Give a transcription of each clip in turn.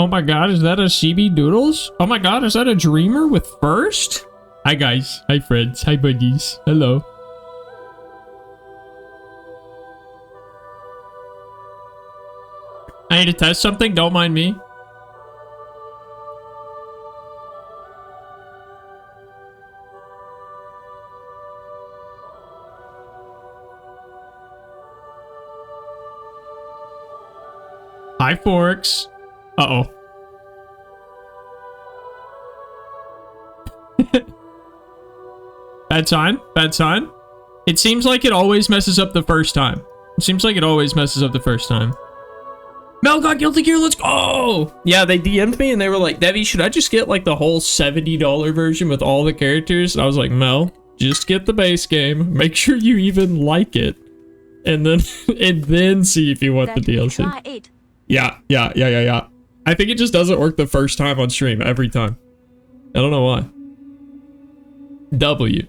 Oh my god, is that a CB Doodles? Oh my god, is that a dreamer with first? Hi guys, hi friends, hi buddies, hello. I need to test something, don't mind me. Hi Forks. Uh-oh. Bad sign? Bad sign? It seems like it always messes up the first time. It seems like it always messes up the first time. Mel got Guilty Gear, let's go! Yeah, they DM'd me and they were like, Devi, should I just get like the whole $70 version with all the characters? And I was like, Mel, just get the base game. Make sure you even like it. And then see if you want the DLC. Yeah. I think it just doesn't work the first time on stream, every time. I don't know why. W.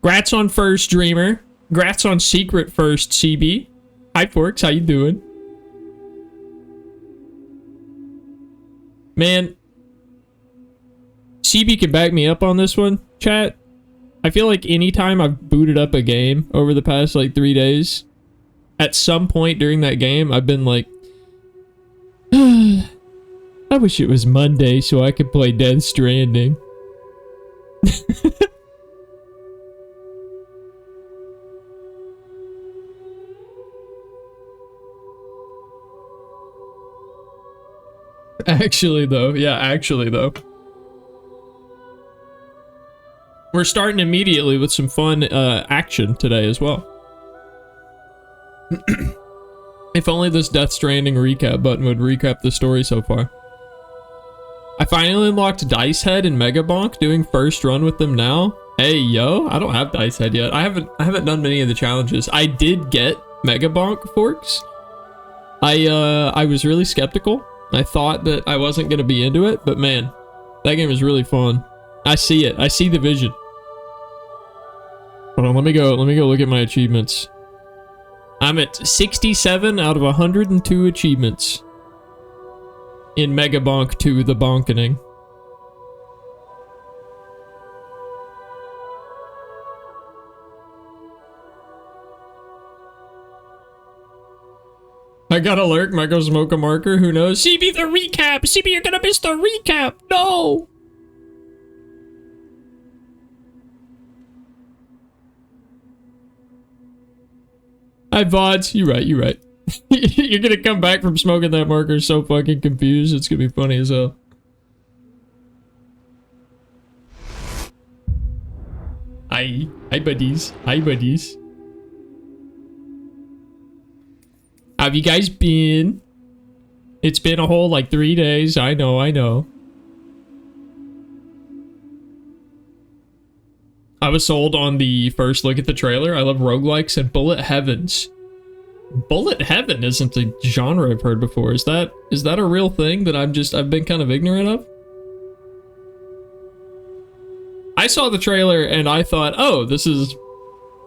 Grats on first, Dreamer. Grats on secret first, CB. Hi, Forks. How you doing? Man. CB can back me up on this one, chat. I feel like anytime I've booted up a game over the past, like, 3 days, at some point during that game, I've been like, I wish it was Monday so I could play Death Stranding. Actually, though. Yeah, actually, though. We're starting immediately with some fun action today as well. If only this Death Stranding recap button would recap the story so far. I finally unlocked Dice Head and Mega Bonk, doing first run with them now. Hey, yo, I don't have Dice Head yet. I haven't done many of the challenges. I did get Mega Bonk, Forks. I was really skeptical. I thought that I wasn't going to be into it, but man, that game is really fun. I see it. I see the vision. Hold on, let me go look at my achievements. I'm at 67 out of 102 achievements in Mega Bonk 2, The Bonkening. I got a lurk, might go smoke a marker, who knows? CB, the recap! CB, you're gonna miss the recap! No! Hi, VODs. You're right, you're right. You're gonna come back from smoking that marker so fucking confused. It's gonna be funny as hell. Hi. Hi, buddies. Hi, buddies. How have you guys been? It's been a whole, like, 3 days. I know, I know. I was sold on the first look at the trailer. I love roguelikes and bullet heavens. Bullet heaven isn't a genre I've heard before. Is that a real thing that I've been kind of ignorant of? I saw the trailer and I thought, oh, this is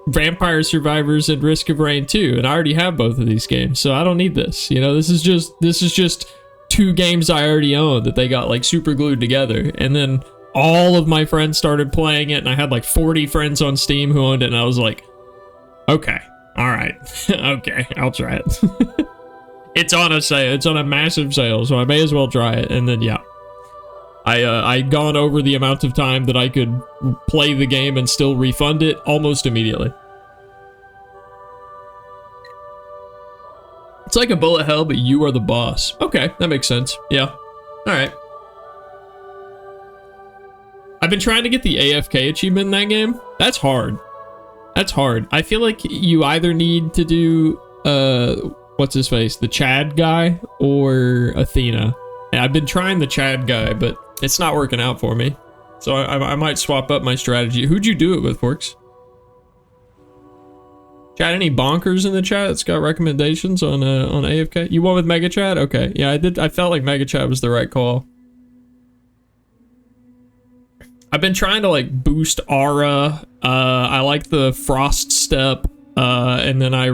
Vampire Survivors and Risk of Rain 2, and I already have both of these games, so I don't need this. You know, this is just 2 games I already own that they got like super glued together, and then all of my friends started playing it, and I had like 40 friends on Steam who owned it, and I was like, okay, all right, okay, I'll try it. It's on a sale. It's on a massive sale, so I may as well try it. And then yeah, I'd gone over the amount of time that I could play the game and still refund it almost immediately. It's like a bullet hell, but you are the boss. Okay, that makes sense. Yeah. All right. I've been trying to get the AFK achievement in that game. That's hard. That's hard. I feel like you either need to do, what's his face? The Chad guy or Athena. And I've been trying the Chad guy, but it's not working out for me. So I might swap up my strategy. Who'd you do it with, Forks? Chat, any bonkers in the chat that's got recommendations on AFK? You went with Mega Chat? Okay. Yeah, I did. I felt like Mega Chat was the right call. I've been trying to like boost aura. I like the frost step. And then I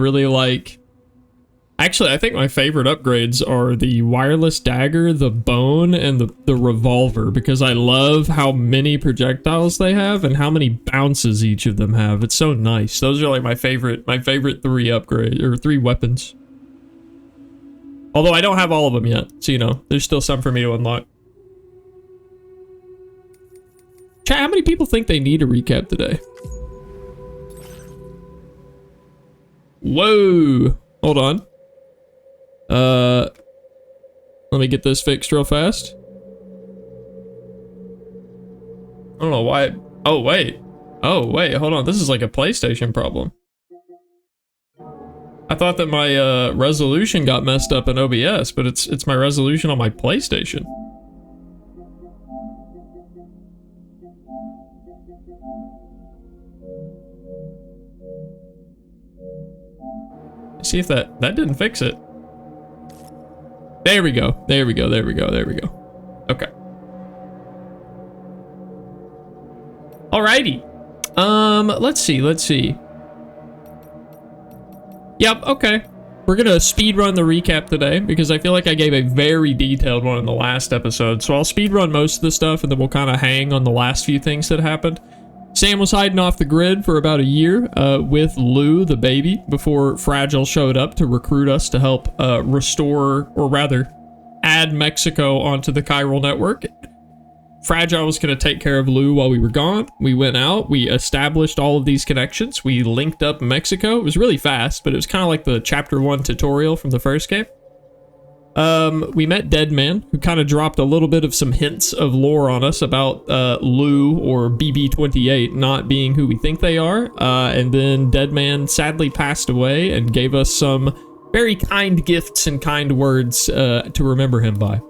Actually, I think my favorite upgrades are the wireless dagger, the bone, and the revolver, because I love how many projectiles they have and how many bounces each of them have. It's so nice. Those are like my favorite 3 upgrades, or 3 weapons. Although I don't have all of them yet, so you know, there's still some for me to unlock. Chat, how many people think they need a recap today? Whoa! Hold on. Let me get this fixed real fast. I don't know why. Oh, wait, hold on. This is like a PlayStation problem. I thought that my resolution got messed up in OBS, but it's my resolution on my PlayStation. See if that didn't fix it. There we go. Okay. Alrighty. Let's see. Yep, okay. We're gonna speed run the recap today because I feel like I gave a very detailed one in the last episode. So I'll speed run most of the stuff and then we'll kind of hang on the last few things that happened. Sam was hiding off the grid for about a year with Lou, the baby, before Fragile showed up to recruit us to help restore, or rather, add Mexico onto the chiral network. Fragile was going to take care of Lou while we were gone. We went out, we established all of these connections, we linked up Mexico. It was really fast, but it was kind of like the Chapter 1 tutorial from the first game. We met Deadman, who kind of dropped a little bit of some hints of lore on us about Lou or BB-28 not being who we think they are. And then Deadman sadly passed away and gave us some very kind gifts and kind words to remember him by.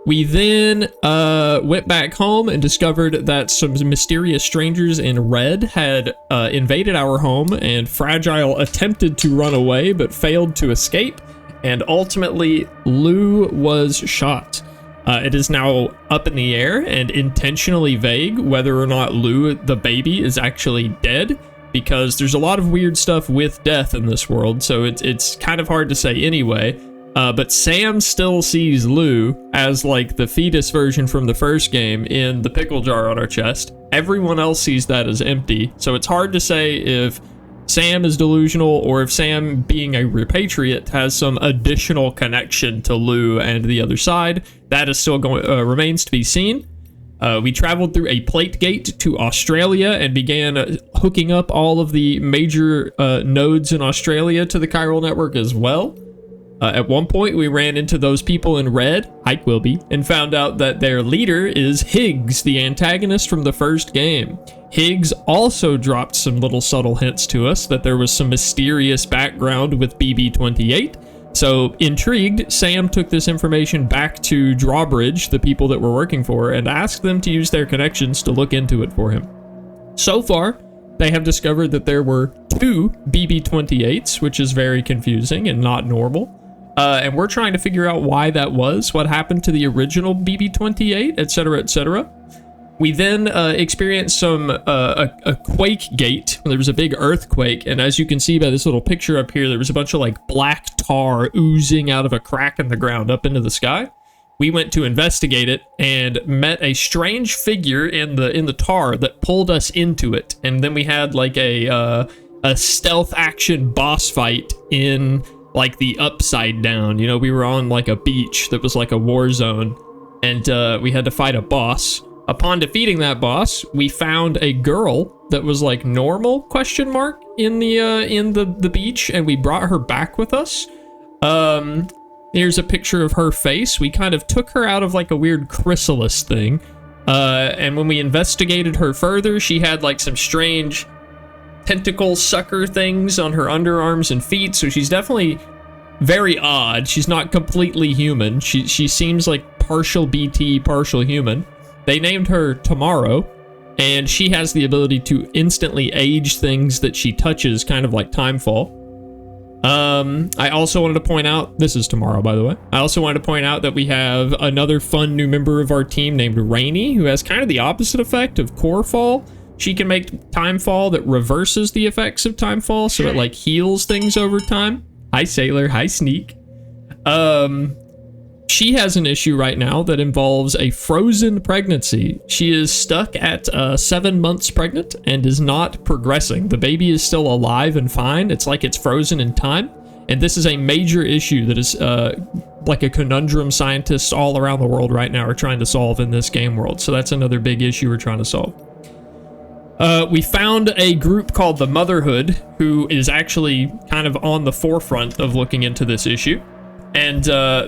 We then went back home and discovered that some mysterious strangers in red had invaded our home, and Fragile attempted to run away but failed to escape, and ultimately Lou was shot. It is now up in the air and intentionally vague whether or not Lou, the baby, is actually dead, because there's a lot of weird stuff with death in this world, so it's kind of hard to say anyway. But Sam still sees Lou as like the fetus version from the first game in the pickle jar on our chest. Everyone else sees that as empty. So it's hard to say if Sam is delusional or if Sam, being a repatriate, has some additional connection to Lou and the other side. That is still remains to be seen. We traveled through a plate gate to Australia and began hooking up all of the major nodes in Australia to the chiral network as well. At one point, we ran into those people in red, hi Quilby, and found out that their leader is Higgs, the antagonist from the first game. Higgs also dropped some little subtle hints to us that there was some mysterious background with BB-28. So, intrigued, Sam took this information back to Drawbridge, the people that we're working for, and asked them to use their connections to look into it for him. So far, they have discovered that there were 2 BB-28s, which is very confusing and not normal. And we're trying to figure out why that was, what happened to the original BB-28, etc., etc. We then experienced some a quake gate. There was a big earthquake, and as you can see by this little picture up here, there was a bunch of like black tar oozing out of a crack in the ground up into the sky. We went to investigate it and met a strange figure in the tar that pulled us into it, and then we had like a stealth action boss fight in like the upside down. You know, we were on like a beach that was like a war zone, and we had to fight a boss. Upon defeating that boss, we found a girl that was like normal question mark in the beach, and we brought her back with us. Here's a picture of her face. We kind of took her out of like a weird chrysalis thing, and when we investigated her further, she had like some strange tentacle sucker things on her underarms and feet, so she's definitely very odd. She's not completely human. She seems like partial BT, partial human. They named her Tomorrow, and she has the ability to instantly age things that she touches, kind of like Timefall. I also wanted to point out, this is Tomorrow, by the way. I also wanted to point out that we have another fun new member of our team named Rainy, who has kind of the opposite effect of Corefall, she can make timefall that reverses the effects of timefall, so it like heals things over time. Hi Sailor, hi Sneak. She has an issue right now that involves a frozen pregnancy. She is stuck at 7 months pregnant and is not progressing. The baby is still alive and fine. It's like it's frozen in time. And this is a major issue that is like a conundrum scientists all around the world right now are trying to solve in this game world. So that's another big issue we're trying to solve. We found a group called the Motherhood, who is actually kind of on the forefront of looking into this issue. And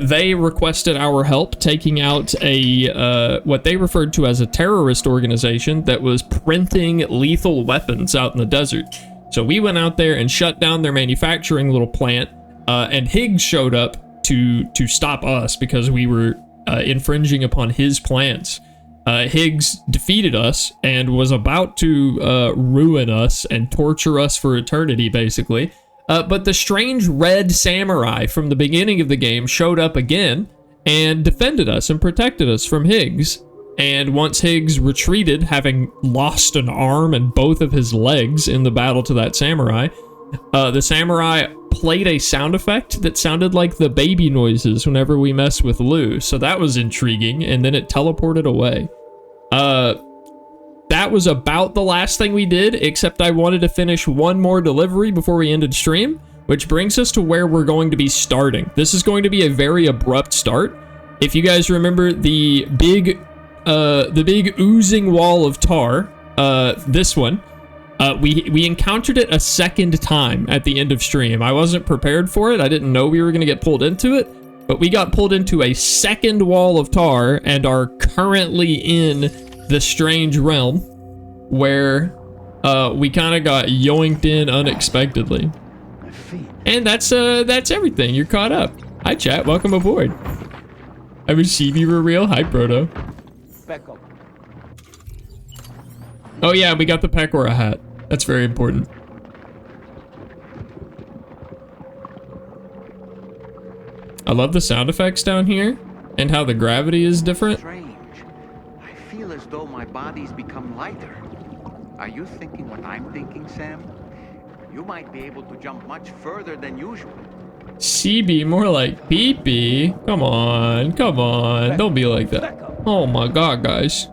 they requested our help taking out a what they referred to as a terrorist organization that was printing lethal weapons out in the desert. So we went out there and shut down their manufacturing little plant, and Higgs showed up to stop us because we were infringing upon his plans. Higgs defeated us and was about to ruin us and torture us for eternity, basically. But the strange red samurai from the beginning of the game showed up again and defended us and protected us from Higgs. And once Higgs retreated, having lost an arm and both of his legs in the battle to that samurai, the samurai played a sound effect that sounded like the baby noises whenever we mess with Lou. So that was intriguing, and then it teleported away. That was about the last thing we did, except I wanted to finish one more delivery before we ended stream, which brings us to where we're going to be starting. This is going to be a very abrupt start. If you guys remember the big oozing wall of tar, this one, we encountered it a second time at the end of stream. I wasn't prepared for it. I didn't know we were going to get pulled into it, but we got pulled into a second wall of tar and are currently in the strange realm where we kind of got yoinked in unexpectedly. And that's everything. You're caught up. Hi chat, welcome aboard. I wish CB were real. Hi Proto. Oh yeah, we got the Pecora hat. That's very important. I love the sound effects down here and how the gravity is different. Strange. I feel as though my body's become lighter. Are you thinking what I'm thinking, Sam? You might be able to jump much further than usual. CB, more like pee-pee. Come on, come on. Don't be like that. Oh my god, guys.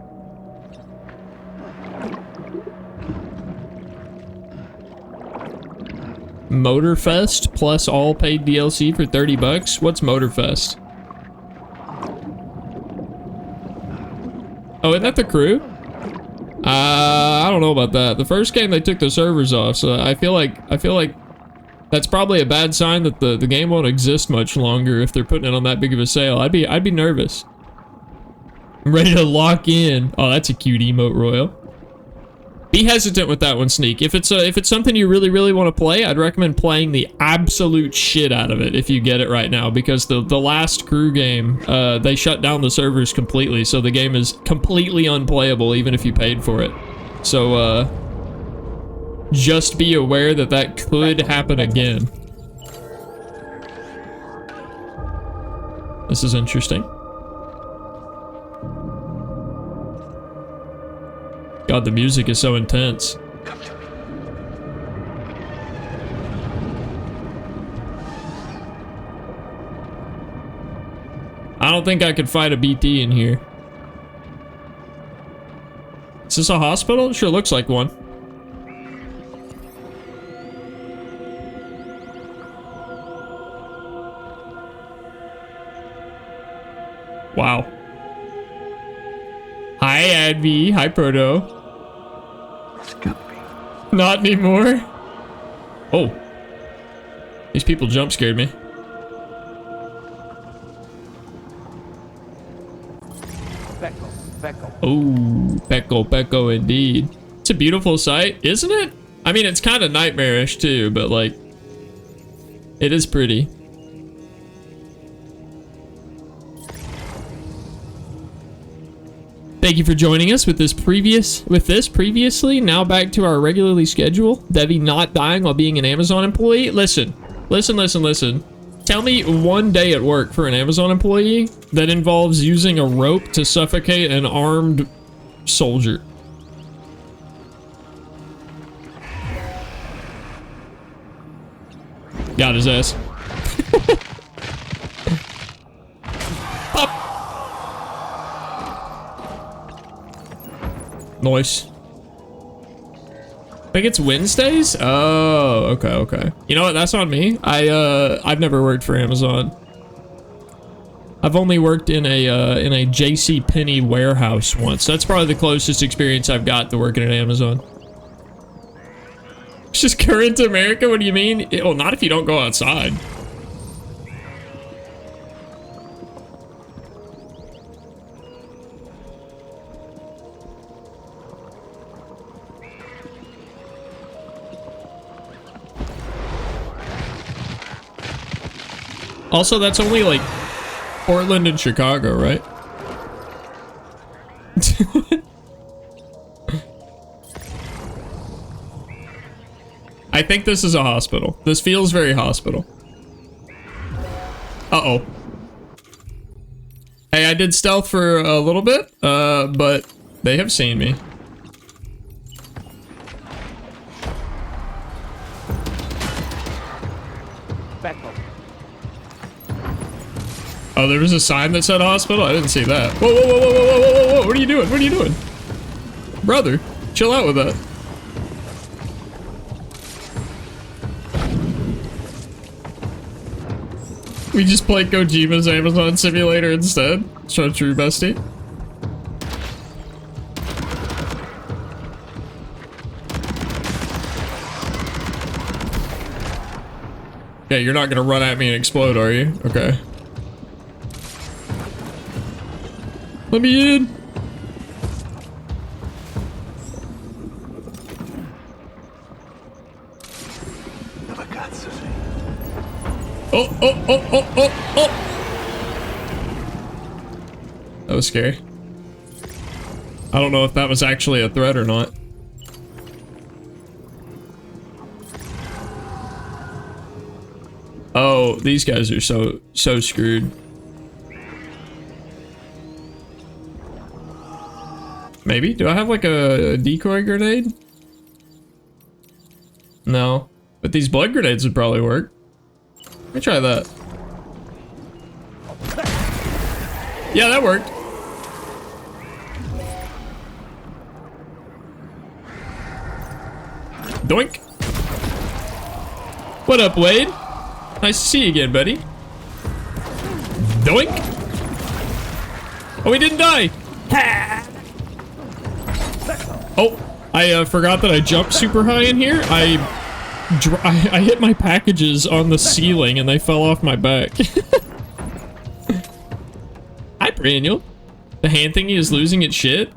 Motorfest plus all paid DLC for 30 bucks? What's Motorfest? Oh, isn't that the crew? I don't know about that. The first game they took the servers off, so I feel like that's probably a bad sign that the game won't exist much longer if they're putting it on that big of a sale. I'd be nervous. I'm ready to lock in. Oh, that's a cute emote, Royal. Be hesitant with that one, Sneak. If it's something you really want to play, I'd recommend playing the absolute shit out of it if you get it right now, because the last crew game, they shut down the servers completely, so the game is completely unplayable even if you paid for it. So just be aware that that could happen again. This is interesting. God, the music is so intense. Come to me. I don't think I could fight a BT in here. Is this a hospital? It sure looks like one. Wow. Hi, Advi. Hi, Proto. Not anymore. Oh. These people jump scared me. Oh, Pecco indeed. It's a beautiful sight, isn't it? I mean, it's kind of nightmarish too, but like, it is pretty. Thank you for joining us with this previously. Now back to our regularly scheduled. Debbie not dying while being an Amazon employee. Listen. Tell me one day at work for an Amazon employee that involves using a rope to suffocate an armed soldier. Got his ass. Up. Nice. I think it's Wednesdays? Oh, okay, okay. You know what? That's on me. I've never worked for Amazon. I've only worked in a J.C. Penney warehouse once. That's probably the closest experience I've got to working at Amazon. It's just current America? What do you mean? Well, not if you don't go outside. Also, that's only like Portland and Chicago, right? I think this is a hospital. This feels very hospital. Uh-oh. Hey, I did stealth for a little bit, but they have seen me. Oh, there was a sign that said hospital? I didn't see that. Whoa, whoa, whoa, whoa, whoa, whoa, whoa, whoa, what are you doing? What are you doing? Brother, chill out with that. We just played Kojima's Amazon Simulator instead. So true, bestie. Yeah, you're not gonna run at me and explode, are you? Okay. Let me in. Oh, oh, oh, oh, oh, oh. That was scary. I don't know if that was actually a threat or not. Oh, these guys are so screwed. Maybe? Do I have like a decoy grenade? No. But these blood grenades would probably work. Let me try that. Yeah, that worked. Doink. What up, Wade? Nice to see you again, buddy. Doink. Oh, he didn't die. Oh, I forgot that I jumped super high in here. I hit my packages on the ceiling and they fell off my back. Hi, Braniel. The hand thingy is losing its shit.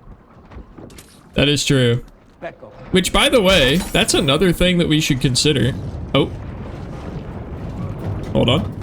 That is true. Which, by the way, that's another thing that we should consider. Oh. Hold on.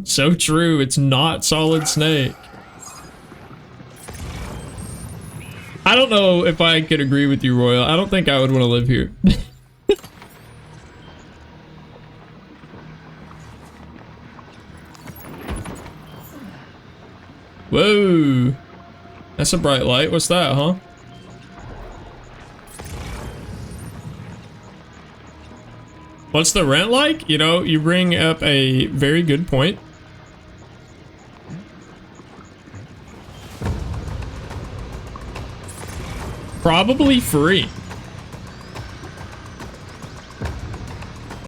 So true, it's not Solid Snake. I don't know if I could agree with you, Royal. I don't think I would want to live here. Whoa. That's a bright light. What's that, huh? What's the rent like? You know, you bring up a very good point. Probably free.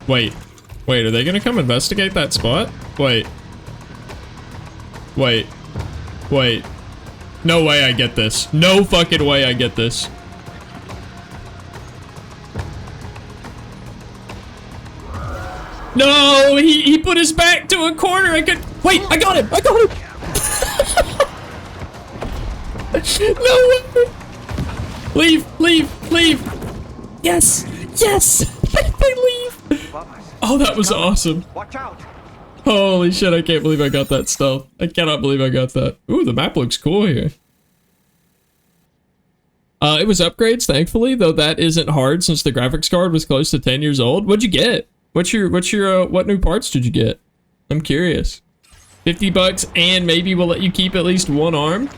Wait, are they gonna come investigate that spot? Wait. No way I get this. No fucking way I get this. No, he put his back to a corner. Wait, I got him. No way. Leave. Yes. They leave. Oh, that was awesome. Watch out. Holy shit, I can't believe I got that stealth. I cannot believe I got that. Ooh, the map looks cool here. It was upgrades, thankfully, though that isn't hard since the graphics card was close to 10 years old. What'd you get? What new parts did you get? I'm curious. 50 bucks and maybe we'll let you keep at least one arm.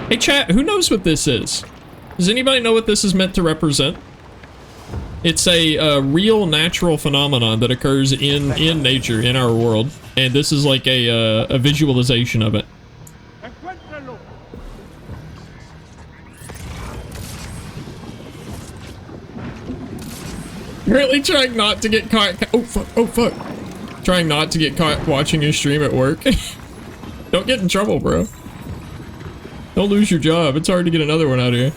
Hey chat, who knows what this is? Does anybody know what this is meant to represent? It's a real natural phenomenon that occurs in nature, in our world. And this is like a visualization of it. Really trying not to get caught. Oh fuck. Trying not to get caught watching your stream at work. Don't get in trouble, bro. Don't lose your job. It's hard to get another one out of here.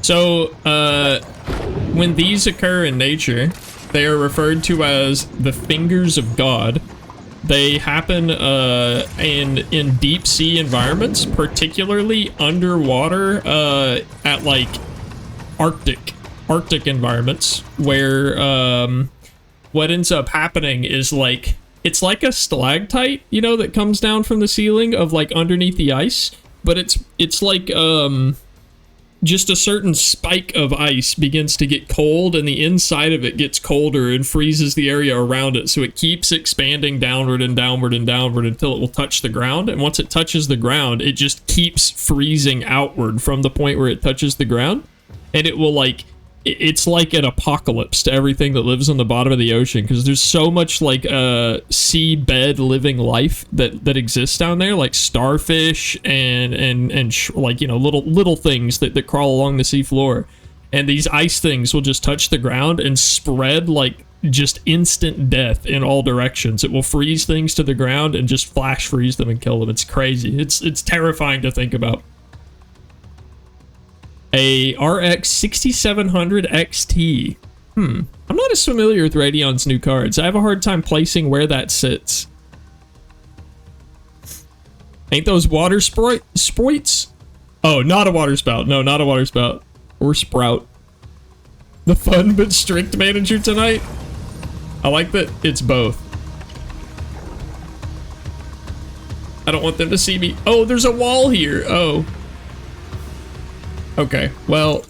So, when these occur in nature, they are referred to as the fingers of God. They happen in deep sea environments, particularly underwater at like Arctic environments, where what ends up happening is like it's like a stalactite, you know, that comes down from the ceiling of like underneath the ice, but it's like just a certain spike of ice begins to get cold and the inside of it gets colder and freezes the area around it, so it keeps expanding downward and downward and downward until it will touch the ground. And once it touches the ground, it just keeps freezing outward from the point where it touches the ground, and it will like it's like an apocalypse to everything that lives on the bottom of the ocean, because there's so much like seabed living life that exists down there, like starfish and like, you know, little things that crawl along the sea floor, and these ice things will just touch the ground and spread like just instant death in all directions. It will freeze things to the ground and just flash freeze them and kill them. It's crazy. It's terrifying to think about. A RX 6700 XT. I'm not as familiar with Radeon's new cards. I have a hard time placing where that sits. Ain't those water sproits? Oh, not a water spout. No, not a water spout. Or sprout. The fun but strict manager tonight? I like that it's both. I don't want them to see me. Oh, there's a wall here. Oh. Okay, well...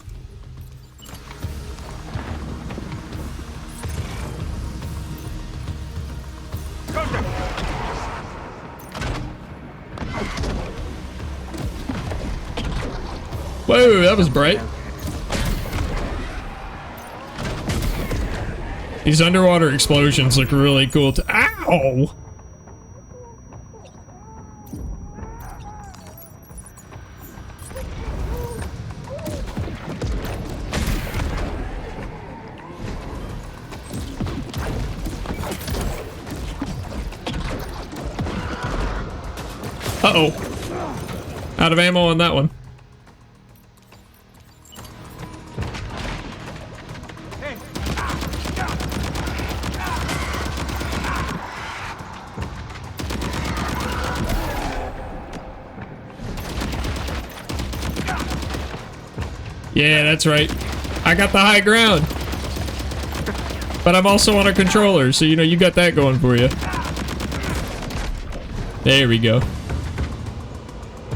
Whoa, that was bright. These underwater explosions look really cool too. Ow! Uh-oh. Out of ammo on that one. Yeah, that's right. I got the high ground. But I'm also on a controller, so you know, you got that going for you. There we go.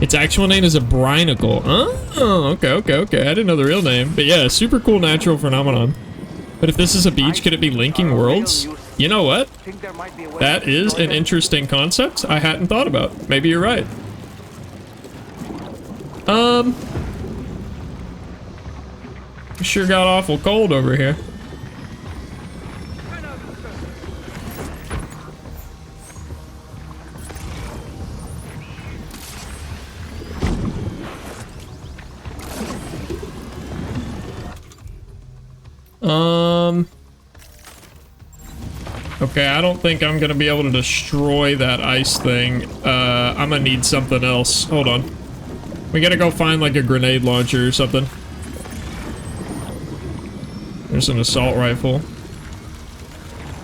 Its actual name is a brinacle. Oh, okay. I didn't know the real name. But yeah, super cool natural phenomenon. But if this is a beach, could it be linking worlds? You know what? That is an interesting concept I hadn't thought about. Maybe you're right. Sure got awful cold over here. Okay, I don't think I'm gonna be able to destroy that ice thing. I'm gonna need something else. Hold on. We gotta go find like a grenade launcher or something. There's an assault rifle.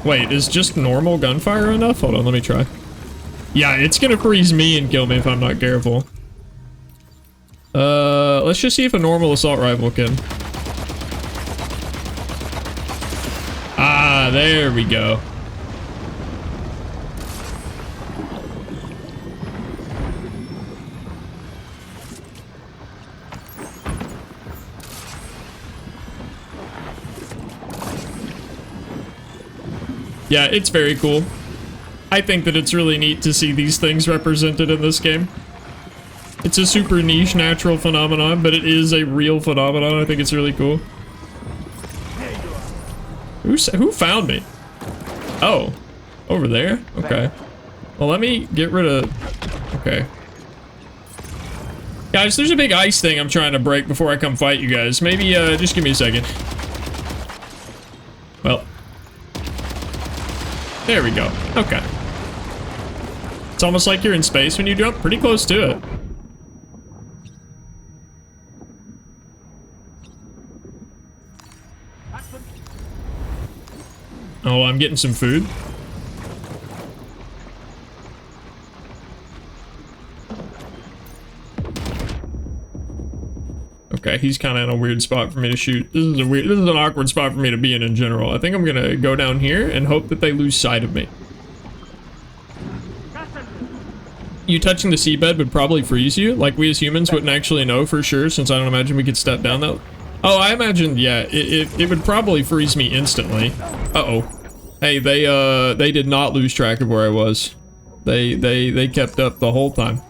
Wait, is just normal gunfire enough? Hold on, let me try. Yeah, it's gonna freeze me and kill me if I'm not careful. Let's just see if a normal assault rifle can. Ah, there we go. Yeah, it's very cool. I think that it's really neat to see these things represented in this game. It's a super niche natural phenomenon, but it is a real phenomenon. I think it's really cool. Who found me? Oh, over there? Okay. Well, let me get rid of... Okay. Guys, there's a big ice thing I'm trying to break before I come fight you guys. Maybe, just give me a second. Well... There we go. Okay. It's almost like you're in space when you jump. Pretty close to it. Oh, I'm getting some food. Okay, he's kind of in a weird spot for me to shoot. This is an awkward spot for me to be in general. I think I'm gonna go down here and hope that they lose sight of me. You touching the seabed would probably freeze you. Like, we as humans wouldn't actually know for sure, since I don't imagine we could step down that. Oh, I imagine, yeah, it would probably freeze me instantly. Uh-oh. Hey, they did not lose track of where I was. They kept up the whole time.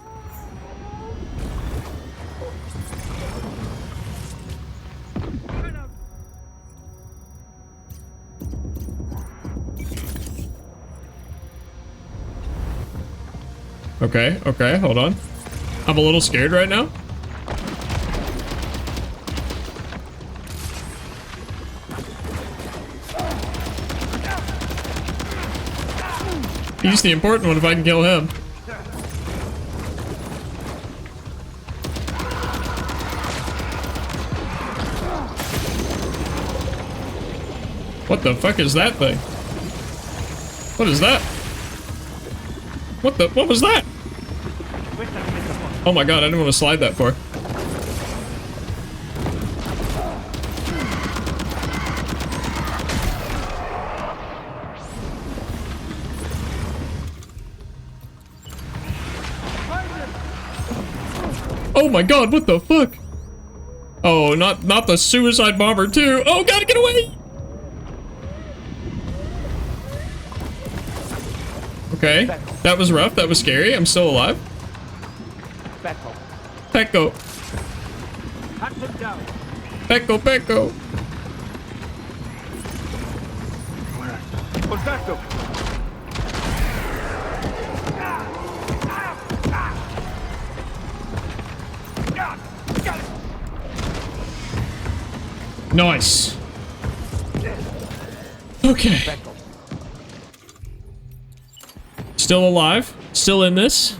Okay, hold on. I'm a little scared right now. He's the important one if I can kill him. What the fuck is that thing? What is that? What was that? Oh my god, I didn't want to slide that far. Oh my god, what the fuck? Oh, not the suicide bomber too. Oh god, get away! Okay, that was rough, that was scary. I'm still alive. Pecco. Pecco. Nice. Okay. Still alive. Still in this.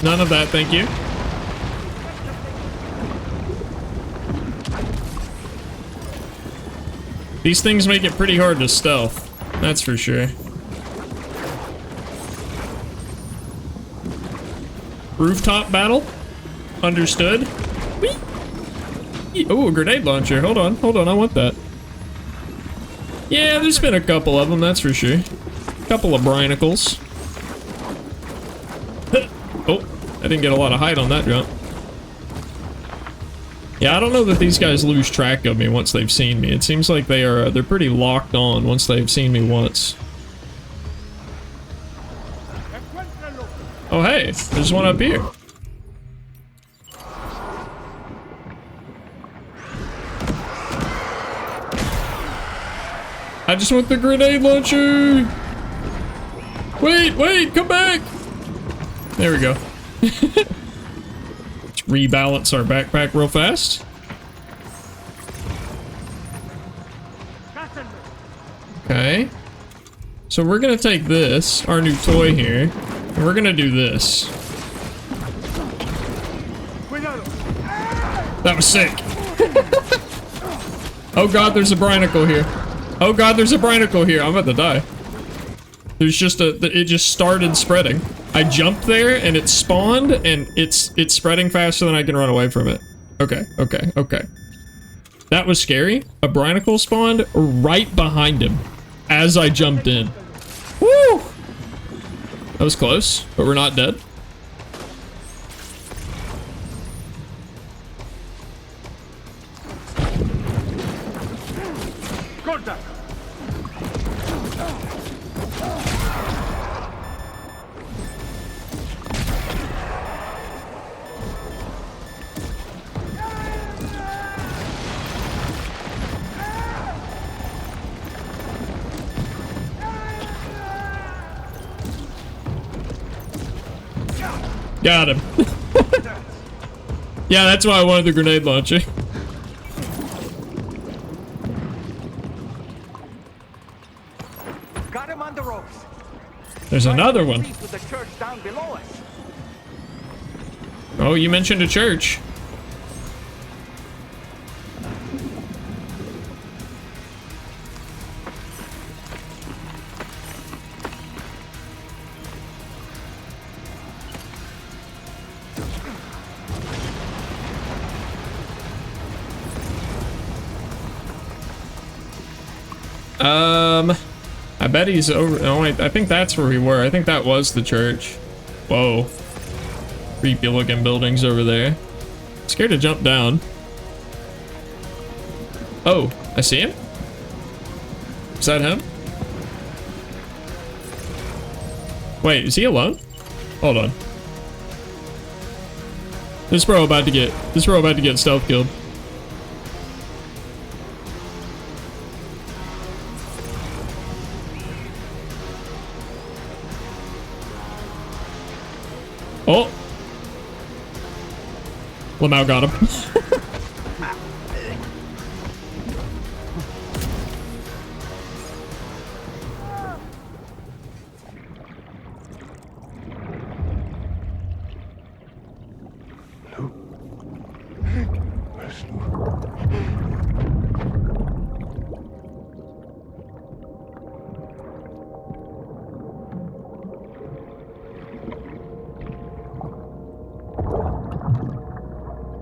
None of that, thank you. These things make it pretty hard to stealth. That's for sure. Rooftop battle? Understood. Whee! Oh, a grenade launcher. Hold on, I want that. Yeah, there's been a couple of them, that's for sure. Couple of brinicles. Oh, I didn't get a lot of height on that jump. Yeah, I don't know that these guys lose track of me once they've seen me. It seems like they're pretty locked on once they've seen me once. Oh hey, there's one up here. I just want the grenade launcher! Wait, come back! There we go. Let's rebalance our backpack real fast. Okay. So we're gonna take this, our new toy here, and we're gonna do this. That was sick. Oh god, there's a brinicle here. Oh god, there's a brinicle here. I'm about to die. There's just it just started spreading. I jumped there and it spawned and it's spreading faster than I can run away from it. Okay. That was scary. A brinicle spawned right behind him as I jumped in. Woo! That was close, but we're not dead. Got him. Yeah, that's why I wanted the grenade launcher. Got him on the ropes. There's another one. With the church down below us. Oh, you mentioned a church. I bet he's over. Oh wait, I think that's where we were. I think that was the church. Whoa. Creepy looking buildings over there. Scared to jump down. Oh, I see him? Is that him? Wait, is he alone? Hold on. This bro about to get stealth killed. Oh! Lamau got him.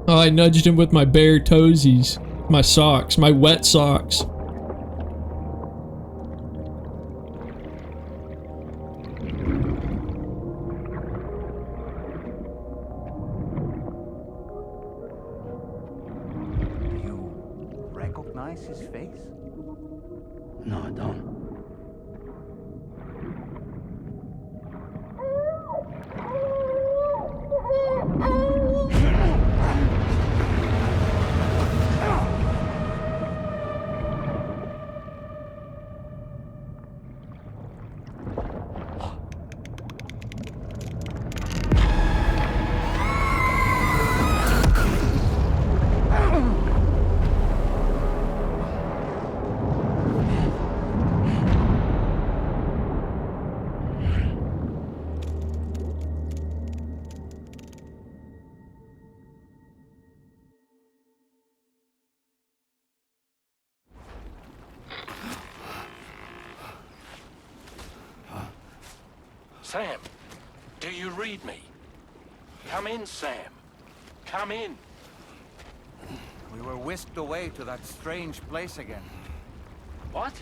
Oh, I nudged him with my bare toesies. My socks, my wet socks. Do you recognize his face? No, I don't. Sam, do you read me? Come in, Sam. Come in. We were whisked away to that strange place again. What?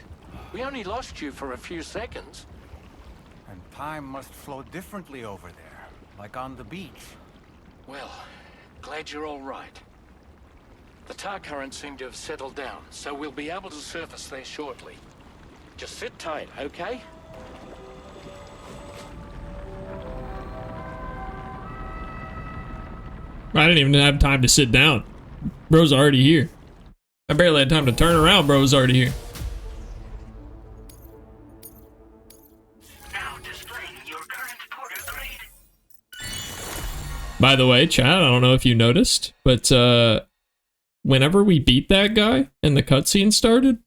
We only lost you for a few seconds. And time must flow differently over there, like on the beach. Well, glad you're all right. The tar currents seem to have settled down, so we'll be able to surface there shortly. Just sit tight, okay? I didn't even have time to sit down. Bro's already here. I barely had time to turn around, bro was already here. Now displaying your current porter grade. By the way, chat, I don't know if you noticed, but whenever we beat that guy and the cutscene started,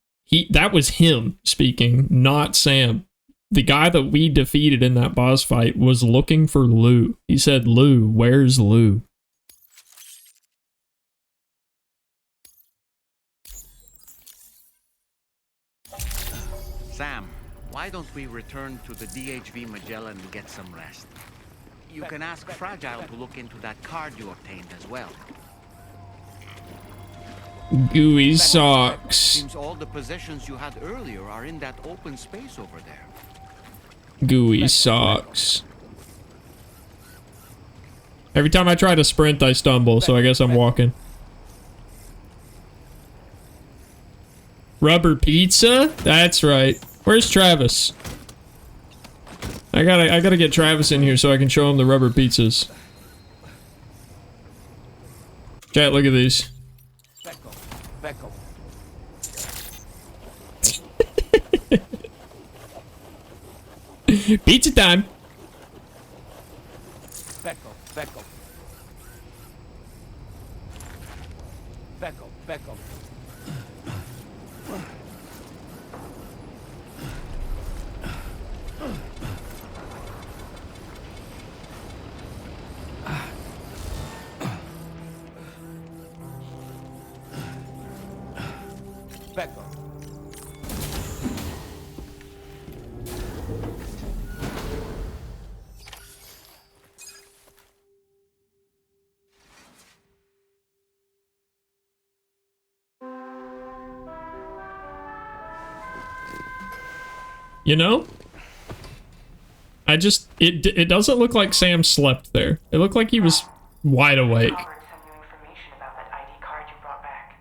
that was him speaking, not Sam. The guy that we defeated in that boss fight was looking for Lou. He said, "Lou, where's Lou?" Sam, why don't we return to the DHV Magellan and get some rest? You can ask Fragile to look into that card you obtained as well. Gooey socks. Seems all the possessions you had earlier are in that open space over there. Gooey socks. Every time I try to sprint, I stumble, so I guess I'm walking. Rubber pizza? That's right. Where's Travis? I gotta get Travis in here so I can show him the rubber pizzas. Chat, look at these. Pizza time. Becco. You know? It doesn't look like Sam slept there. It looked like he was wide awake. Robert sent you information about that ID card you brought back.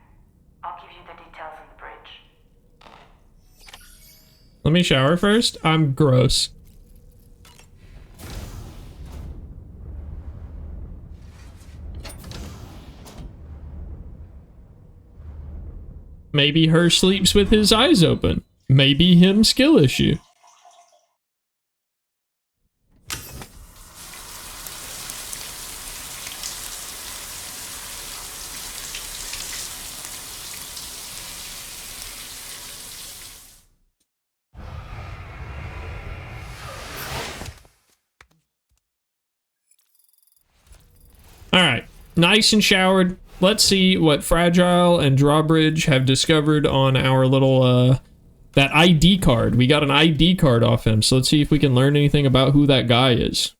I'll give you the details on the bridge. Let me shower first. I'm gross. Maybe her sleeps with his eyes open. Maybe him skill issue. Alright, nice and showered. Let's see what Fragile and Drawbridge have discovered on our little, that ID card. We got an ID card off him, so let's see if we can learn anything about who that guy is.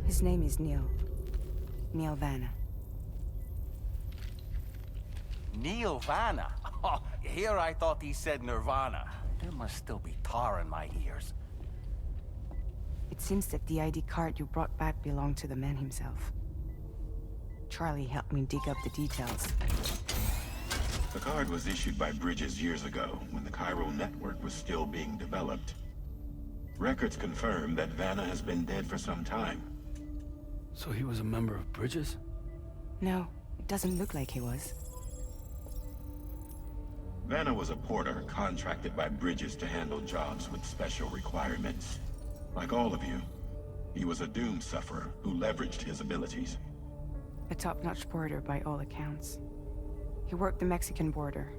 His name is Neil. Neil Vanna. Neil Vanna? Oh, here I thought he said Nirvana. There must still be tar in my ears. It seems that the ID card you brought back belonged to the man himself. Charlie helped me dig up the details. The card was issued by Bridges years ago, when the chiral network was still being developed. Records confirm that Vanna has been dead for some time. So he was a member of Bridges? No, it doesn't look like he was. Vanna was a porter contracted by Bridges to handle jobs with special requirements. Like all of you, he was a doom sufferer who leveraged his abilities. A top-notch porter by all accounts. He worked the Mexican border.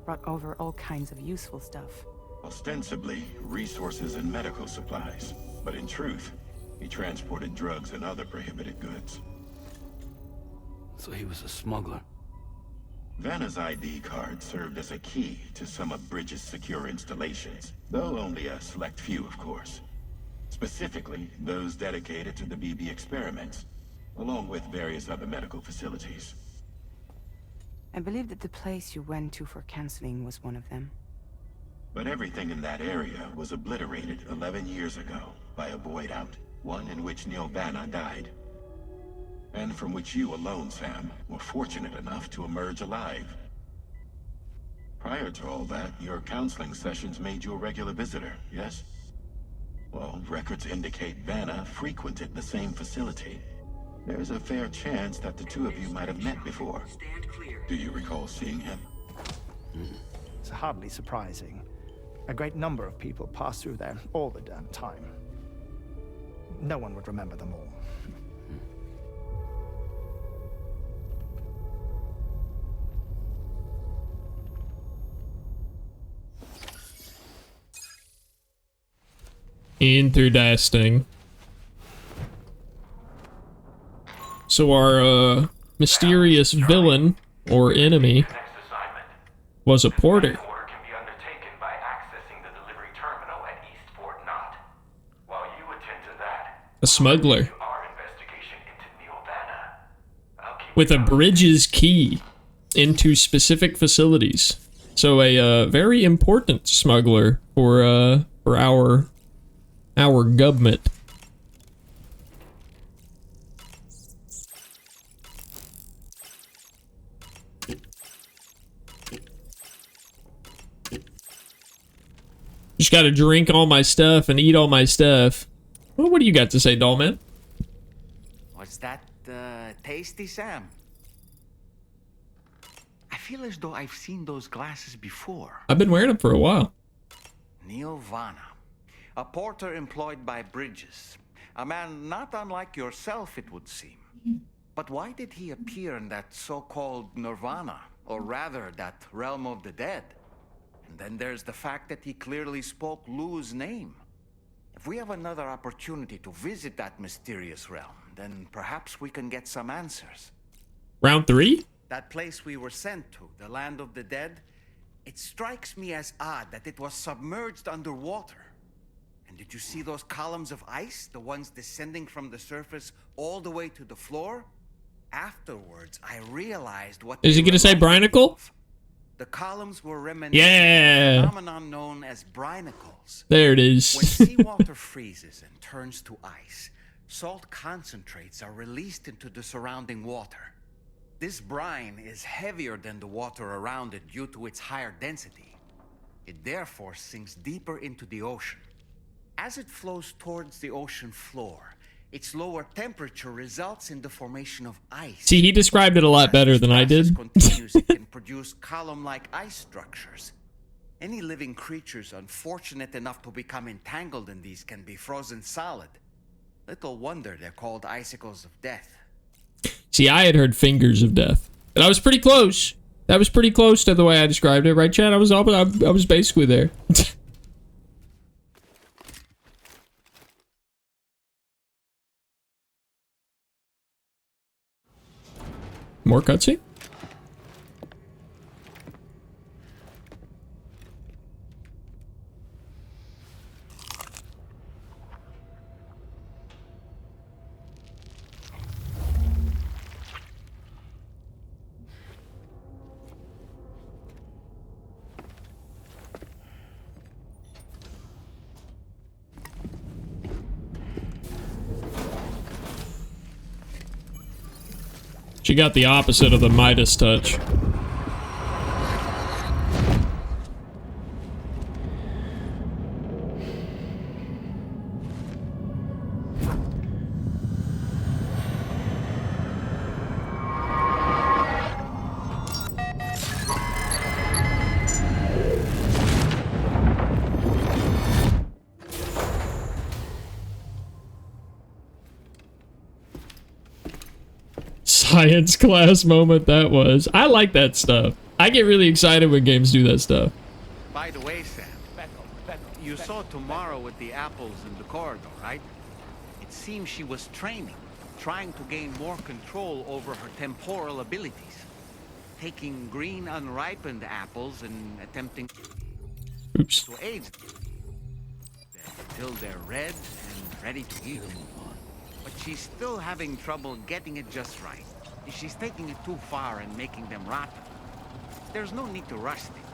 Brought over all kinds of useful stuff. Ostensibly, resources and medical supplies. But in truth, he transported drugs and other prohibited goods. So he was a smuggler. Vanna's ID card served as a key to some of Bridges' secure installations, though only a select few, of course. Specifically, those dedicated to the BB experiments, along with various other medical facilities. I believe that the place you went to for counseling was one of them. But everything in that area was obliterated 11 years ago by a void out, one in which Neil Vanna died. And from which you alone, Sam, were fortunate enough to emerge alive. Prior to all that, your counseling sessions made you a regular visitor, yes? Well, records indicate Vanna frequented the same facility. There's a fair chance that the two of you might have met before. Do you recall seeing him? It's hardly surprising. A great number of people pass through there all the damn time. No one would remember them all. Interesting. So our mysterious villain or enemy was a porter. A smuggler. With a Bridges key into specific facilities. So a very important smuggler for our government. Just gotta drink all my stuff and eat all my stuff. Well, what do you got to say, Dollman? Was that tasty, Sam? I feel as though I've seen those glasses before. I've been wearing them for a while. Neil Vanna, a porter employed by Bridges. A man not unlike yourself, it would seem. But why did he appear in that so-called nirvana? Or rather, that realm of the dead? And then there's the fact that he clearly spoke Lou's name. If we have another opportunity to visit that mysterious realm, then perhaps we can get some answers. Round 3? That place we were sent to, the land of the dead, it strikes me as odd that it was submerged underwater. And did you see those columns of ice, the ones descending from the surface all the way to the floor? Afterwards, I realized what Is he gonna say Brinacle? The columns were reminiscent of a phenomenon known as brinicles. There it is. When seawater freezes and turns to ice, salt concentrates are released into the surrounding water. This brine is heavier than the water around it due to its higher density. It therefore sinks deeper into the ocean. As it flows towards the ocean floor, its lower temperature results in the formation of ice. See, he described it a lot better than I did. Continues, it can produce column-like ice structures. Any living creatures unfortunate enough to become entangled in these can be frozen solid. Little wonder they're called icicles of death. See, I had heard fingers of death. And I was pretty close. That was pretty close to the way I described it, right, Chad? I was basically there. More cutscene? She got the opposite of the Midas touch. Science class moment that was. I like that stuff. I get really excited when games do that stuff. By the way, Sam, you saw Tomorrow with the apples in the corridor, right? It seems she was training, trying to gain more control over her temporal abilities. taking green unripened apples and attempting Oops. to age them until they're red and ready to eat. But she's still having trouble getting it just right. She's taking it too far and making them rotten. There's no need to rush things.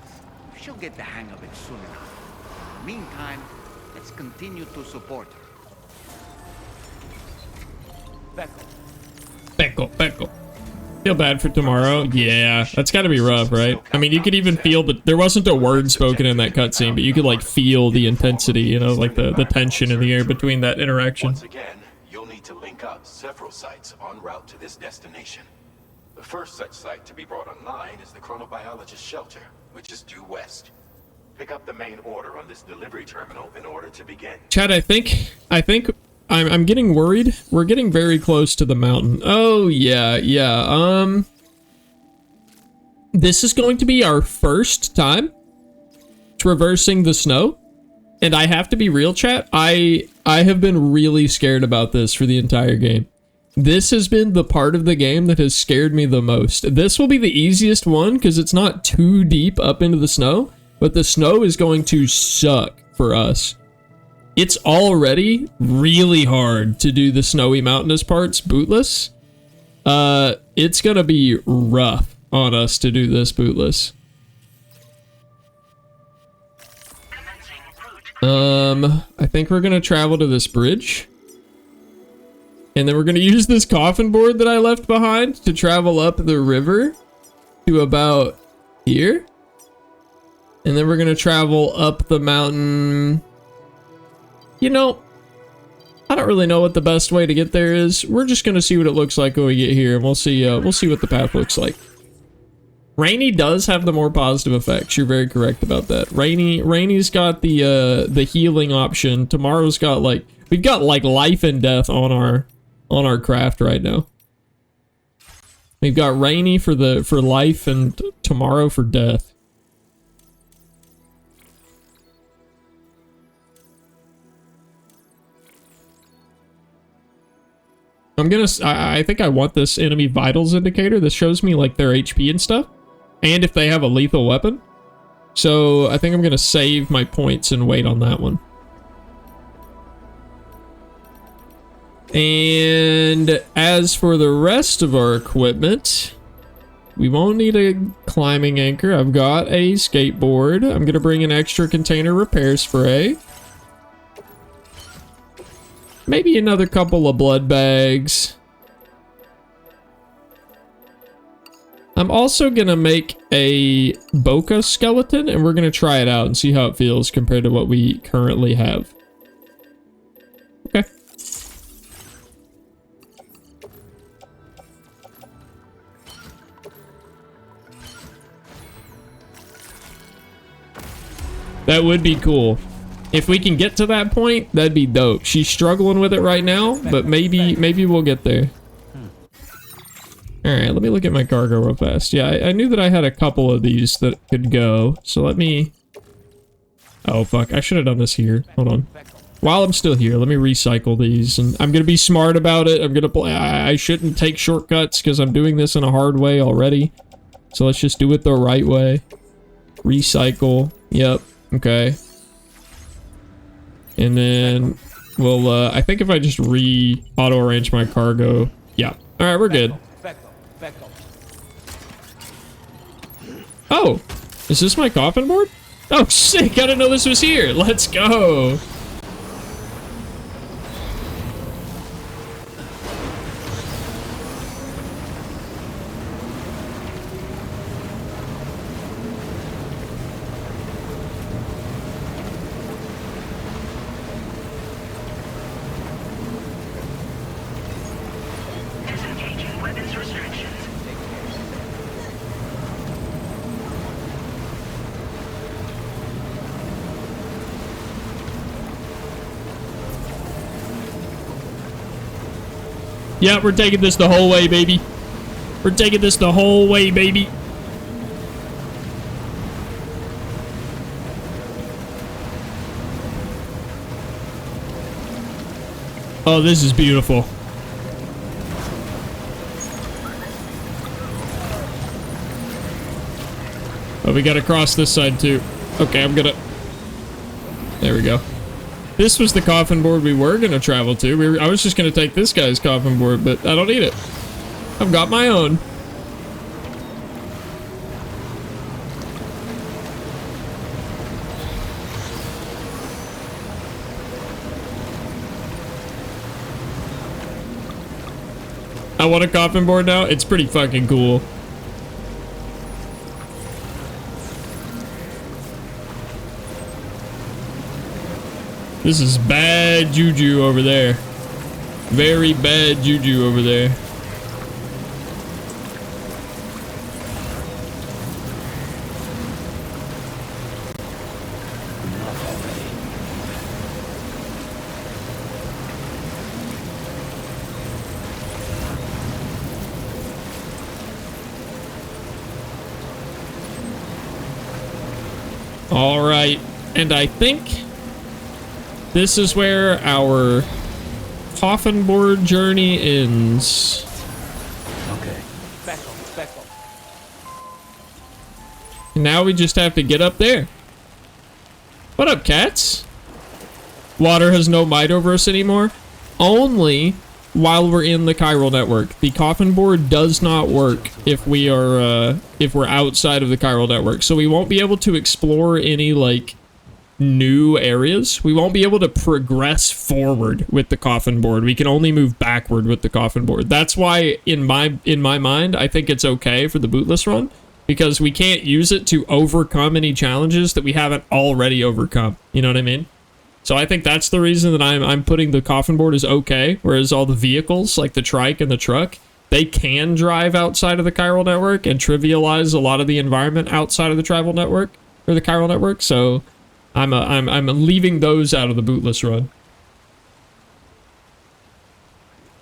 She'll get the hang of it soon enough. In the meantime, let's continue to support her. Becco. Feel bad for tomorrow? Yeah, that's gotta be rough, right? I mean, you could even feel that there wasn't a word spoken in that cutscene, but you could like feel the intensity, you know, like the tension in the air between that interaction. Once again, you'll need to link up several sites en route to this destination. The first such site to be brought online is the chronobiologist shelter, which is due west. Pick up the main order on this delivery terminal in order to begin. Chad, I think I'm getting worried. We're getting very close to the mountain. Oh yeah. This is going to be our first time traversing the snow. And I have to be real, chat. I have been really scared about this for the entire game. This has been the part of the game that has scared me the most. This will be the easiest one because it's not too deep up into the snow, but the snow is going to suck for us. It's already really hard to do the snowy mountainous parts bootless. It's gonna be rough on us to do this bootless. I think we're gonna travel to this bridge. And then we're gonna use this coffin board that I left behind to travel up the river to about here. And then we're gonna travel up the mountain. You know, I don't really know what the best way to get there is. We're just gonna see what it looks like when we get here, and we'll see what the path looks like. Rainy does have the more positive effects. You're very correct about that. Rainy's got the healing option. Tomorrow's got like we've got like life and death on our craft right now. We've got Rainy for life and tomorrow for death. I think I want this enemy vitals indicator. This shows me like their HP and stuff. And if they have a lethal weapon. So I think I'm gonna save my points and wait on that one. And as for the rest of our equipment, we won't need a climbing anchor. I've got a skateboard. I'm gonna bring an extra container repair spray. Maybe another couple of blood bags. I'm also gonna make a Boca skeleton, and we're gonna try it out and see how it feels compared to what we currently have. Okay. That would be cool. If we can get to that point, that'd be dope. She's struggling with it right now, but maybe we'll get there. Alright, let me look at my cargo real fast. Yeah, I knew that I had a couple of these that could go. So let me... Oh, fuck. I should have done this here. Hold on. While I'm still here, let me recycle these. And I'm going to be smart about it. I'm going to play... I shouldn't take shortcuts because I'm doing this in a hard way already. So let's just do it the right way. Recycle. Yep. Okay. And then we'll, I think if I just auto-arrange my cargo. Yeah. Alright, we're good. Oh! Is this my coffin board? Oh, sick! I didn't know this was here! Let's go! Disengaging weapons restrictions. Yeah, we're taking this the whole way, baby. We're taking this the whole way, baby. Oh, this is beautiful. we gotta cross this side too. Okay, I'm gonna... There we go. This was the coffin board we were gonna travel to. I was just gonna take this guy's coffin board, but I don't need it. I've got my own. I want a coffin board now. It's pretty fucking cool. This is bad juju over there. Very bad juju over there. All right, and I think this is where our coffin board journey ends. Okay. Back off, back off. Now we just have to get up there. What up, cats? Water has no might over us anymore. Only while we're in the chiral network. The coffin board does not work if we are if we're outside of the chiral network. So we won't be able to explore any like new areas. We won't be able to progress forward with the coffin board. We can only move backward with the coffin board. That's why in my mind I think it's okay for the bootless run, because we can't use it to overcome any challenges that we haven't already overcome. You know what I mean? So I think that's the reason that I'm putting the coffin board as okay, whereas all the vehicles like the trike and the truck, they can drive outside of the chiral network and trivialize a lot of the environment outside of the tribal network or the chiral network. So I'm leaving those out of the bootless run.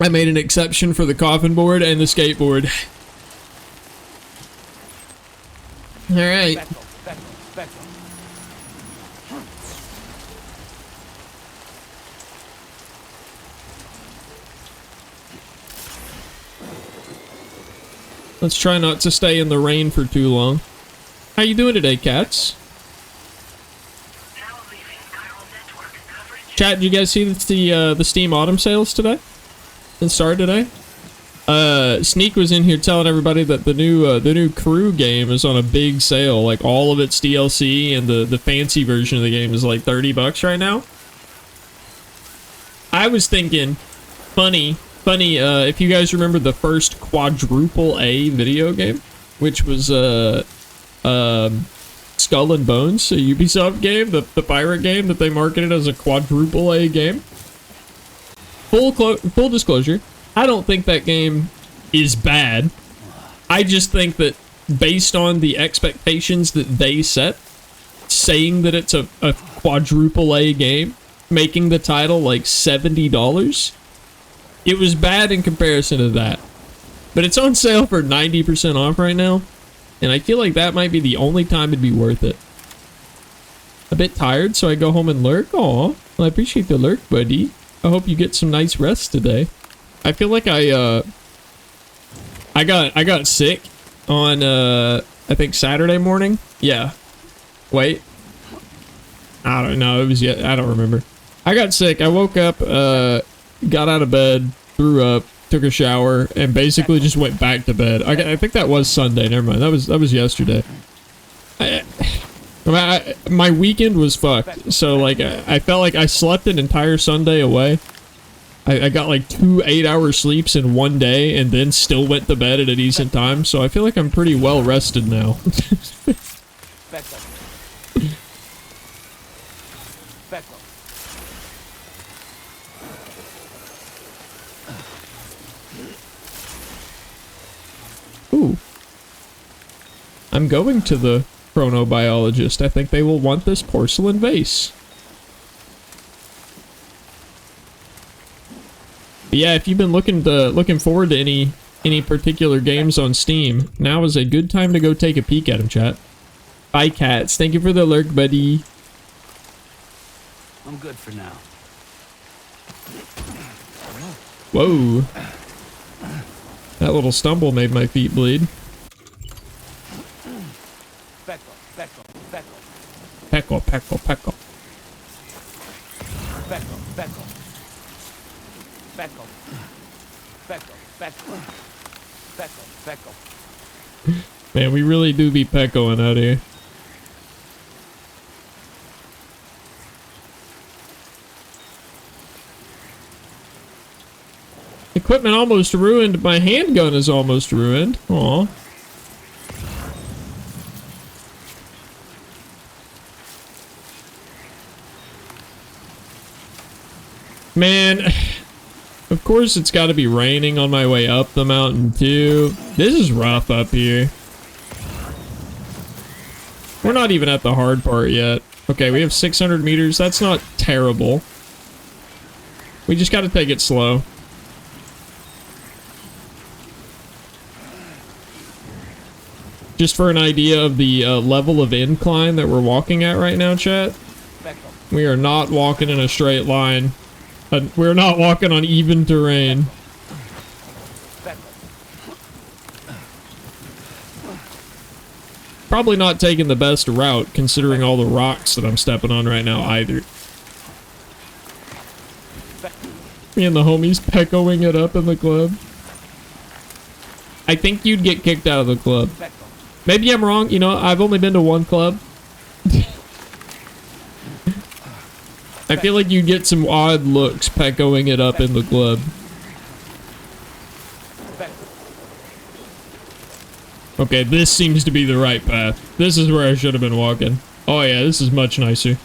I made an exception for the coffin board and the skateboard. All right. Back off, back off, back off. Let's try not to stay in the rain for too long. How you doing today, cats? Chat, did you guys see the Steam Autumn sales today? It started today. Sneak was in here telling everybody that the new Crew game is on a big sale. Like all of its DLC and the fancy version of the game is like $30 right now. I was thinking, funny, if you guys remember the first quadruple A video game, which was Skull and Bones, a Ubisoft game, the pirate game that they marketed as a quadruple A game. Full disclosure, I don't think that game is bad. I just think that based on the expectations that they set, saying that it's a quadruple A game, making the title like $70, it was bad in comparison to that. But it's on sale for 90% off right now, and I feel like that might be the only time it'd be worth it. A bit tired, so I go home and lurk. Aw, well, I appreciate the lurk, buddy. I hope you get some nice rest today. I feel like I got sick on I think Saturday morning. Yeah. Wait. I don't know. It was I don't remember. I got sick. I woke up, got out of bed, threw up, took a shower, and basically just went back to bed. I think that was Sunday. Never mind. That was yesterday. My weekend was fucked. So like I felt like I slept an entire Sunday away. I got like 2 8-hour sleeps in one day and then still went to bed at a decent time. So I feel like I'm pretty well rested now. Back up. Back up. Ooh. I'm going to the chronobiologist. I think they will want this porcelain vase. But yeah, if you've been looking forward to any particular games on Steam, now is a good time to go take a peek at them, chat. Bye, cats. Thank you for the lurk, buddy. I'm good for now. Whoa. That little stumble made my feet bleed. Back up. Peckle, peckle, peckle. Beckle, beckle. Beckle. Beckle, beckle. Beckle, beckle. Man, we really do be peckoing out here. Equipment almost ruined. My handgun is almost ruined. Aw. Man, of course it's got to be raining on my way up the mountain too. This is rough up here. We're not even at the hard part yet. Okay, we have 600 meters. That's not terrible. We just got to take it slow. Just for an idea of the level of incline that we're walking at right now, chat. We are not walking in a straight line. We're not walking on even terrain. Probably not taking the best route, considering all the rocks that I'm stepping on right now, either. Me and the homies peccoing it up in the club. I think you'd get kicked out of the club. Maybe I'm wrong. You know, I've only been to one club. I feel like you'd get some odd looks peccoing it up in the club. Okay, this seems to be the right path. This is where I should have been walking. Oh yeah, this is much nicer.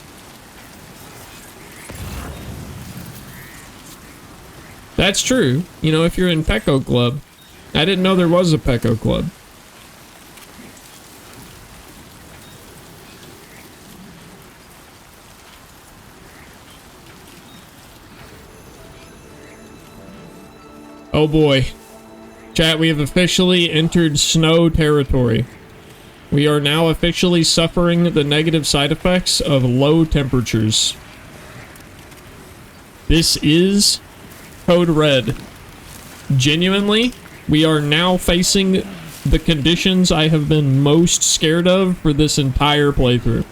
That's true. You know, if you're in Pecco Club. I didn't know there was a Pecco Club. Oh boy. Chat, we have officially entered snow territory. We are now officially suffering the negative side effects of low temperatures. This is Code Red. Genuinely, we are now facing the conditions I have been most scared of for this entire playthrough.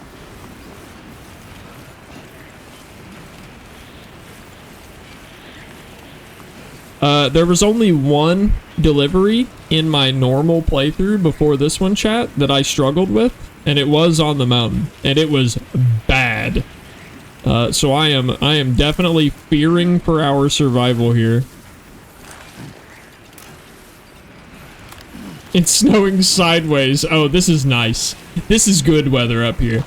There was only one delivery in my normal playthrough before this one, chat, that I struggled with, and it was on the mountain, and it was bad. So I am definitely fearing for our survival here. It's snowing sideways. Oh, this is nice. This is good weather up here.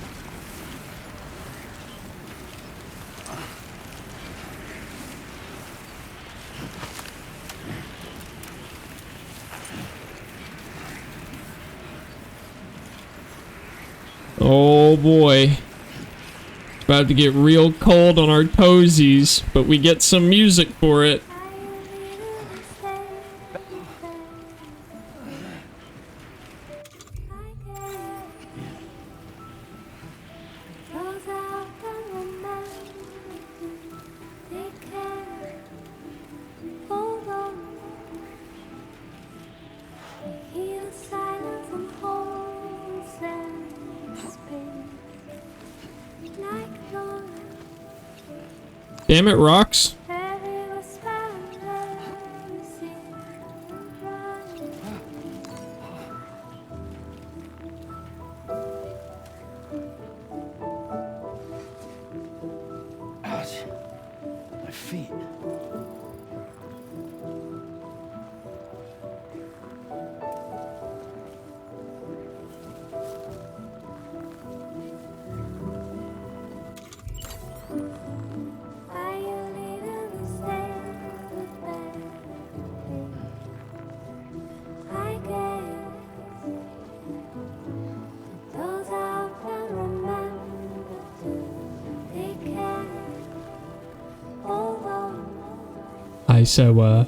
Oh boy. It's about to get real cold on our toesies, but we get some music for it. Damn it, rocks. Ouch. My feet. So,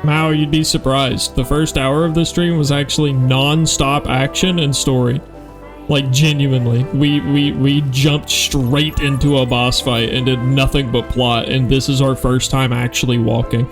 Wow, you'd be surprised. The first hour of the stream was actually non-stop action and story. Like, genuinely. We jumped straight into a boss fight and did nothing but plot, and this is our first time actually walking.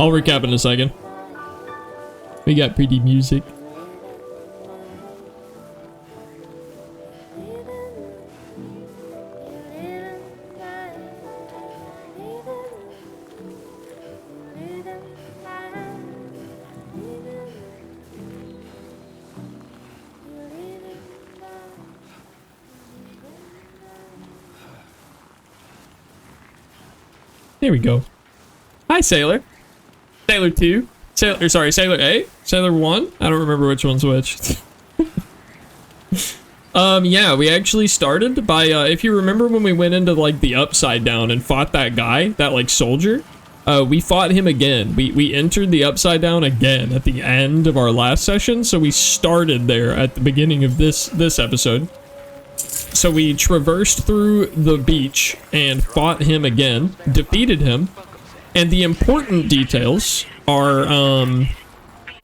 I'll recap in a second. We got pretty music. There we go. Hi, Sailor. Sailor 2. Sailor A? Sailor 1? I don't remember which one's which. Yeah, we actually started by, if you remember when we went into, like, the Upside Down and fought that guy, that, like, soldier, we fought him again. We entered the Upside Down again at the end of our last session, so we started there at the beginning of this episode. So we traversed through the beach and fought him again, defeated him, and the important details are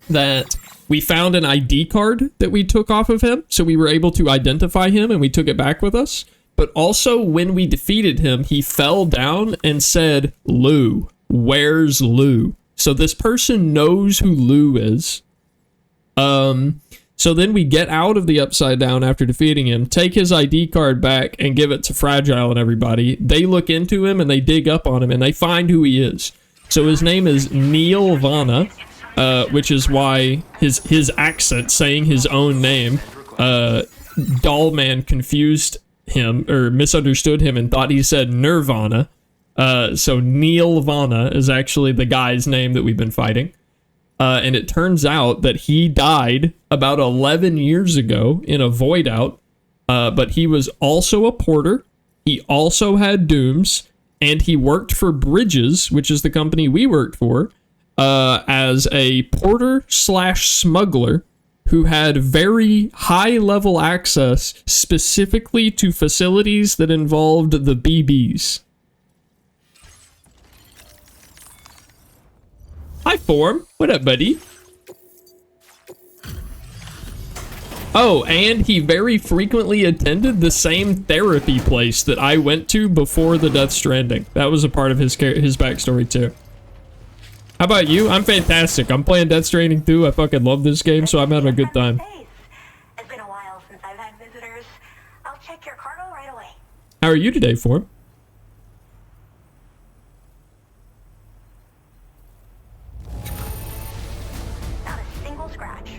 that we found an ID card that we took off of him, so we were able to identify him and we took it back with us. But also when we defeated him, he fell down and said, "Lou, where's Lou?" So this person knows who Lou is. So then we get out of the Upside Down after defeating him, take his ID card back and give it to Fragile and everybody. They look into him and they dig up on him and they find who he is. So his name is Neil Vana, which is why his accent saying his own name, Dollman confused him or misunderstood him and thought he said Nirvana. So Neil Vana is actually the guy's name that we've been fighting. And it turns out that he died about 11 years ago in a void out, but he was also a porter, he also had dooms, and he worked for Bridges, which is the company we worked for, as a porter slash smuggler who had very high level access specifically to facilities that involved the BBs. Hi, Form. What up, buddy? Oh, and he very frequently attended the same therapy place that I went to before the Death Stranding. That was a part of his backstory, too. How about you? I'm fantastic. I'm playing Death Stranding 2. I fucking love this game, so I'm having a good time. It's been a while since I've had visitors. I'll check your cargo right away. How are you today, Form? Not a single scratch.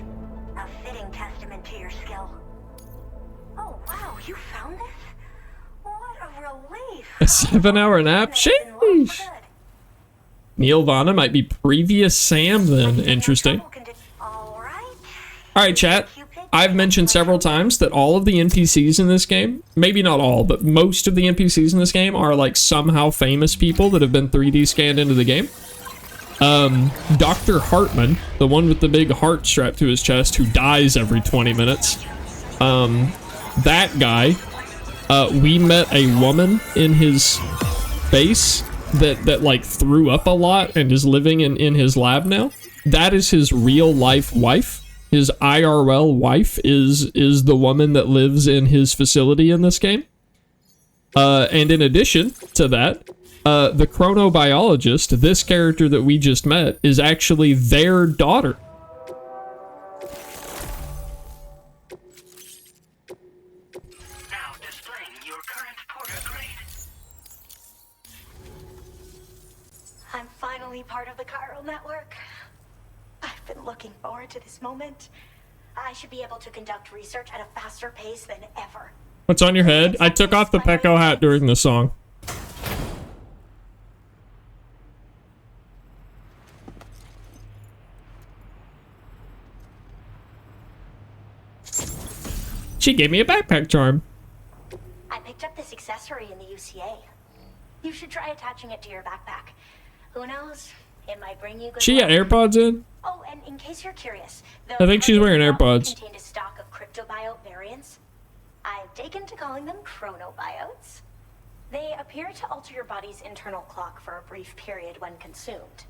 A fitting testament to your skill. Oh, wow, you found this? What a relief. A 7-hour nap? Sheesh. Neil Vana might be previous Sam then. Interesting. Alright, chat. I've mentioned several times that all of the NPCs in this game, maybe not all, but most of the NPCs in this game are like somehow famous people that have been 3D scanned into the game. Dr. Hartman, the one with the big heart strapped to his chest who dies every 20 minutes. That guy, we met a woman in his base that like threw up a lot and is living in his lab now. That is his real life wife. His IRL wife is the woman that lives in his facility in this game. And in addition to that, the chronobiologist, this character that we just met, is actually their daughter. Now displaying your current porter grade. I'm finally part of the chiral network. I've been looking forward to this moment. I should be able to conduct research at a faster pace than ever. What's on your head? I took off the Pecco hat during the song. She gave me a backpack charm. I picked picked up this accessory in the UCA. You should try attaching it to your backpack. Who knows? It might bring you good She got luck. AirPods in? Oh, and in case you're curious, I think she's wearing AirPods. Contained a stock of cryptobiote variants. I've taken to calling them chronobiotes. They appear to alter your body's internal clock for a brief period when consumed.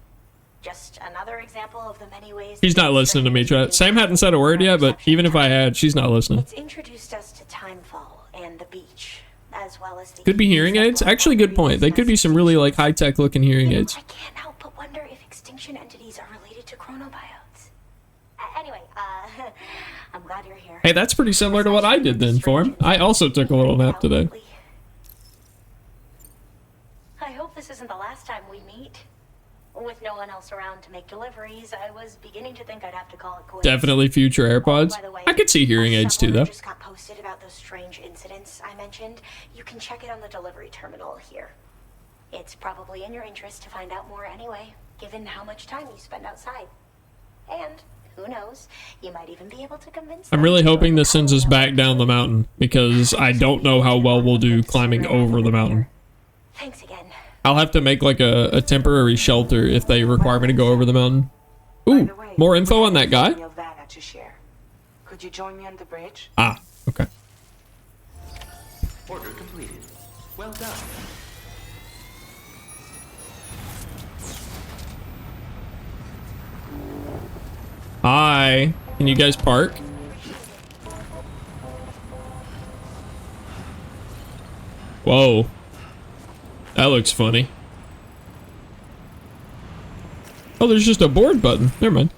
Just another example of the many ways. She's not listening to me, chat. Sam hadn't said a word yet, but even if I had, she's not listening. It's introduced us to timefall and the beach, as well as the Could be hearing aids. Actually, good point. They could be some really like high-tech looking hearing aids. I can't help but wonder if extinction entities are related to chronobiotes. Anyway, I'm glad you're here. Hey, that's pretty similar to what I did then, Form. I also took a little nap today. I hope this isn't the last time we meet. With no one else around to make deliveries, I was beginning to think I'd have to call it quits. Definitely future AirPods. By the way, I could see hearing aids too, though. Just got posted about those strange incidents I mentioned. You can check it on the delivery terminal here. It's probably in your interest to find out more anyway, given how much time you spend outside. And who knows, you might even be able to convince I'm them really to hoping join this the sends us Carol back Network. down the mountain, because I don't know how well we'll do climbing over the mountain. Thanks again. I'll have to make like a temporary shelter if they require me to go over the mountain. Ooh, more info on that guy? To share. Could you join me on the bridge? Ah, okay. Order completed. Well done. Hi. Can you guys park? Whoa. That looks funny. Oh, there's just a board button. Never mind.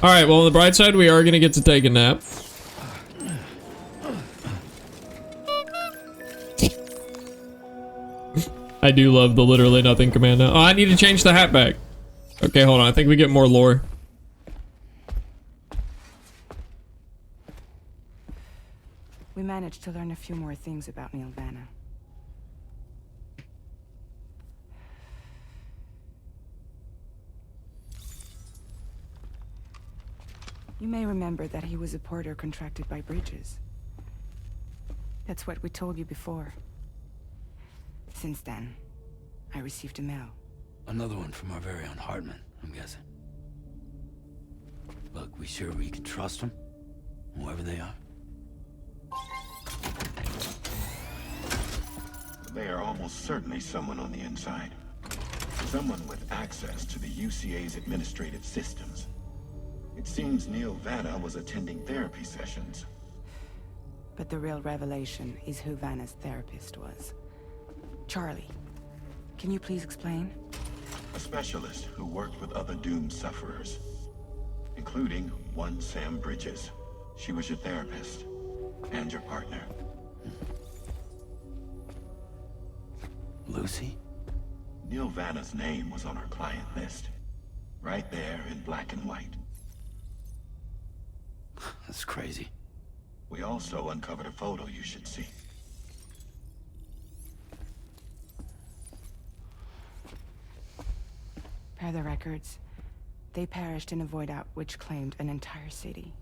Alright, well, on the bright side, we are going to get to take a nap. I do love the literally nothing command now. Oh, I need to change the hat back. Okay, hold on. I think we get more lore. We managed to learn a few more things about Nirvana. You may remember that he was a porter contracted by Bridges. That's what we told you before. Since then, I received a mail. Another one from our very own Hartman, I'm guessing. Look, we sure we can trust them? Whoever they are? They are almost certainly someone on the inside. Someone with access to the UCA's administrative systems. It seems Neil Vanna was attending therapy sessions. But the real revelation is who Vanna's therapist was. Charlie, can you please explain? A specialist who worked with other doomed sufferers, including one Sam Bridges. She was your therapist and your partner. Lucy? Neil Vanna's name was on her client list. Right there in black and white. That's crazy. We also uncovered a photo you should see. Per the records, they perished in a void out which claimed an entire city.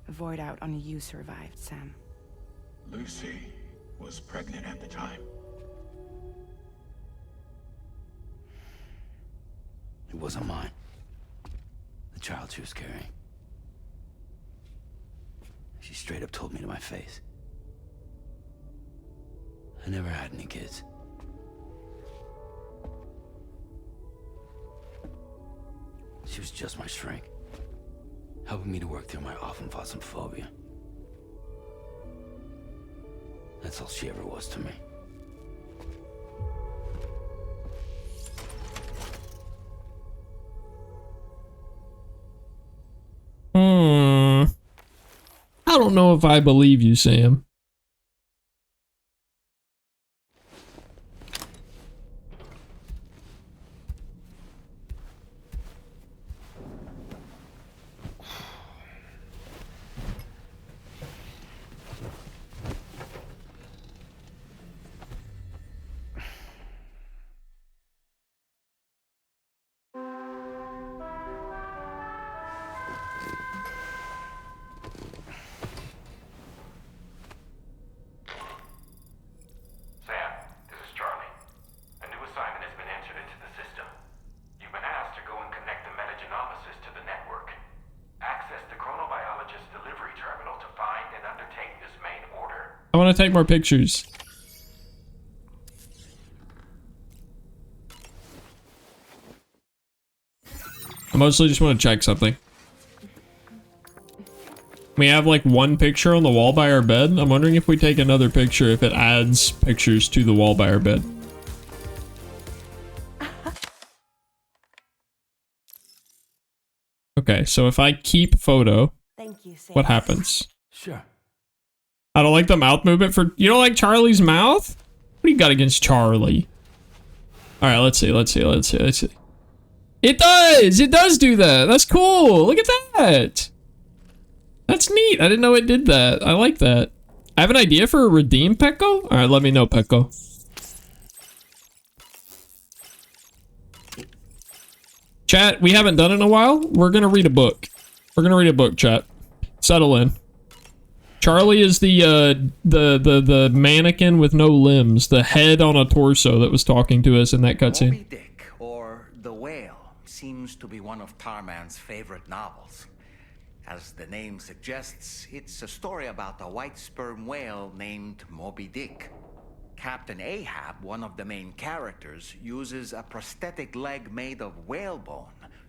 A void out only you survived, Sam. Lucy was pregnant at the time. It wasn't mine. The child she was carrying. She straight up told me to my face. I never had any kids. She was just my shrink, helping me to work through my often phobia. That's all she ever was to me. I don't know if I believe you, Sam. I want to take more pictures. I mostly just want to check something. We have like one picture on the wall by our bed. I'm wondering if we take another picture, if it adds pictures to the wall by our bed. Okay, so if I keep photo, what happens? Sure. I don't like the mouth movement for... You don't like Charlie's mouth? What do you got against Charlie? All right, let's see. It does! It does do that! That's cool! Look at that! That's neat. I didn't know it did that. I like that. I have an idea for a redeem, Pecco? All right, let me know, Pecco. Chat, we haven't done it in a while. We're gonna read a book. We're gonna read a book, chat. Settle in. Charlie is the mannequin with no limbs, the head on a torso that was talking to us in that cutscene. Moby Dick, or The Whale, seems to be one of Tarman's favorite novels. As the name suggests, it's a story about a white sperm whale named Moby Dick. Captain Ahab, one of the main characters, uses a prosthetic leg made of whalebone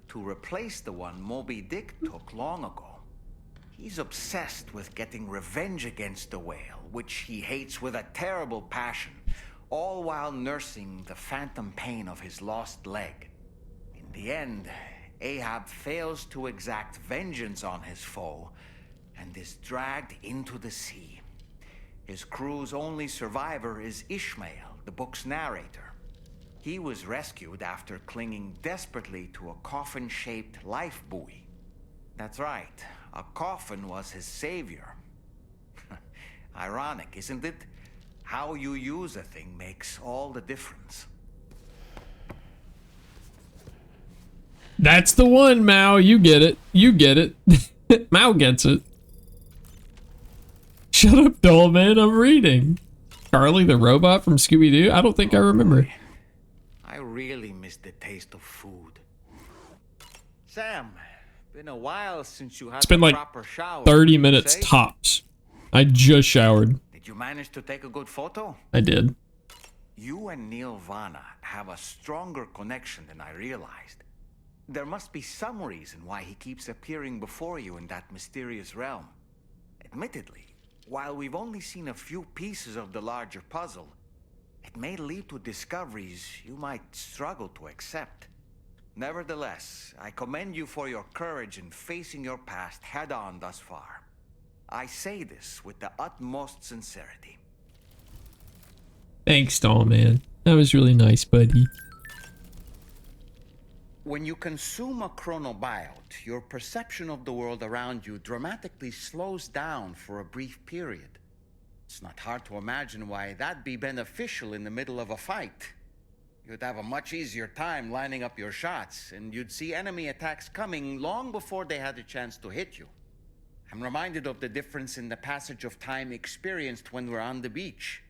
to replace the one Moby Dick took long ago. He's obsessed with getting revenge against the whale, which he hates with a terrible passion, all while nursing the phantom pain of his lost leg. In the end, Ahab fails to exact vengeance on his foe and is dragged into the sea. His crew's only survivor is Ishmael, the book's narrator. He was rescued after clinging desperately to a coffin-shaped life buoy. That's right, a coffin was his savior. Ironic, isn't it? How you use a thing makes all the difference. That's the one, Mao. You get it. You get it. Mao gets it. Shut up, doll man. I'm reading. Charlie the robot from Scooby-Doo? I don't think I remember. I really miss the taste of food. Sam, been a while since you had It's been a like proper shower. 30 minutes tops. I just showered. Did you manage to take a good photo? I did. You and Neil Vana have a stronger connection than I realized. There must be some reason why he keeps appearing before you in that mysterious realm. Admittedly, while we've only seen a few pieces of the larger puzzle, it may lead to discoveries you might struggle to accept. Nevertheless, I commend you for your courage in facing your past head-on thus far. I say this with the utmost sincerity. Thanks, doll man. That was really nice, buddy. When you consume a chronobiote, your perception of the world around you dramatically slows down for a brief period. It's not hard to imagine why that'd be beneficial in the middle of a fight. You'd have a much easier time lining up your shots, and you'd see enemy attacks coming long before they had a chance to hit you. I'm reminded of the difference in the passage of time experienced when we're on the beach.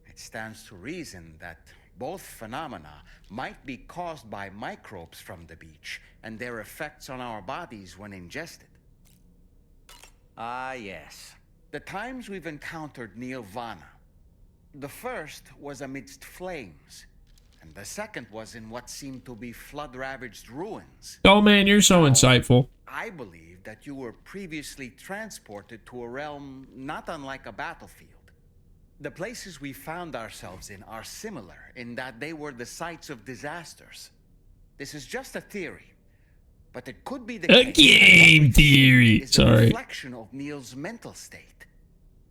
It stands to reason that both phenomena might be caused by microbes from the beach and their effects on our bodies when ingested. Ah, yes. The times we've encountered Neil Vana. The first was amidst flames, and the second was in what seemed to be flood-ravaged ruins. Oh man, you're so insightful. I believe that you were previously transported to a realm not unlike a battlefield. The places we found ourselves in are similar in that they were the sites of disasters. This is just a theory, but it could be the A game theory. A Sorry. reflection of Neil's mental state.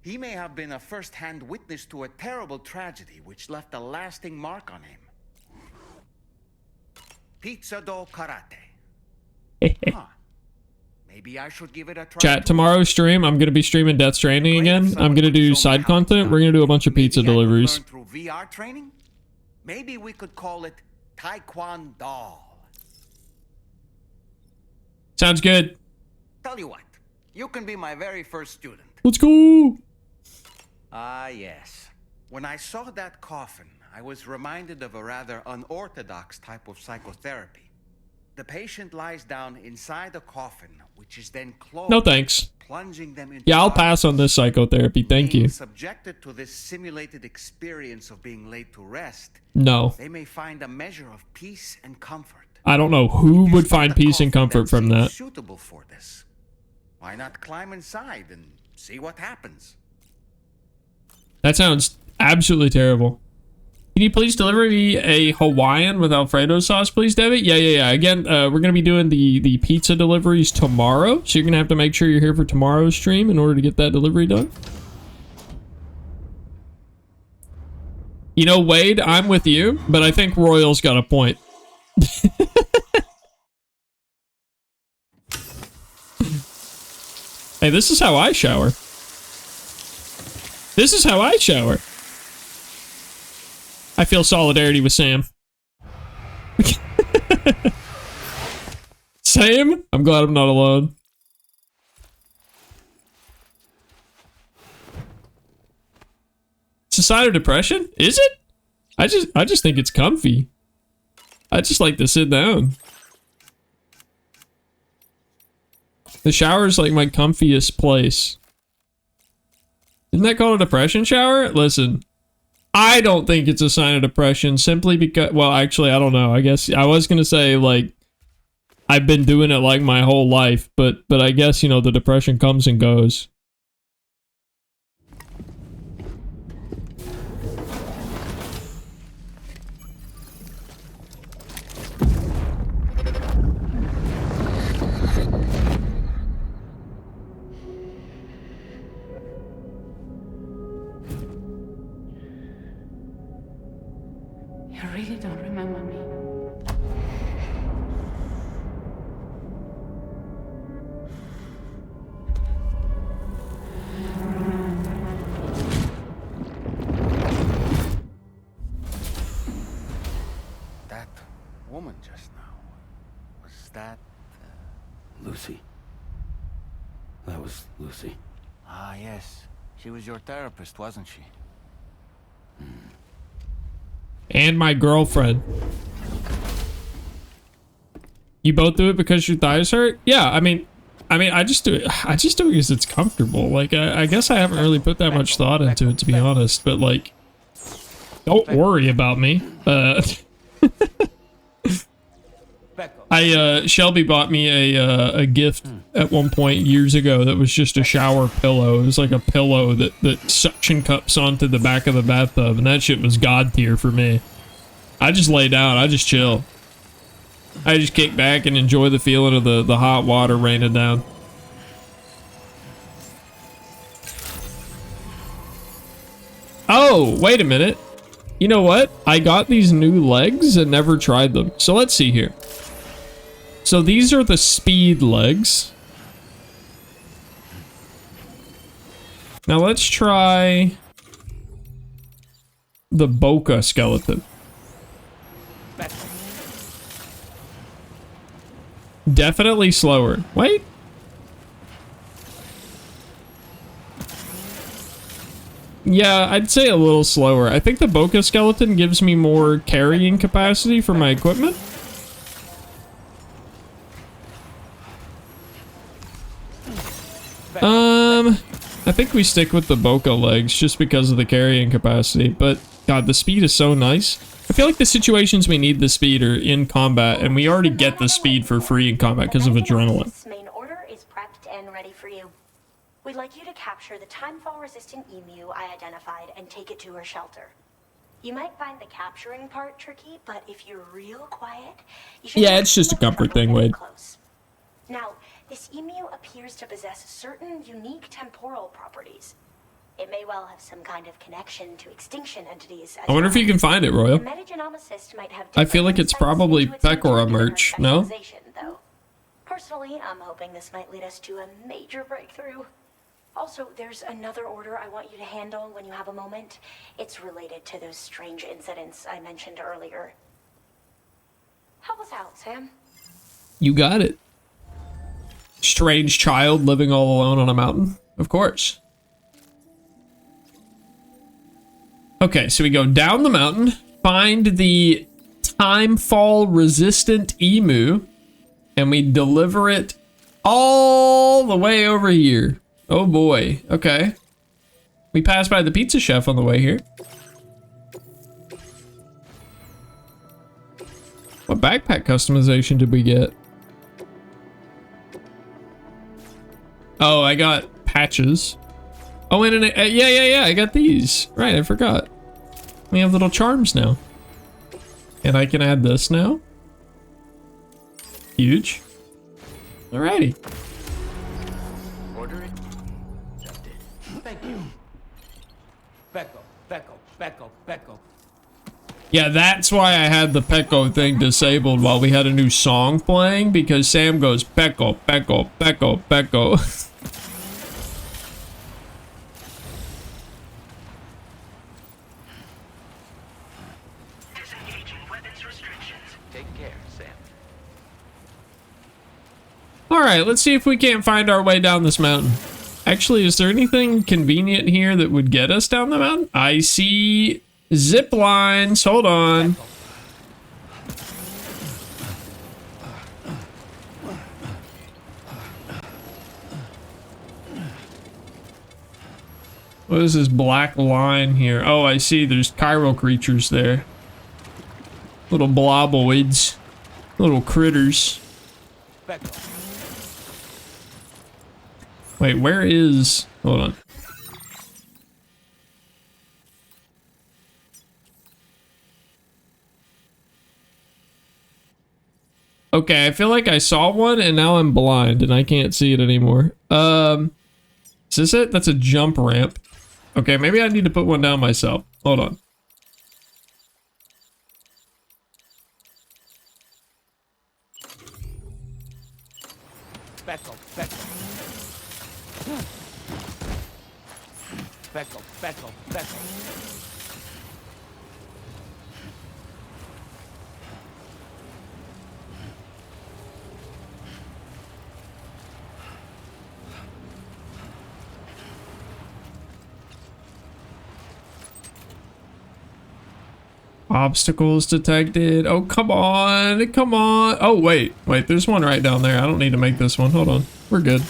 He may have been a first-hand witness to a terrible tragedy which left a lasting mark on him. Pizza do karate. Huh. Maybe I should give it a try. Chat, tomorrow's stream, I'm going to be streaming Death Stranding again. I'm going to do side content. We're going to do a bunch of pizza deliveries. Through VR training? Maybe we could call it Taekwondo. Sounds good. Tell you what, you can be my very first student. Let's go. Ah, yes. When I saw that coffin, I was reminded of a rather unorthodox type of psychotherapy. The patient lies down inside a coffin, which is then closed. No thanks. Plunging them into Yeah, I'll pass on this psychotherapy. Thank being you. subjected to this simulated experience of being laid to rest, No. they may find a measure of peace and comfort. I don't know who If you would spot find a peace and coffin comfort from seems that. Suitable for this. Why not climb inside and see what happens? That sounds absolutely terrible. Can you please deliver me a Hawaiian with Alfredo sauce, please, Debbie? Yeah. Again, we're going to be doing the pizza deliveries tomorrow, so you're going to have to make sure you're here for tomorrow's stream in order to get that delivery done. You know, Wade, I'm with you, but I think Royal's got a point. Hey, this is how I shower. This is how I shower. I feel solidarity with Sam. Sam? I'm glad I'm not alone. It's a sign of depression? Is it? I just think it's comfy. I just like to sit down. The shower is like my comfiest place. Isn't that called a depression shower? Listen, I don't think it's a sign of depression simply because, well, actually, I don't know. I guess I was going to say, like, I've been doing it like my whole life, but I guess, you know, the depression comes and goes. You really don't remember me. That woman just now, was that... Lucy. That was Lucy. Ah, yes. She was your therapist, wasn't she? And my girlfriend. You both do it because your thighs hurt? Yeah, I mean, I just do it. I just do it because it's comfortable. Like, I guess I haven't really put that much thought into it, to be honest. But like, don't worry about me. Shelby bought me a gift at one point years ago that was just a shower pillow. It was like a pillow that suction cups onto the back of the bathtub, and that shit was god tier for me. I just lay down, I just chill. I just kick back and enjoy the feeling of the hot water raining down. Oh, wait a minute. You know what? I got these new legs and never tried them. So let's see here. So these are the speed legs. Now let's try the Boca skeleton. Definitely slower. Wait. Yeah, I'd say a little slower. I think the Boca skeleton gives me more carrying capacity for my equipment. I think we stick with the Boca legs just because of the carrying capacity, but God, the speed is so nice. I feel like the situations we need the speed are in combat, and we already get the speed for free in combat because of adrenaline. Main order is prepped and ready for you. We'd like you to capture the timefall-resistant emu I identified and take it to her shelter. You might find the capturing part tricky, but if you're real quiet, you should... Yeah, it's just a comfort thing, Wade. Close. Now, this emu appears to possess certain unique temporal properties. It may well have some kind of connection to extinction entities. I wonder if you can find it, Royal. The metagenomicist might have I feel like it's probably different insights into its Pecora particular merch, no? specialization, though. Personally, I'm hoping this might lead us to a major breakthrough. Also, there's another order I want you to handle when you have a moment. It's related to those strange incidents I mentioned earlier. Help us out, Sam. You got it. Strange child living all alone on a mountain? Of course. Okay, so we go down the mountain, find the timefall resistant emu, and we deliver it all the way over here. Oh boy. Okay. We passed by the pizza chef on the way here. What backpack customization did we get? Oh, I got patches. Oh, and yeah, I got these. Right, I forgot. We have little charms now. And I can add this now. Huge. Alrighty. Order it. Accepted. Thank you. Becco. Yeah, that's why I had the Pecco thing disabled while we had a new song playing, because Sam goes Pecco. Disengaging weapons restrictions. Take care, Sam. Alright, let's see if we can't find our way down this mountain. Actually, is there anything convenient here that would get us down the mountain? I see zip lines. Hold on. What is this black line here? Oh, I see. There's chiral creatures there. Little bloboids. Little critters. Wait, where is... Hold on. Okay, I feel like I saw one and now I'm blind and I can't see it anymore. Is this it? That's a jump ramp. Okay, maybe I need to put one down myself. Hold on. Becco. Obstacles detected. Oh, come on. Come on. Oh, wait. Wait, there's one right down there. I don't need to make this one. Hold on. We're good.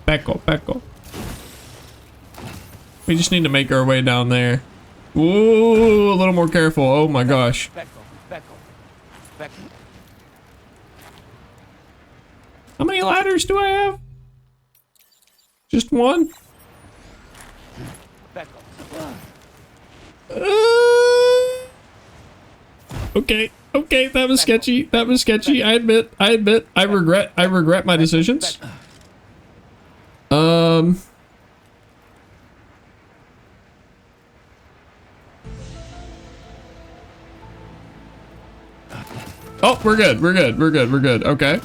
Becco. We just need to make our way down there. Ooh, a little more careful. Oh my gosh. How many ladders do I have? Just one? Okay, that was sketchy. That was sketchy. I admit. I regret my decisions. Oh, we're good. Okay.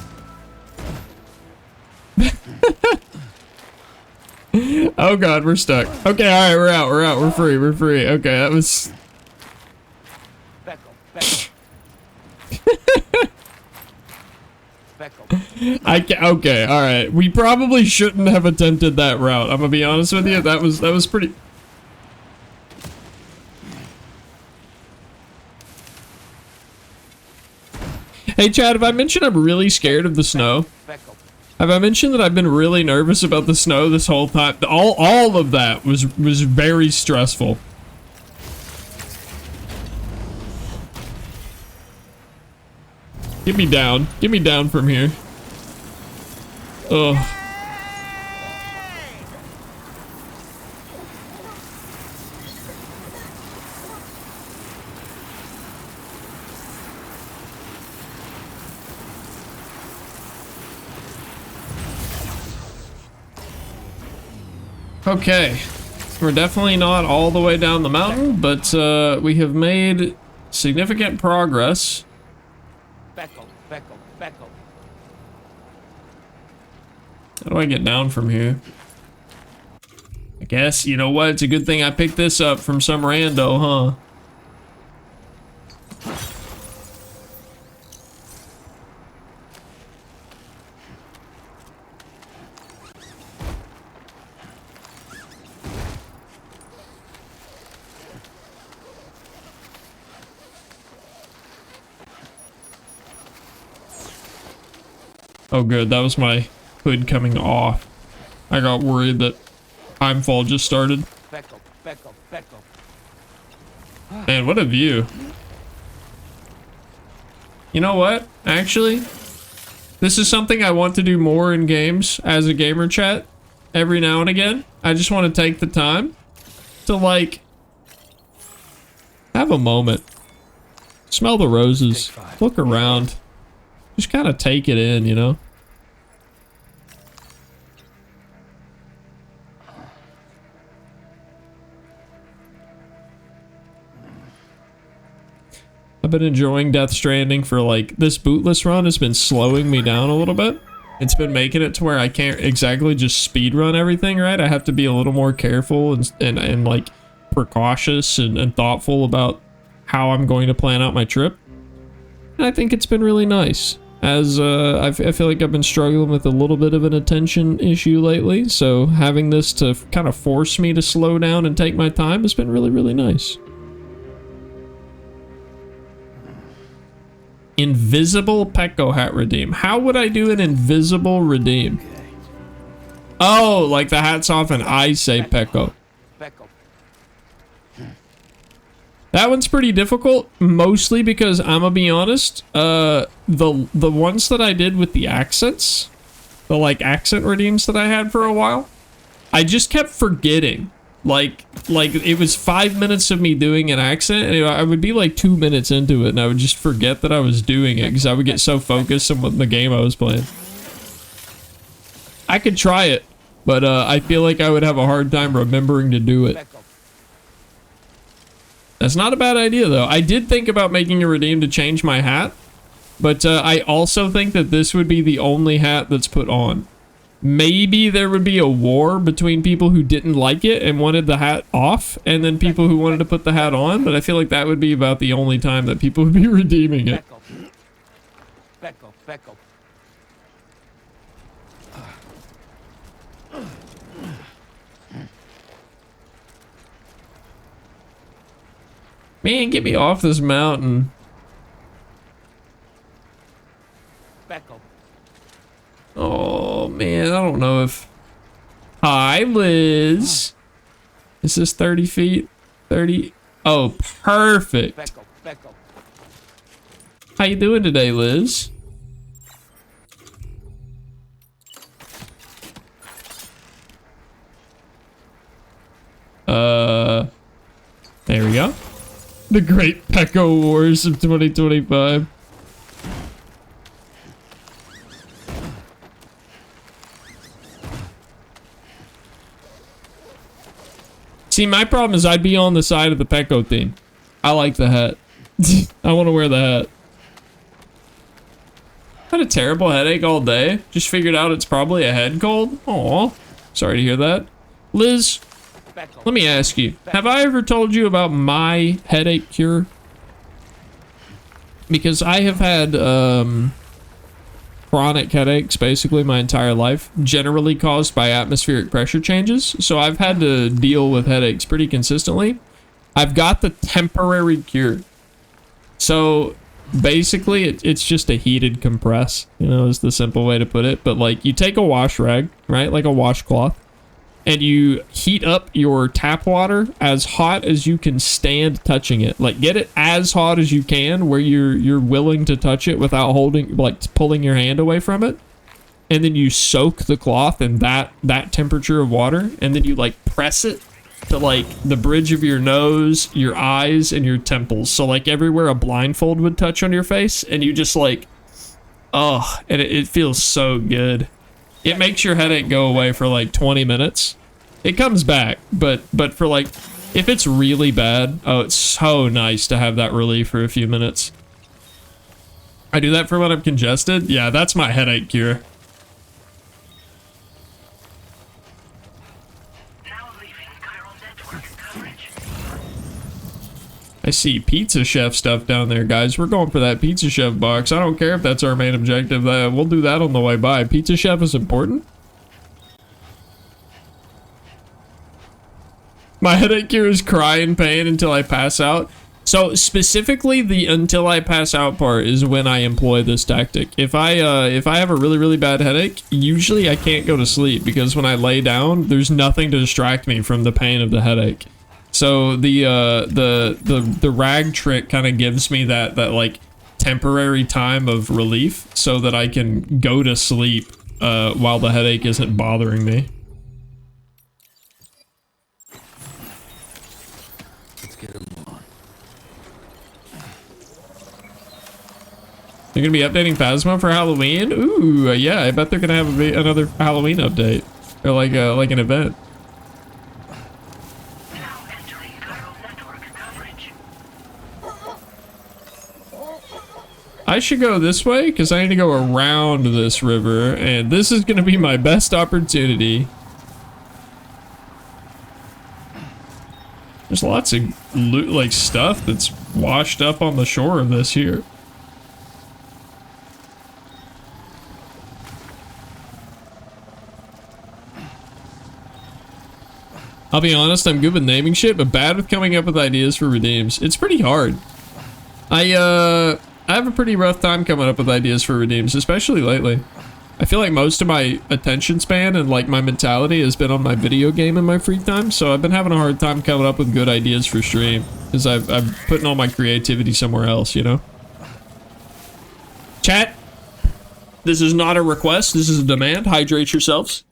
Oh god, we're stuck. Okay, alright, we're out. We're free. Okay, that was... Okay, alright. We probably shouldn't have attempted that route. I'm gonna be honest with you. That was pretty... Hey Chad, have I mentioned I'm really scared of the snow? Have I mentioned that I've been really nervous about the snow this whole time? All of that was very stressful. Get me down from here. Ugh. Okay, we're definitely not all the way down the mountain, but we have made significant progress. How do I get down from here? I guess, you know what, it's a good thing I picked this up from some rando, huh? Oh good, that was my hood coming off. I got worried that timefall just started. Man, what a view. You know what? Actually, this is something I want to do more in games as a gamer chat every now and again. I just want to take the time to like have a moment. Smell the roses. Look around. Just kind of take it in, you know? I've been enjoying Death Stranding for like, this Bootless run has been slowing me down a little bit. It's been making it to where I can't exactly just speed run everything, right? I have to be a little more careful and like precautious and thoughtful about how I'm going to plan out my trip. And I think it's been really nice, as I feel like I've been struggling with a little bit of an attention issue lately. So having this to kind of force me to slow down and take my time has been really, really nice. Invisible Pecco hat redeem. How would I do an invisible redeem? Oh, like the hat's off and I say Pecco. That one's pretty difficult, mostly because I'm gonna be honest, the ones that I did with the accents, the like accent redeems that I had for a while, I just kept forgetting. Like it was 5 minutes of me doing an accent, and I would be like 2 minutes into it, and I would just forget that I was doing it because I would get so focused on the game I was playing. I could try it, but I feel like I would have a hard time remembering to do it. That's not a bad idea, though. I did think about making a redeem to change my hat, but I also think that this would be the only hat that's put on. Maybe there would be a war between people who didn't like it and wanted the hat off, and then people who wanted to put the hat on, but I feel like that would be about the only time that people would be redeeming it. Man, get me off this mountain. Oh, man, I don't know if... Hi, Liz. Is this 30 feet? 30? Oh, perfect. How you doing today, Liz? There we go. The Great Pecco Wars of 2025. See, my problem is I'd be on the side of the Pecco theme. I like the hat. I want to wear the hat. Had a terrible headache all day. Just figured out it's probably a head cold. Aw, sorry to hear that. Liz, let me ask you, have I ever told you about my headache cure? Because I have had chronic headaches basically my entire life, generally caused by atmospheric pressure changes. So I've had to deal with headaches pretty consistently. I've got the temporary cure. So basically it's just a heated compress, you know, is the simple way to put it. But like you take a wash rag, right, like a washcloth, and you heat up your tap water as hot as you can stand touching it. Like get it as hot as you can where you're willing to touch it without holding, like pulling your hand away from it. And then you soak the cloth in that temperature of water, and then you like press it to like the bridge of your nose, your eyes, and your temples. So like everywhere a blindfold would touch on your face, and you just like, oh, and it feels so good. It makes your headache go away for like 20 minutes. It comes back, but for like, if it's really bad, oh, it's so nice to have that relief for a few minutes. I do that for when I'm congested. Yeah, that's my headache cure. I see Pizza Chef stuff down there, guys. We're going for that Pizza Chef box. I don't care if that's our main objective. We'll do that on the way by. Pizza Chef is important. My headache cure is cry in pain until I pass out. So specifically the until I pass out part is when I employ this tactic. If I have a really bad headache, usually I can't go to sleep because when I lay down, there's nothing to distract me from the pain of the headache. So the rag trick kind of gives me that like temporary time of relief so that I can go to sleep while the headache isn't bothering me. Let's get him on. They're gonna be updating Phasma for Halloween? Ooh, yeah, I bet they're gonna have another Halloween update. Or like an event. Now entering Chiral network coverage. I should go this way because I need to go around this river, and this is gonna be my best opportunity. There's lots of loot, like stuff that's washed up on the shore of this here. I'll be honest, I'm good with naming shit, but bad with coming up with ideas for redeems. It's pretty hard. I have a pretty rough time coming up with ideas for redeems, especially lately. I feel like most of my attention span and like my mentality has been on my video game in my free time, so I've been having a hard time coming up with good ideas for stream because I'm putting all my creativity somewhere else, you know? Chat, this is not a request, this is a demand. Hydrate yourselves.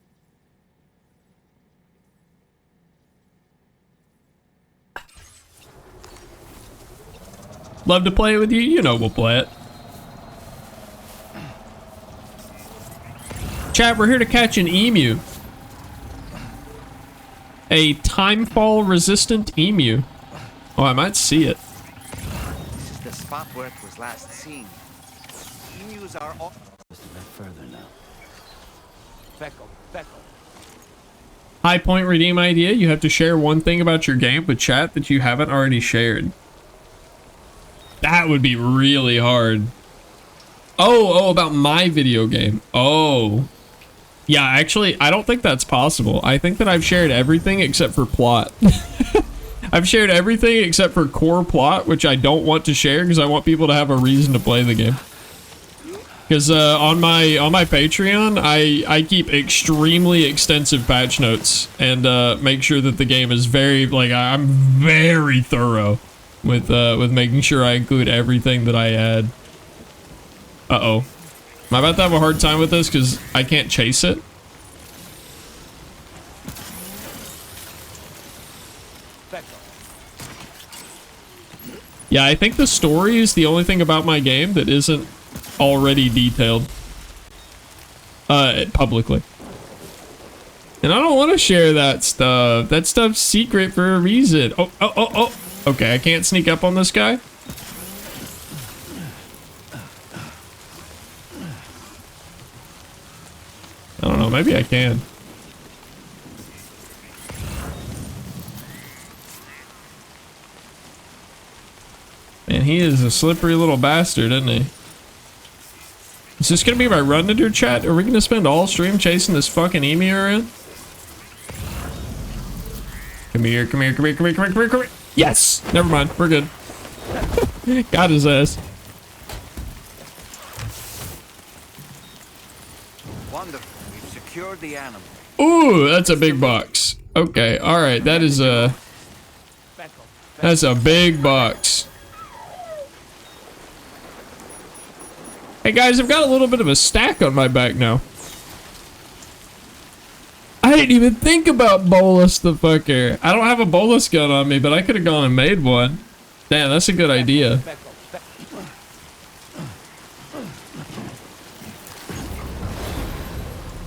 Love to play it with you, you know we'll play it. Chat, we're here to catch an emu. A timefall resistant emu. Oh, I might see it. This is the spot where it was last seen. Emus are all... Just a bit further now. Feckle. High point redeem idea. You have to share one thing about your game with chat that you haven't already shared. That would be really hard. Oh, about my video game. Oh. Yeah, actually, I don't think that's possible. I think that I've shared everything except for plot. I've shared everything except for core plot, which I don't want to share because I want people to have a reason to play the game. Because on my Patreon, I keep extremely extensive patch notes and make sure that the game is very, like, I'm very thorough with making sure I include everything that I add. Uh-oh. Am I about to have a hard time with this because I can't chase it? Yeah, I think the story is the only thing about my game that isn't already detailed publicly. And I don't want to share that stuff. That stuff's secret for a reason. Oh. Okay, I can't sneak up on this guy. I don't know, maybe I can. Man, he is a slippery little bastard, isn't he? Is this gonna be my run into chat? Are we gonna spend all stream chasing this fucking emu around? Come here. Yes! Never mind, we're good. Got his ass. Wonderful. We've secured the animal. Ooh, that's a big box. Okay, alright, that is a... That's a big box. Hey guys, I've got a little bit of a stack on my back now. I didn't even think about Bootless the fucker. I don't have a Bootless gun on me, but I could have gone and made one. Damn, that's a good idea.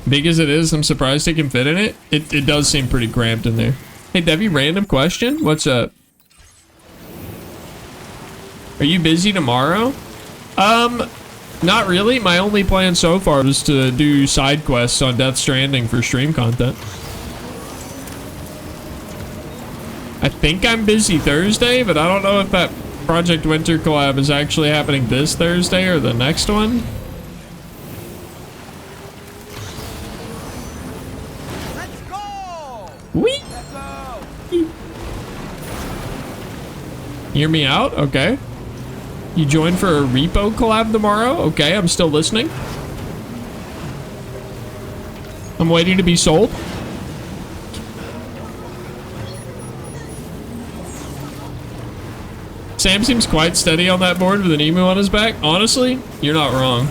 Big as it is, I'm surprised it can fit in it. It does seem pretty cramped in there. Hey, Debbie, random question. What's up? Are you busy tomorrow? Not really. My only plan so far is to do side quests on Death Stranding for stream content. I think I'm busy Thursday, but I don't know if that Project Winter collab is actually happening this Thursday or the next one. Let's go! Whee! Hear me out? Okay. You join for a repo collab tomorrow? Okay, I'm still listening. I'm waiting to be sold. Sam seems quite steady on that board with an emu on his back. Honestly, you're not wrong.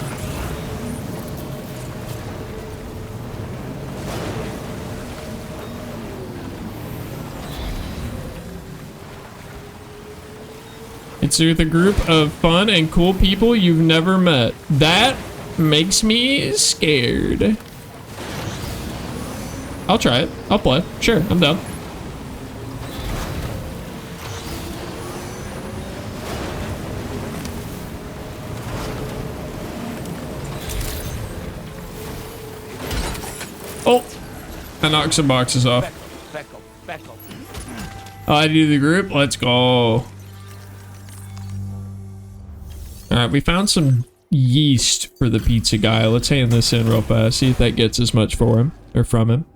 It's with a group of fun and cool people you've never met. That makes me scared. I'll try it. I'll play. Sure, I'm down. Oh, I knocked some boxes off. Oh, I do the group. Let's go. All right, we found some yeast for the pizza guy. Let's hand this in real fast. See if that gets as much for him or from him.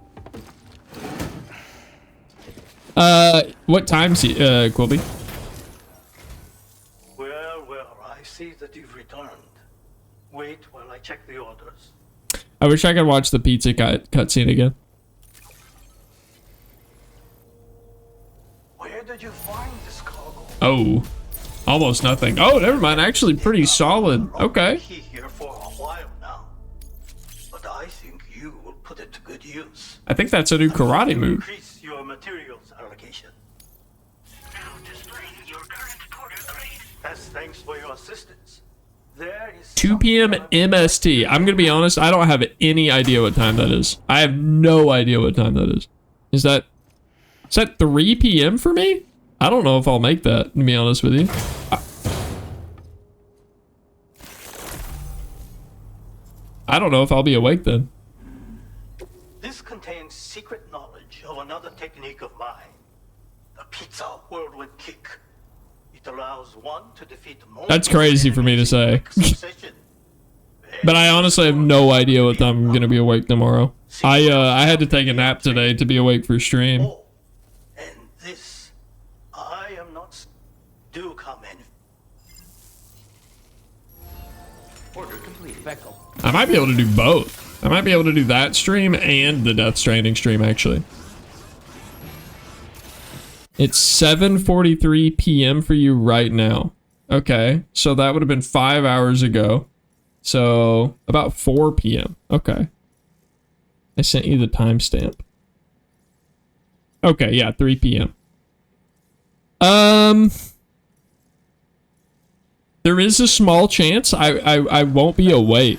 What time's he, Quilby? Well, I see that you've returned. Wait while I check the orders. I wish I could watch the pizza cutscene again. Where did you find this cargo? Oh, almost nothing. Oh, never mind. Actually, pretty solid. Okay. Here for a while now, but I think you will put it to good use. I think that's a new karate move. Increase your materials allocation. Now displaying your current porter grade. As thanks for your assistance. There is 2 p.m. MST. I'm gonna be honest. I don't have any idea what time that is. I have no idea what time that is. Is that 3 p.m. for me? I don't know if I'll make that, to be honest with you. I don't know if I'll be awake then. This contains secret knowledge of another technique of mine. The pizza whirlwind kick. It allows one to defeat multiple That's crazy for me to say. But I honestly have no idea what time I'm gonna be awake tomorrow. I had to take a nap today to be awake for stream. And this, I am not. Do come in. Order complete. Beckel. I might be able to do both. I might be able to do that stream and the Death Stranding stream, actually. It's 7:43 p.m. for you right now. Okay, so that would have been 5 hours ago. So about 4 p.m. Okay. I sent you the timestamp. Okay, yeah, 3 p.m. There is a small chance I won't be awake.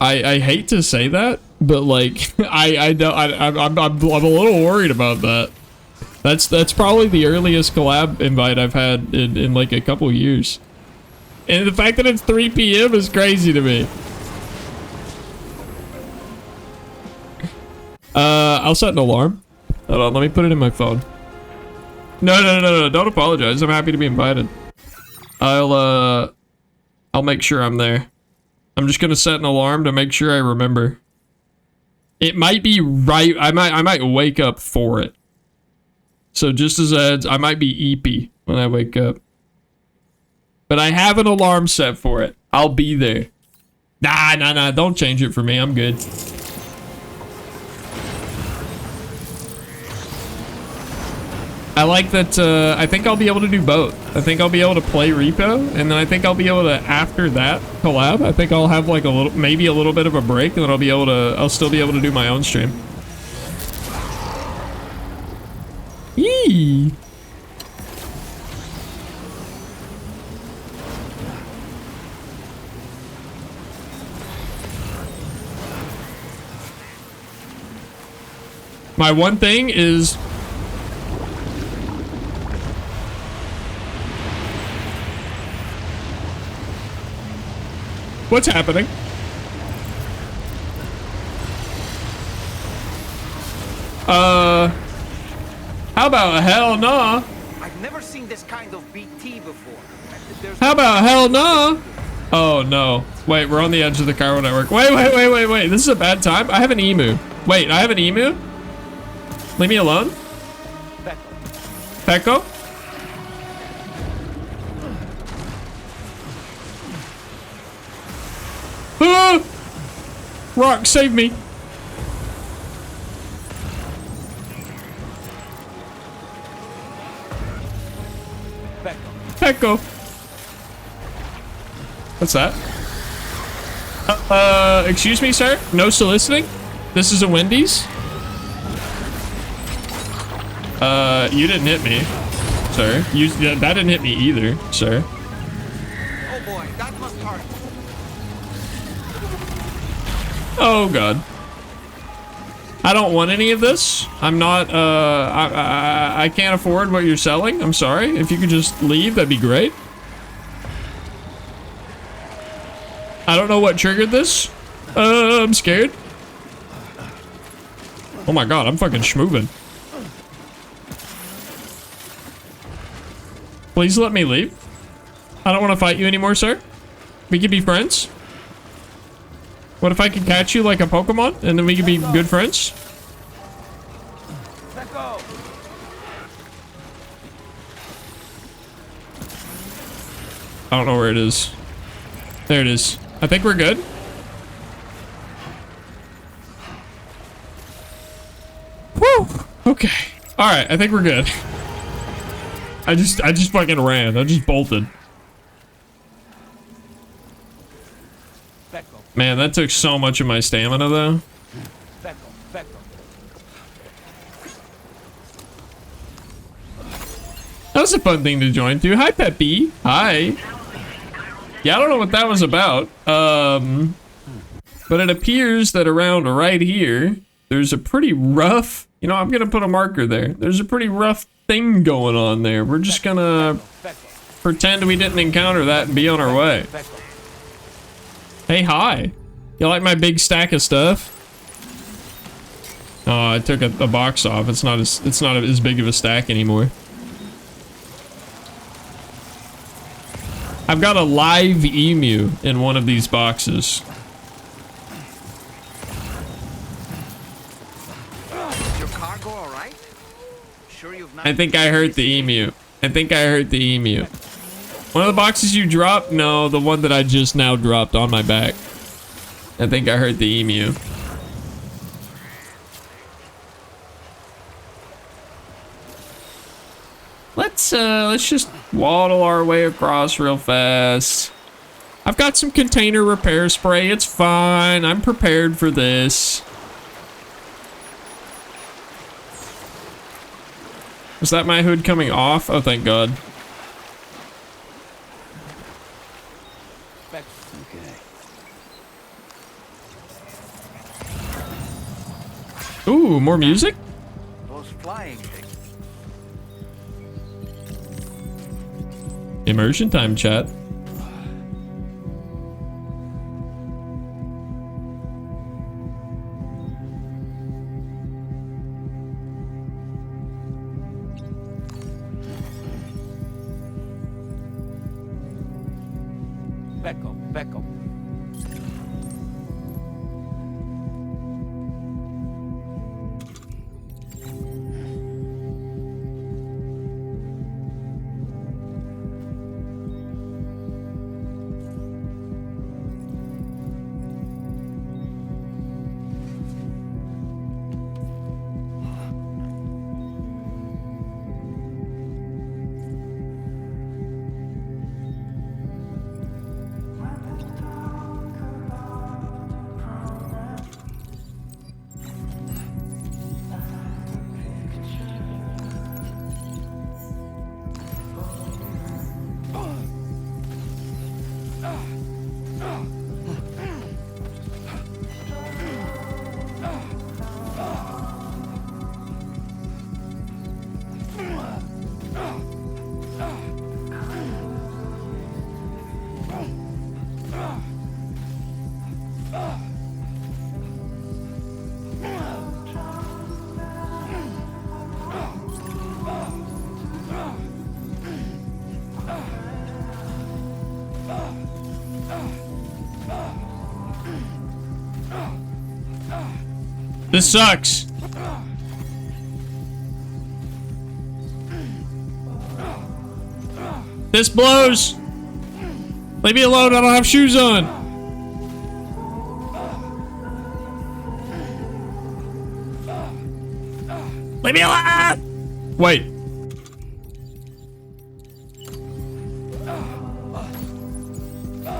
I hate to say that, but like I'm a little worried about that. That's probably the earliest collab invite I've had in like a couple years. And the fact that it's 3 p.m. is crazy to me. I'll set an alarm. Hold on, let me put it in my phone. No, don't apologize. I'm happy to be invited. I'll make sure I'm there. I'm just gonna set an alarm to make sure I remember. It might be right. I might wake up for it. So just as a heads, I might be EP when I wake up. But I have an alarm set for it. I'll be there. Nah, don't change it for me. I'm good. I like that, I think I'll be able to do both. I think I'll be able to play repo, and then I think I'll be able to, after that collab, I think I'll have like maybe a little bit of a break, and then I'll still be able to do my own stream. Yee! My one thing is... What's happening? How about hell nah? I've never seen this kind of BT before. How about hell nah? Oh no. Wait, we're on the edge of the chiral network. Wait. This is a bad time. I have an emu. Wait, I have an emu? Leave me alone? Pecco? Ah! Rock, save me. Echo. What's that? Excuse me, sir? No soliciting? This is a Wendy's? You didn't hit me, sir. That didn't hit me either, sir. Oh boy, that must hurt. Oh god. I don't want any of this. I'm not, I can't afford what you're selling. I'm sorry. If you could just leave, that'd be great. I don't know what triggered this. I'm scared. Oh my god, I'm fucking schmoovin'. Please let me leave. I don't want to fight you anymore, sir. We could be friends. What if I could catch you like a Pokemon and then we could be good friends? Let go. I don't know where it is. There it is. I think we're good. Woo! Okay. Alright, I think we're good. I just fucking ran. I just bolted. Man, that took so much of my stamina though. That was a fun thing to join too. Hi, Peppy. Hi. Yeah, I don't know what that was about. But it appears that around right here, there's a pretty rough, you know, I'm gonna put a marker there. There's a pretty rough thing going on there. We're just gonna pretend we didn't encounter that and be on our way. Hey, hi. You like my big stack of stuff? Oh, I took a box off. It's not as big of a stack anymore. I've got a live emu in one of these boxes. Is your cargo all right? Sure you've not... I think I hurt the emu. I think I hurt the emu. One of the boxes you dropped? No, the one that I just now dropped on my back. I think I hurt the emu. Let's just waddle our way across real fast. I've got some container repair spray. It's fine. I'm prepared for this. Was that my hood coming off? Oh, thank God. Ooh, more music? Those flying things. Immersion time, chat. Back up. This sucks. This blows. Leave me alone. I don't have shoes on. Leave me alone! Wait.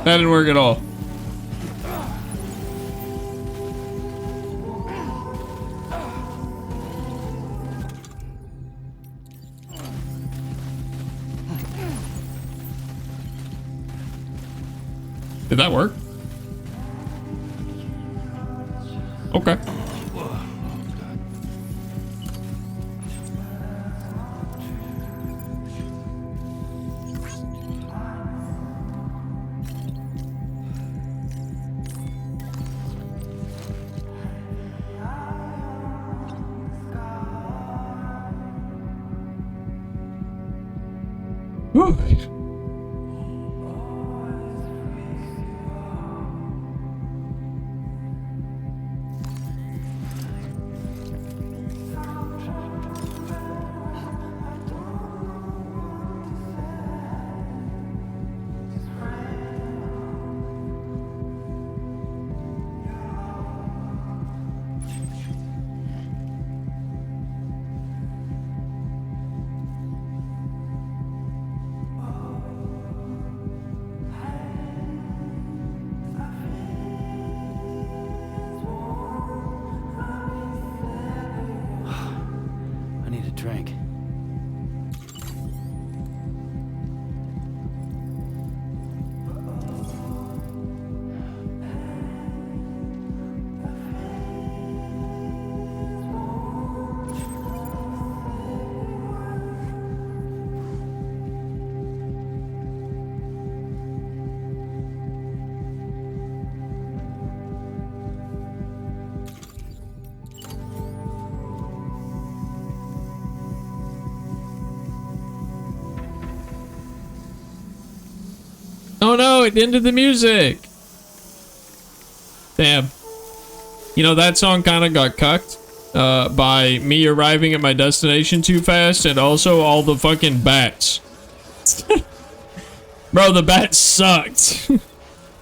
That didn't work at all. Did that work? Okay. Whew. I need a drink. Oh no, it ended the music. Damn. You know, that song kind of got cucked by me arriving at my destination too fast, and also all the fucking bats. Bro, the bats sucked.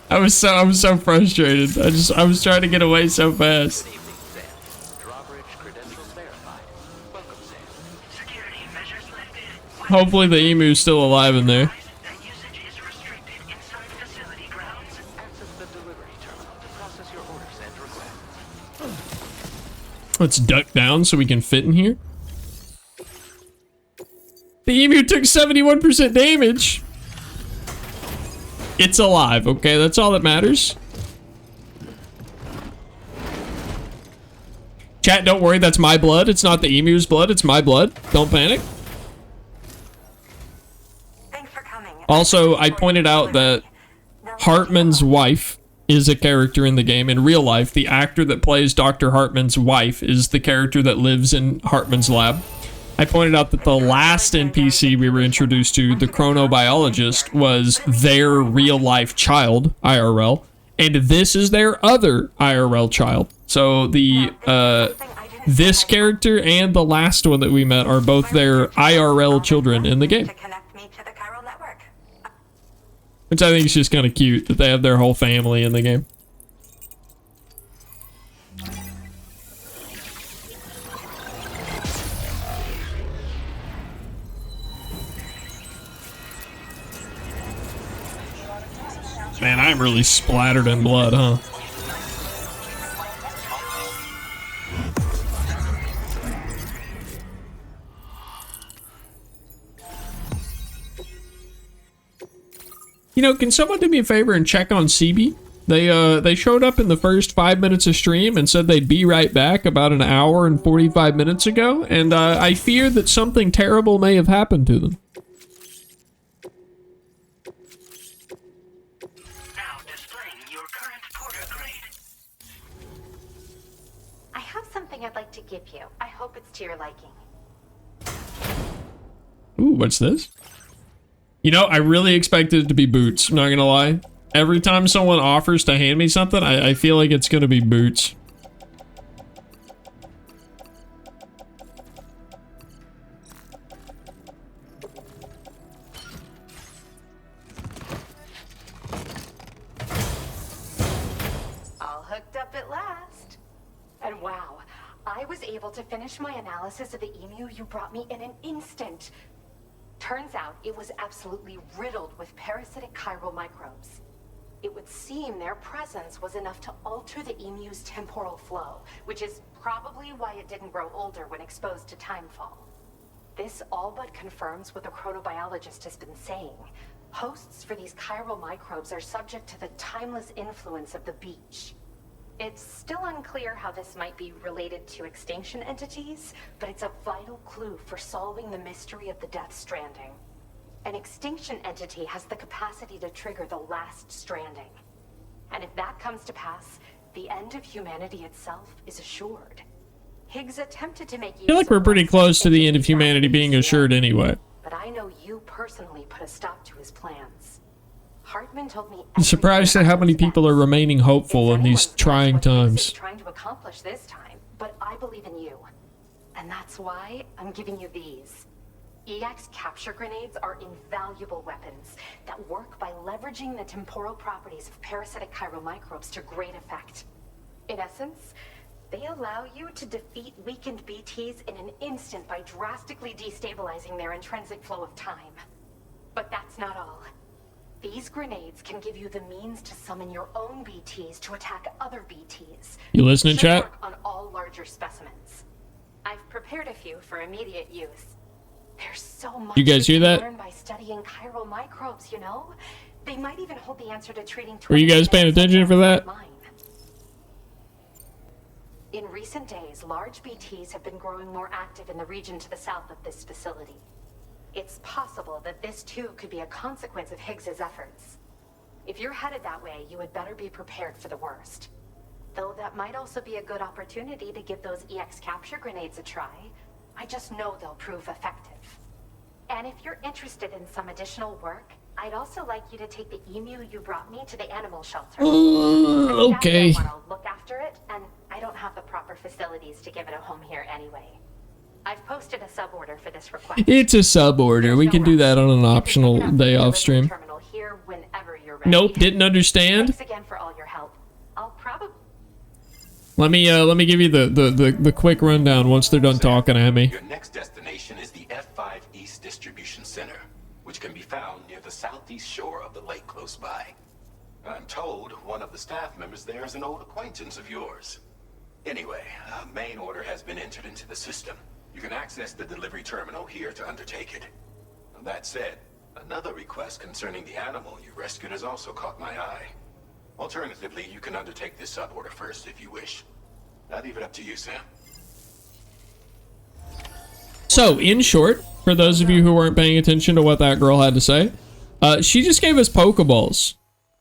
I was so frustrated. I was trying to get away so fast. Hopefully the emu's still alive in there. Let's duck down so we can fit in here. The emu took 71% damage. It's alive, okay? That's all that matters. Chat, don't worry, that's my blood. It's not the emu's blood, it's my blood. Don't panic. Thanks for coming. Also, I pointed out that Hartman's wife is a character in the game. In real life, the actor that plays Dr. Hartman's wife is the character that lives in Hartman's lab. I pointed out that the last NPC we were introduced to, the chronobiologist, was their real-life child, IRL, and this is their other IRL child. So the this character and the last one that we met are both their IRL children in the game. Which I think is just kind of cute that they have their whole family in the game. Man, I'm really splattered in blood, huh? You know, can someone do me a favor and check on CB? They showed up in the first 5 minutes of stream and said they'd be right back about an hour and 45 minutes ago, and I fear that something terrible may have happened to them. Now displaying your current porter grade. I have something I'd like to give you. I hope it's to your liking. Ooh, what's this? You know, I really expected it to be boots, I'm not gonna lie. Every time someone offers to hand me something, I feel like it's gonna be boots. All hooked up at last. And wow, I was able to finish my analysis of the emu you brought me in an instant. Turns out it was absolutely riddled with parasitic chiral microbes. It would seem their presence was enough to alter the emu's temporal flow, which is probably why it didn't grow older when exposed to timefall. This all but confirms what the chronobiologist has been saying. Hosts for these chiral microbes are subject to the timeless influence of the beach. It's still unclear how this might be related to extinction entities, but it's a vital clue for solving the mystery of the Death Stranding. An extinction entity has the capacity to trigger the last stranding. And if that comes to pass, the end of humanity itself is assured. Higgs attempted to make use I feel like we're pretty close to the end of humanity being assured anyway. But I know you personally put a stop to his plans. Hartman told me. I'm surprised at how many people are remaining hopeful in these trying times. Trying to accomplish this time, but I believe in you. And that's why I'm giving you these. EX capture grenades are invaluable weapons that work by leveraging the temporal properties of parasitic chiral microbes to great effect. In essence, they allow you to defeat weakened BTs in an instant by drastically destabilizing their intrinsic flow of time. But that's not all. These grenades can give you the means to summon your own BTs to attack other BTs. You listening, Should chat? work on all larger specimens. I've prepared a few for immediate use. There's so much You guys hear that? learn by studying chiral microbes, you know? They might even hold the answer to treating. Were you guys paying attention for that? In recent days, large BTs have been growing more active in the region to the south of this facility. It's possible that this too could be a consequence of Higgs's efforts. If you're headed that way, you had better be prepared for the worst. Though that might also be a good opportunity to give those EX capture grenades a try. I just know they'll prove effective. And if you're interested in some additional work, I'd also like you to take the emu you brought me to the animal shelter. Okay. I'll look after it, and I don't have the proper facilities to give it a home here anyway. I've posted a sub order for this request. It's a sub order. We can do that on an optional day off stream. Here whenever you're ready. Nope, didn't understand. Thanks again for all your help. I'll probably. Let me give you the quick rundown once they're done talking at me. Your next destination is the F5 East Distribution Center, which can be found near the southeast shore of the lake close by. I'm told one of the staff members there is an old acquaintance of yours. Anyway, a main order has been entered into the system. You can access the delivery terminal here to undertake it. That said, another request concerning the animal you rescued has also caught my eye. Alternatively, you can undertake this sub-order first if you wish. I'll leave it up to you, Sam. So, in short, for those of you who weren't paying attention to what that girl had to say, she just gave us Pokeballs.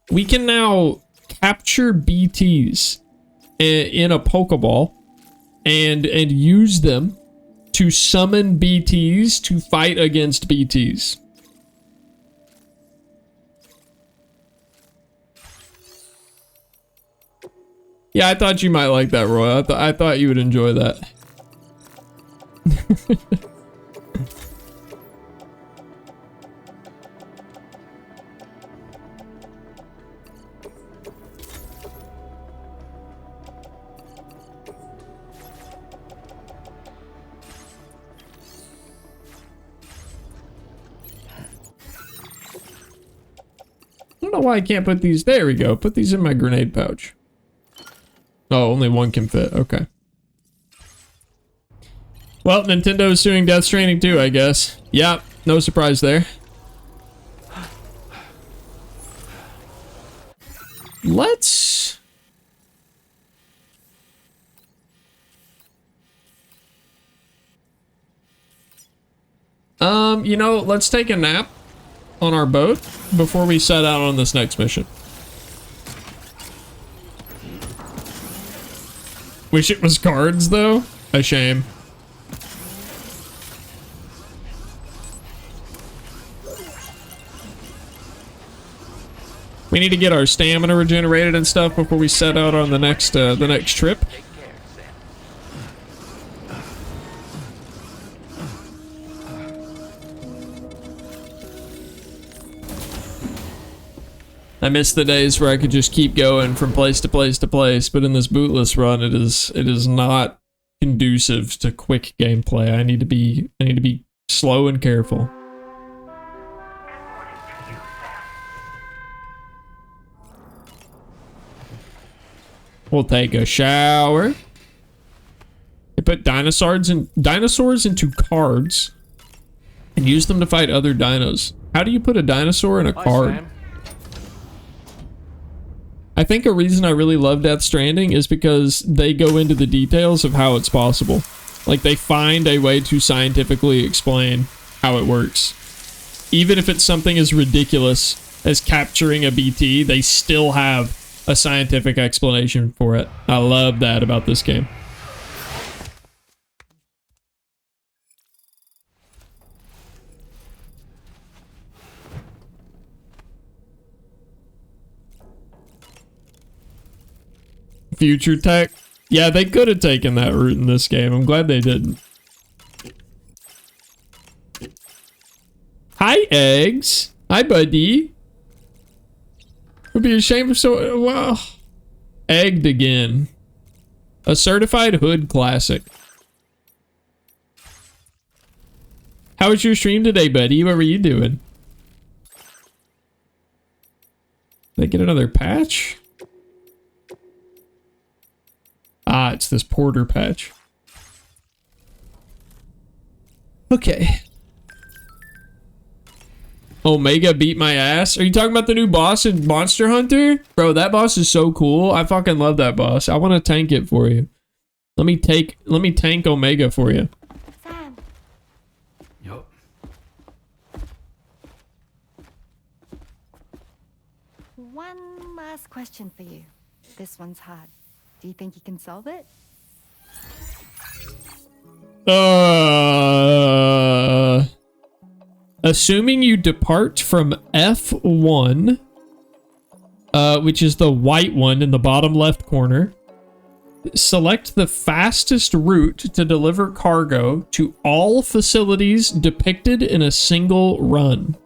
We can now capture BTs in a Pokeball and use them to summon BTs to fight against BTs. Yeah, I thought you might like that, Roy. I thought you would enjoy that. I don't know why I can't put these. There we go. Put these in my grenade pouch. Oh, only one can fit. Okay. Well, Nintendo is suing Death Stranding too, I guess. Yeah, no surprise there. Let's... you know, let's take a nap on our boat before we set out on this next mission. Wish it was cards, though. A shame. We need to get our stamina regenerated and stuff before we set out on the next trip. I miss the days where I could just keep going from place to place to place, but in this Bootless run, it is not conducive to quick gameplay. I need to be slow and careful. We'll take a shower. They put dinosaurs into cards and use them to fight other dinos. How do you put a dinosaur in a card? Sam. I think a reason I really love Death Stranding is because they go into the details of how it's possible. Like, they find a way to scientifically explain how it works. Even if it's something as ridiculous as capturing a BT, they still have a scientific explanation for it. I love that about this game. Future tech. Yeah, they could have taken that route in this game. I'm glad they didn't. Hi, eggs. Hi, buddy. Would be a shame if so. Well, egged again. A certified hood classic. How was your stream today, buddy? What were you doing? Did I get another patch? Ah, it's this Porter patch. Okay. Omega beat my ass. Are you talking about the new boss in Monster Hunter? Bro, that boss is so cool. I fucking love that boss. I want to tank it for you. Let me tank Omega for you. Sam. Yup. One last question for you. This one's hard. Do you think you can solve it? Assuming you depart from F1, which is the white one in the bottom left corner, select the fastest route to deliver cargo to all facilities depicted in a single run.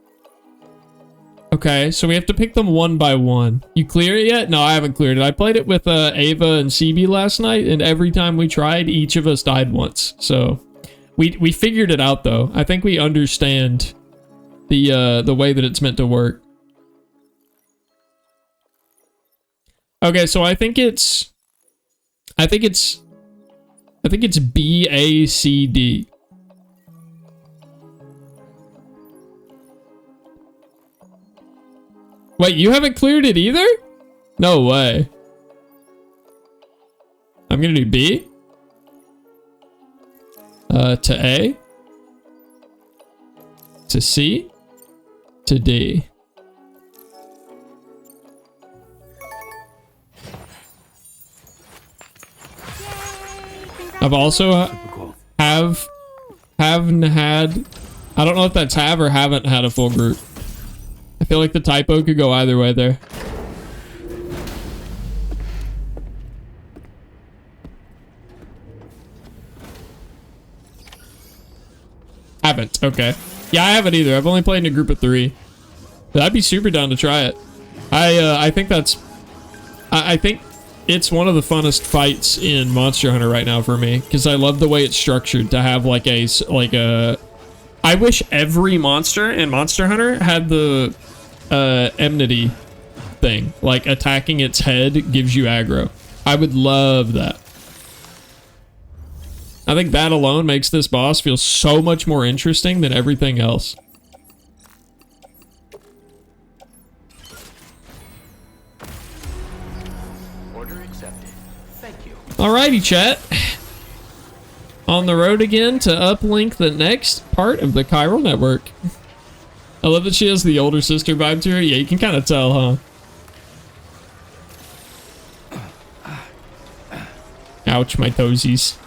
Okay, so we have to pick them one by one. You clear it yet? No, I haven't cleared it. I played it with Ava and CB last night, and every time we tried, each of us died once. So we figured it out, though. I think we understand the way that it's meant to work. Okay, so I think it's B, A, C, D. Wait, you haven't cleared it either? No way. I'm gonna do B. To A. To C. To D. I've also haven't had, I don't know if that's have or haven't had a full group. I feel like the typo could go either way there. Haven't. Okay. Yeah, I haven't either. I've only played in a group of 3. But I'd be super down to try it. I think that's... I think it's one of the funnest fights in Monster Hunter right now for me. Because I love the way it's structured to have like a... I wish every monster in Monster Hunter had the enmity thing. Like attacking its head gives you aggro. I would love that. I think that alone makes this boss feel so much more interesting than everything else. Order accepted. Thank you. Alrighty, chat. On the road again to uplink the next part of the chiral network. I love that she has the older sister vibe to her. Yeah, you can kind of tell, huh? Ouch, my toesies.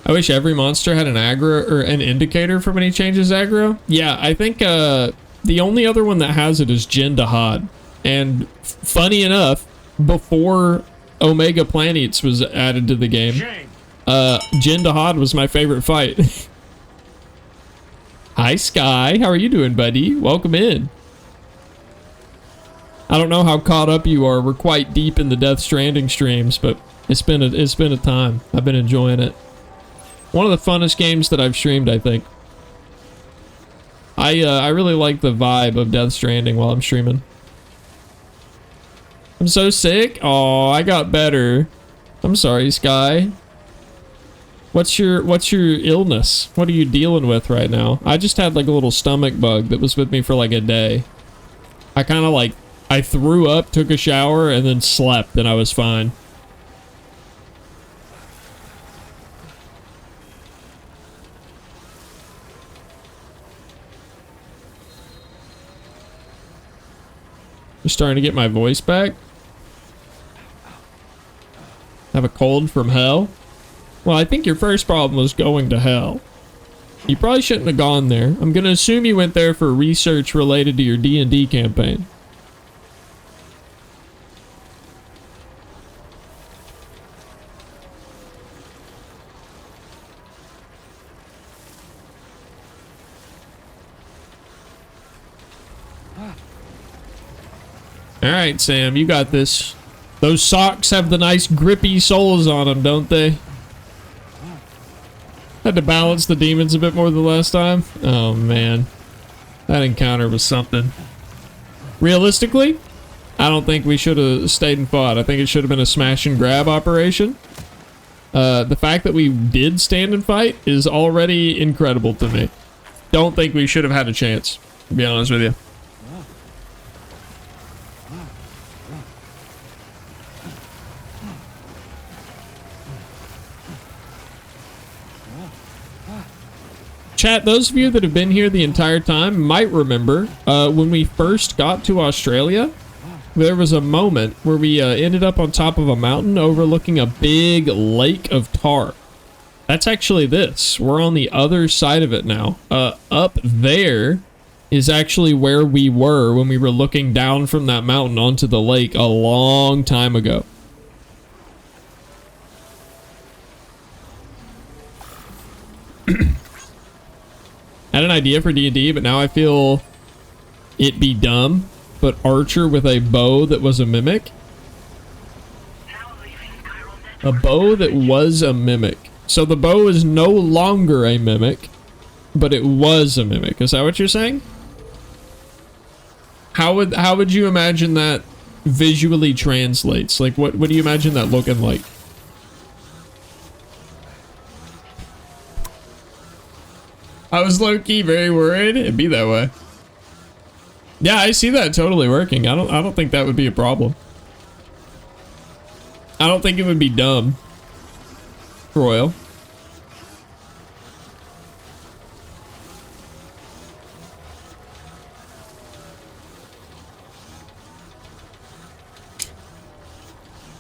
I wish every monster had an aggro or an indicator for when he changes aggro. Yeah, I think the only other one that has it is Jin Dahad. And funny enough, before Omega Planets was added to the game, Jin Dahad was my favorite fight. Hi, Sky. How are you doing, buddy? Welcome in. I don't know how caught up you are. We're quite deep in the Death Stranding streams, but it's been a time. I've been enjoying it. One of the funnest games that I've streamed, I think. I really like the vibe of Death Stranding while I'm streaming. I'm so sick. Oh, I got better. I'm sorry, Sky. What's your illness? What are you dealing with right now? I just had like a little stomach bug that was with me for like a day. I kind of like, I threw up, took a shower, and then slept, and I was fine. You're starting to get my voice back? Have a cold from hell? Well, I think your first problem was going to hell. You probably shouldn't have gone there. I'm gonna assume you went there for research related to your D&D campaign. Alright, Sam, you got this. Those socks have the nice grippy soles on them, don't they? Had to balance the demons a bit more than last time. Oh, man. That encounter was something. Realistically, I don't think we should have stayed and fought. I think it should have been a smash and grab operation. The fact that we did stand and fight is already incredible to me. Don't think we should have had a chance, to be honest with you. Chat, those of you that have been here the entire time might remember when we first got to Australia, there was a moment where we ended up on top of a mountain overlooking a big lake of tar. That's actually this. We're on the other side of it now. Up there is actually where we were when we were looking down from that mountain onto the lake a long time ago. I had an idea for D&D, but now I feel it'd be dumb. But Archer with a bow that was a mimic. A bow that was a mimic. So the bow is no longer a mimic, but it was a mimic. Is that what you're saying? How would you imagine that visually translates? Like, what do you imagine that looking like? I was low-key very worried it'd be that way. Yeah, I see that totally working. I don't think that would be a problem. I don't think it would be dumb. Royal.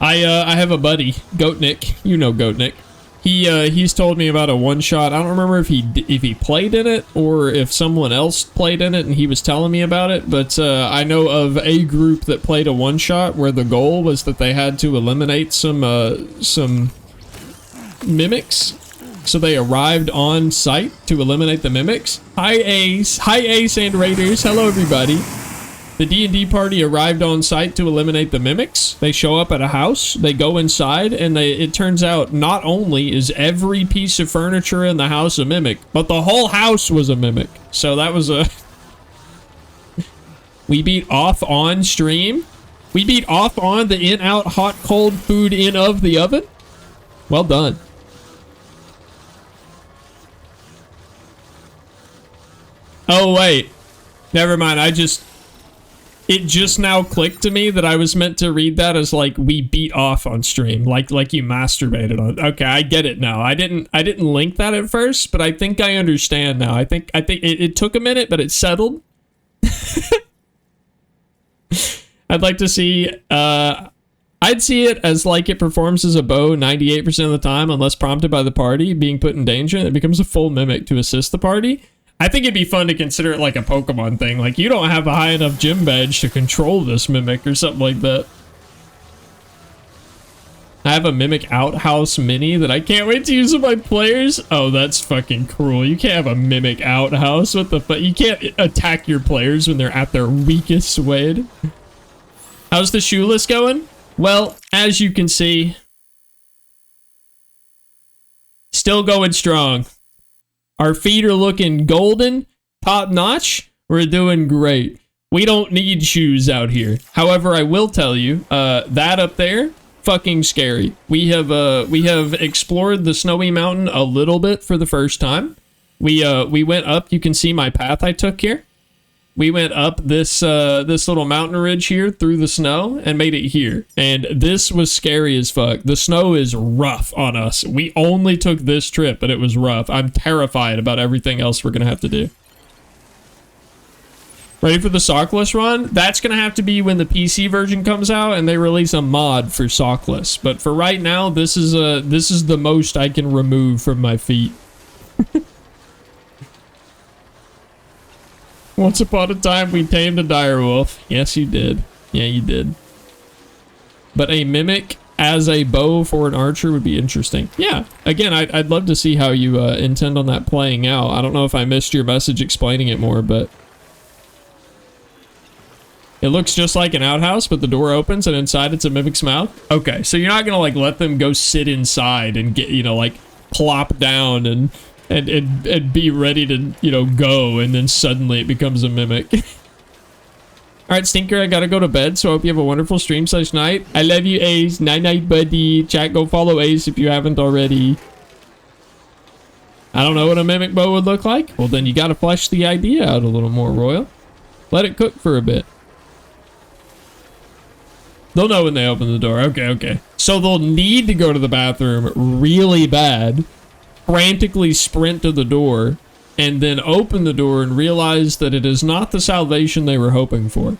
I have a buddy, Goatnik. You know Goatnik. He's told me about a one-shot. I don't remember if he played in it or if someone else played in it and he was telling me about it, but I know of a group that played a one-shot where the goal was that they had to eliminate some mimics. So they arrived on site to eliminate the mimics. Hi Ace. Hi Ace and Raiders. Hello everybody. The D&D party arrived on site to eliminate the mimics. They show up at a house, they go inside, and it turns out not only is every piece of furniture in the house a mimic, but the whole house was a mimic. So that was a... We beat off on stream. We beat off on the in-out hot cold food in of the oven. Well done. Oh wait. Never mind, it just now clicked to me that I was meant to read that as like we beat off on stream, like you masturbated on. Okay, I get it now. I didn't link that at first, but I think I understand now. I think it took a minute, but it settled. I'd like to see. I'd see it as like it performs as a bow 98% of the time, unless prompted by the party being put in danger. It becomes a full mimic to assist the party. I think it'd be fun to consider it like a Pokemon thing. Like, you don't have a high enough gym badge to control this mimic or something like that. I have a Mimic Outhouse Mini that I can't wait to use with my players. Oh, that's fucking cruel. You can't have a Mimic Outhouse. What the fuck? You can't attack your players when they're at their weakest way. How's the shoeless going? Well, as you can see, still going strong. Our feet are looking golden, top notch. We're doing great. We don't need shoes out here. However, I will tell you, that up there, fucking scary. We have explored the snowy mountain a little bit for the first time. We went up. You can see my path I took here. We went up this little mountain ridge here through the snow and made it here. And this was scary as fuck. The snow is rough on us. We only took this trip, but it was rough. I'm terrified about everything else we're gonna have to do. Ready for the sockless run? That's gonna have to be when the PC version comes out and they release a mod for sockless. But for right now, this is the most I can remove from my feet. Once upon a time, we tamed a direwolf. Yes, you did. Yeah, you did. But a mimic as a bow for an archer would be interesting. Yeah, again, I'd love to see how you intend on that playing out. I don't know if I missed your message explaining it more, but... It looks just like an outhouse, but the door opens and inside it's a mimic's mouth. Okay, so you're not gonna like let them go sit inside and get, you know, like plop down and be ready to, you know, go, and then suddenly it becomes a mimic. All right, Stinker, I gotta go to bed, so I hope you have a wonderful stream/night. I love you, Ace. Night-night, buddy. Chat, go follow Ace if you haven't already. I don't know what a mimic bow would look like. Well, then you gotta flesh the idea out a little more, Royal. Let it cook for a bit. They'll know when they open the door. Okay, okay. So they'll need to go to the bathroom really bad, frantically sprint to the door, and then open the door and realize that it is not the salvation they were hoping for.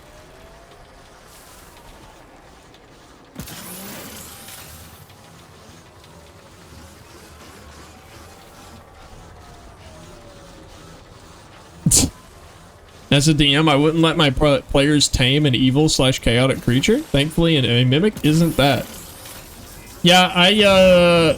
As a DM, I wouldn't let my players tame an evil/chaotic creature. Thankfully, a mimic isn't that. Yeah, I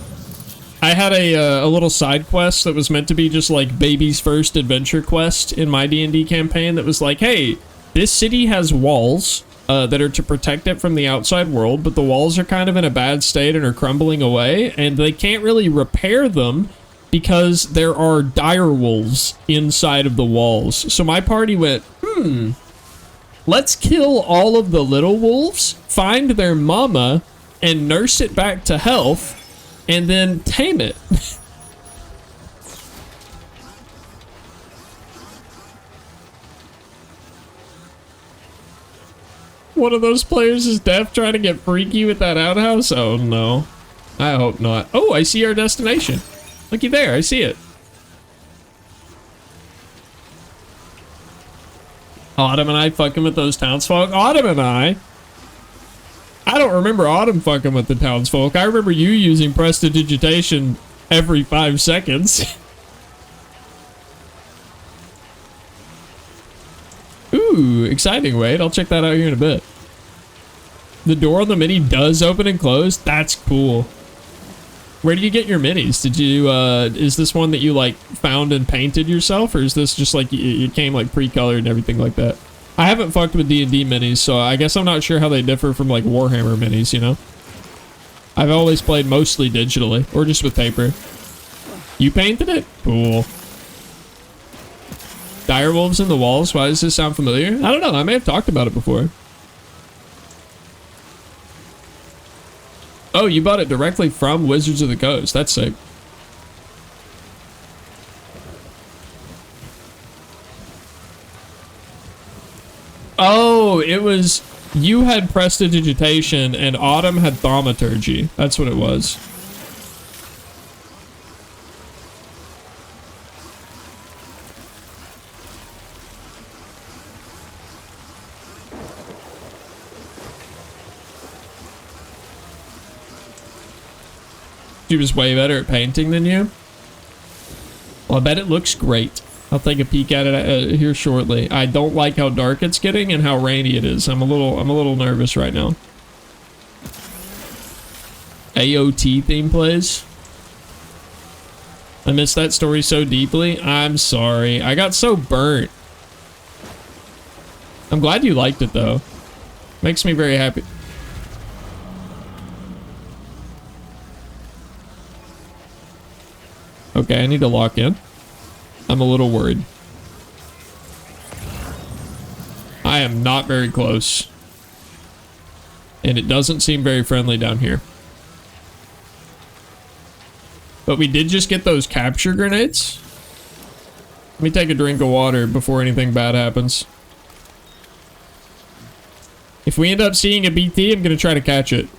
had a little side quest that was meant to be just like baby's first adventure quest in my D&D campaign that was like, hey, this city has walls that are to protect it from the outside world, but the walls are kind of in a bad state and are crumbling away, and they can't really repair them because there are dire wolves inside of the walls. So my party went, let's kill all of the little wolves, find their mama, and nurse it back to health, and then tame it. One of those players is deaf trying to get freaky with that outhouse? Oh no. I hope not. Oh, I see our destination. Looky there, I see it. Autumn and I fucking with those townsfolk. Autumn and I don't remember Autumn fucking with the townsfolk. I remember you using prestidigitation every 5 seconds. Ooh, exciting. Wait, I'll check that out here in a bit. The door on the mini does open and close. That's cool. Where do you get your minis? Did you, is this one that you, like, found and painted yourself? Or is this just, like, it came, like, pre-colored and everything like that? I haven't fucked with D&D minis, so I guess I'm not sure how they differ from, like, Warhammer minis, you know? I've always played mostly digitally, or just with paper. You painted it? Cool. Direwolves in the walls? Why does this sound familiar? I don't know, I may have talked about it before. Oh, you bought it directly from Wizards of the Coast. That's sick. Oh, it was... You had prestidigitation and Autumn had thaumaturgy. That's what it was. She was way better at painting than you. Well, I bet it looks great. I'll take a peek at it here shortly. I don't like how dark it's getting and how rainy it is. I'm a little nervous right now. AOT theme plays. I missed that story so deeply. I'm sorry. I got so burnt. I'm glad you liked it though. Makes me very happy. Okay, I need to lock in. I'm a little worried. I am not very close. And it doesn't seem very friendly down here. But we did just get those capture grenades. Let me take a drink of water before anything bad happens. If we end up seeing a BT, I'm gonna try to catch it.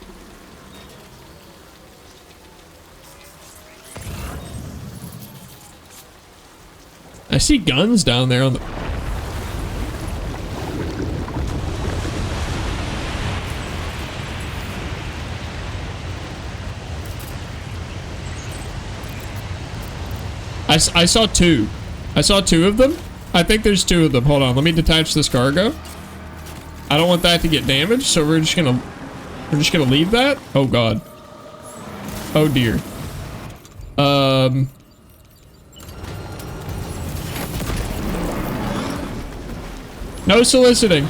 I see guns down there on the... I saw two. I saw two of them. I think there's two of them. Hold on, let me detach this cargo. I don't want that to get damaged, so we're just gonna leave that. Oh god. Oh dear. No soliciting.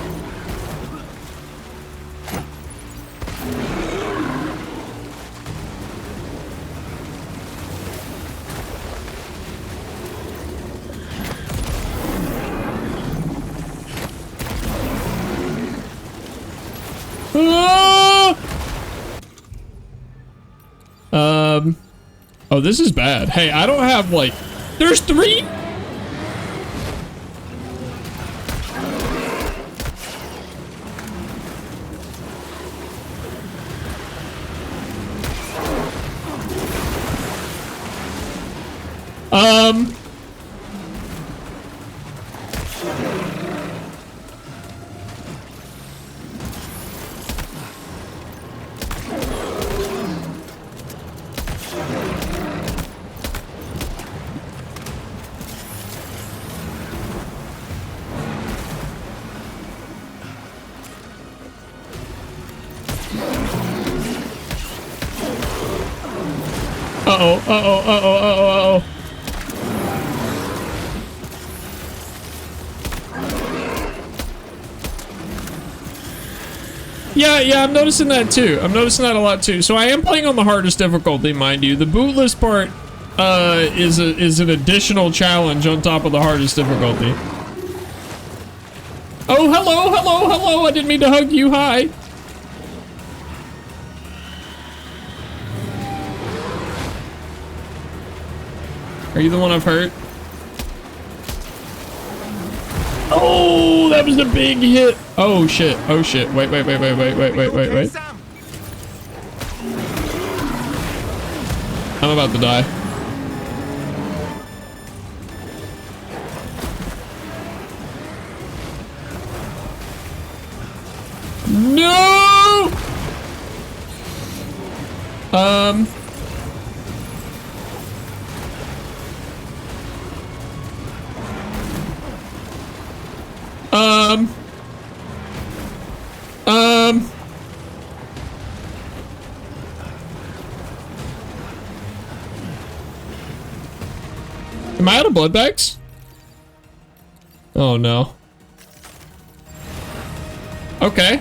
Oh, this is bad. Hey, I don't have like... There's three? Uh-oh. Yeah, I'm noticing that too. I'm noticing that a lot too. So I am playing on the hardest difficulty, mind you. The bootless part is an additional challenge on top of the hardest difficulty. Oh, hello. I didn't mean to hug you. Hi. Are you the one I've hurt? Oh, that was a big hit. Oh shit. Wait. I'm about to die. No! Am I out of blood bags? Oh no. Okay.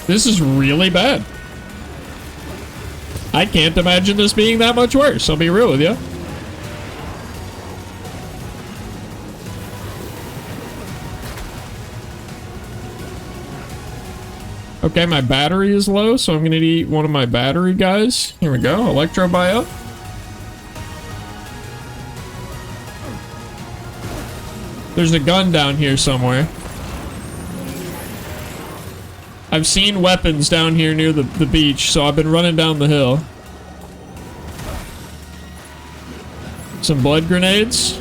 This is really bad. I can't imagine this being that much worse, I'll be real with you. Okay, my battery is low, so I'm gonna eat one of my battery guys. Here we go, electro bio. There's a gun down here somewhere. I've seen weapons down here near the beach, so I've been running down the hill. Some blood grenades.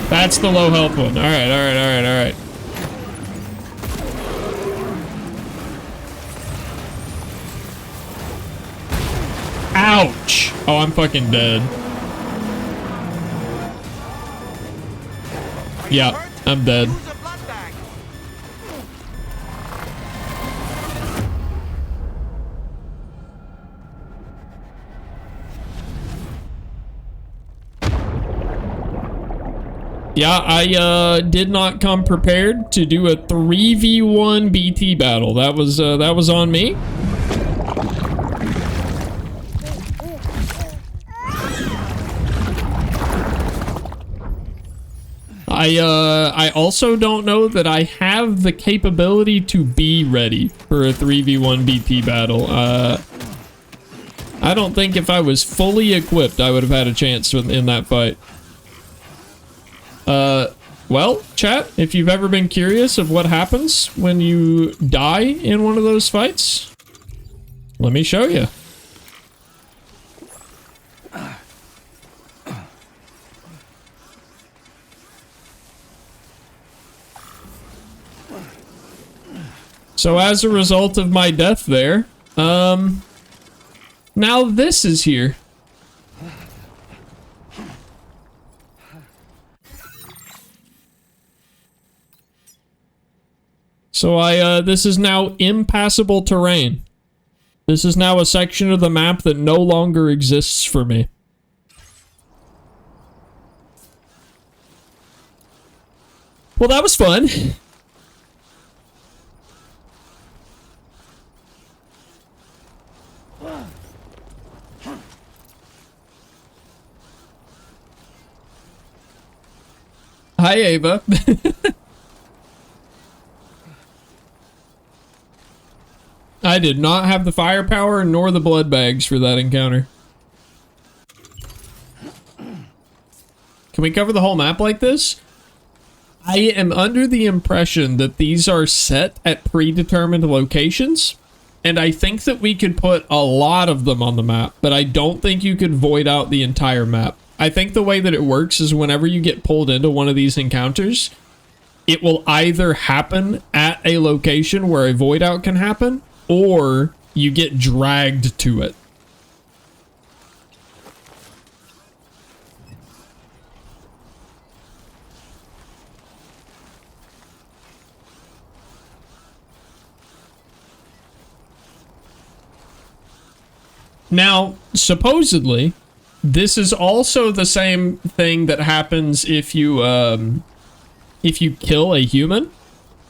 That's the low health one. Alright. Ouch! Oh, I'm fucking dead. Yeah, I'm dead. Yeah, I did not come prepared to do a 3v1 BT battle. That was on me. I also don't know that I have the capability to be ready for a 3v1 BT battle. I don't think if I was fully equipped, I would have had a chance in that fight. Well, chat, if you've ever been curious of what happens when you die in one of those fights, let me show you. So as a result of my death there, now this is here. So this is now impassable terrain. This is now a section of the map that no longer exists for me. Well, that was fun. Hi, Ava. I did not have the firepower nor the blood bags for that encounter. Can we cover the whole map like this? I am under the impression that these are set at predetermined locations, and I think that we could put a lot of them on the map, but I don't think you could void out the entire map. I think the way that it works is whenever you get pulled into one of these encounters, it will either happen at a location where a void out can happen, or you get dragged to it. Now, supposedly, this is also the same thing that happens if you kill a human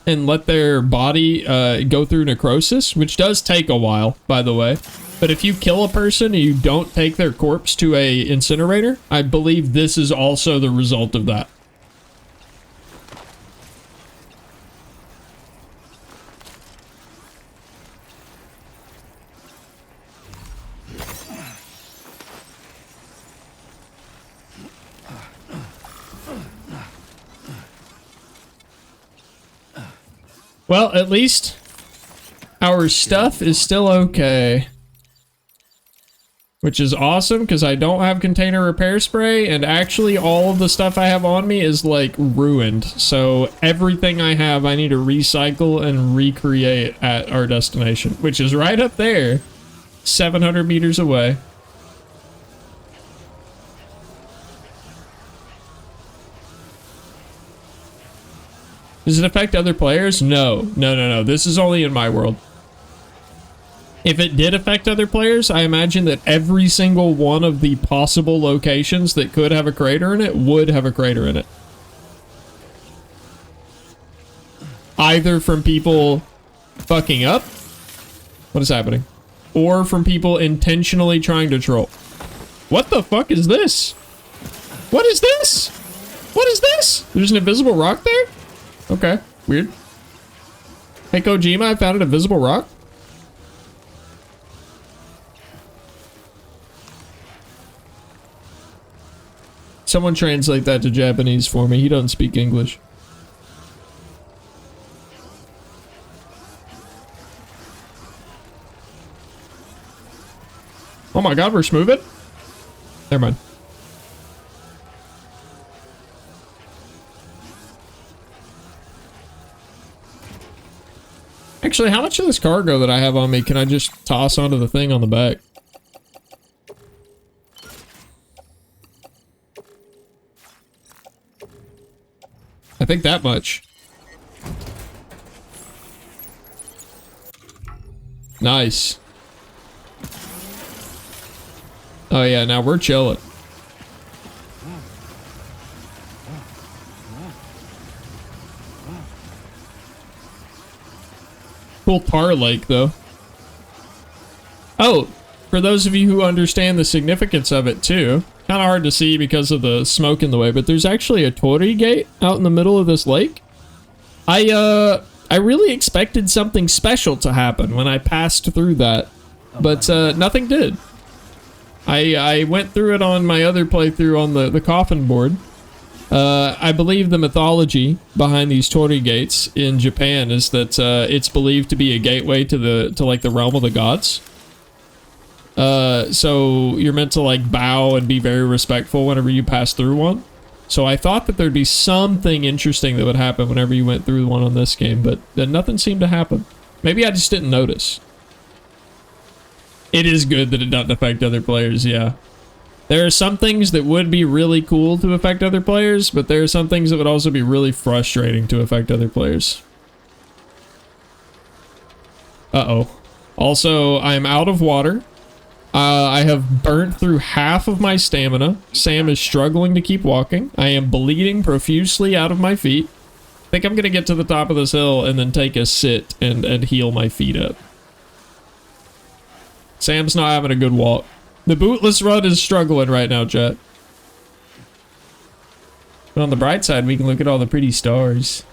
and let their body go through necrosis, which does take a while, by the way. But if you kill a person and you don't take their corpse to a incinerator, I believe this is also the result of that. Well, at least our stuff is still okay. Which is awesome, because I don't have container repair spray, and actually all of the stuff I have on me is, like, ruined. So everything I have, I need to recycle and recreate at our destination, which is right up there, 700 meters away. Does it affect other players? No. No. This is only in my world. If it did affect other players, I imagine that every single one of the possible locations that could have a crater in it would have a crater in it. Either from people fucking up. What is happening? Or from people intentionally trying to troll. What the fuck is this? What is this? What is this? There's an invisible rock there? Okay, weird. Hey Kojima, I found an invisible rock. Someone translate that to Japanese for me. He doesn't speak English. Oh my god, we're smoothing? Never mind. Actually, how much of this cargo that I have on me can I just toss onto the thing on the back? I think that much. Nice. Oh yeah, now we're chilling. Cool tar lake, though. Oh, for those of you who understand the significance of it, too, kind of hard to see because of the smoke in the way, but there's actually a torii gate out in the middle of this lake. I really expected something special to happen when I passed through that, but nothing did. I went through it on my other playthrough on the coffin board. I believe the mythology behind these torii gates in Japan is that it's believed to be a gateway to like the realm of the gods. So you're meant to like bow and be very respectful whenever you pass through one. So I thought that there'd be something interesting that would happen whenever you went through one on this game, but then nothing seemed to happen. Maybe I just didn't notice. It is good that it doesn't affect other players, yeah. There are some things that would be really cool to affect other players, but there are some things that would also be really frustrating to affect other players. Uh-oh. Also, I'm out of water. I have burnt through half of my stamina. Sam is struggling to keep walking. I am bleeding profusely out of my feet. I think I'm going to get to the top of this hill and then take a sit and heal my feet up. Sam's not having a good walk. The Bootless run is struggling right now, chat. But on the bright side, we can look at all the pretty stars.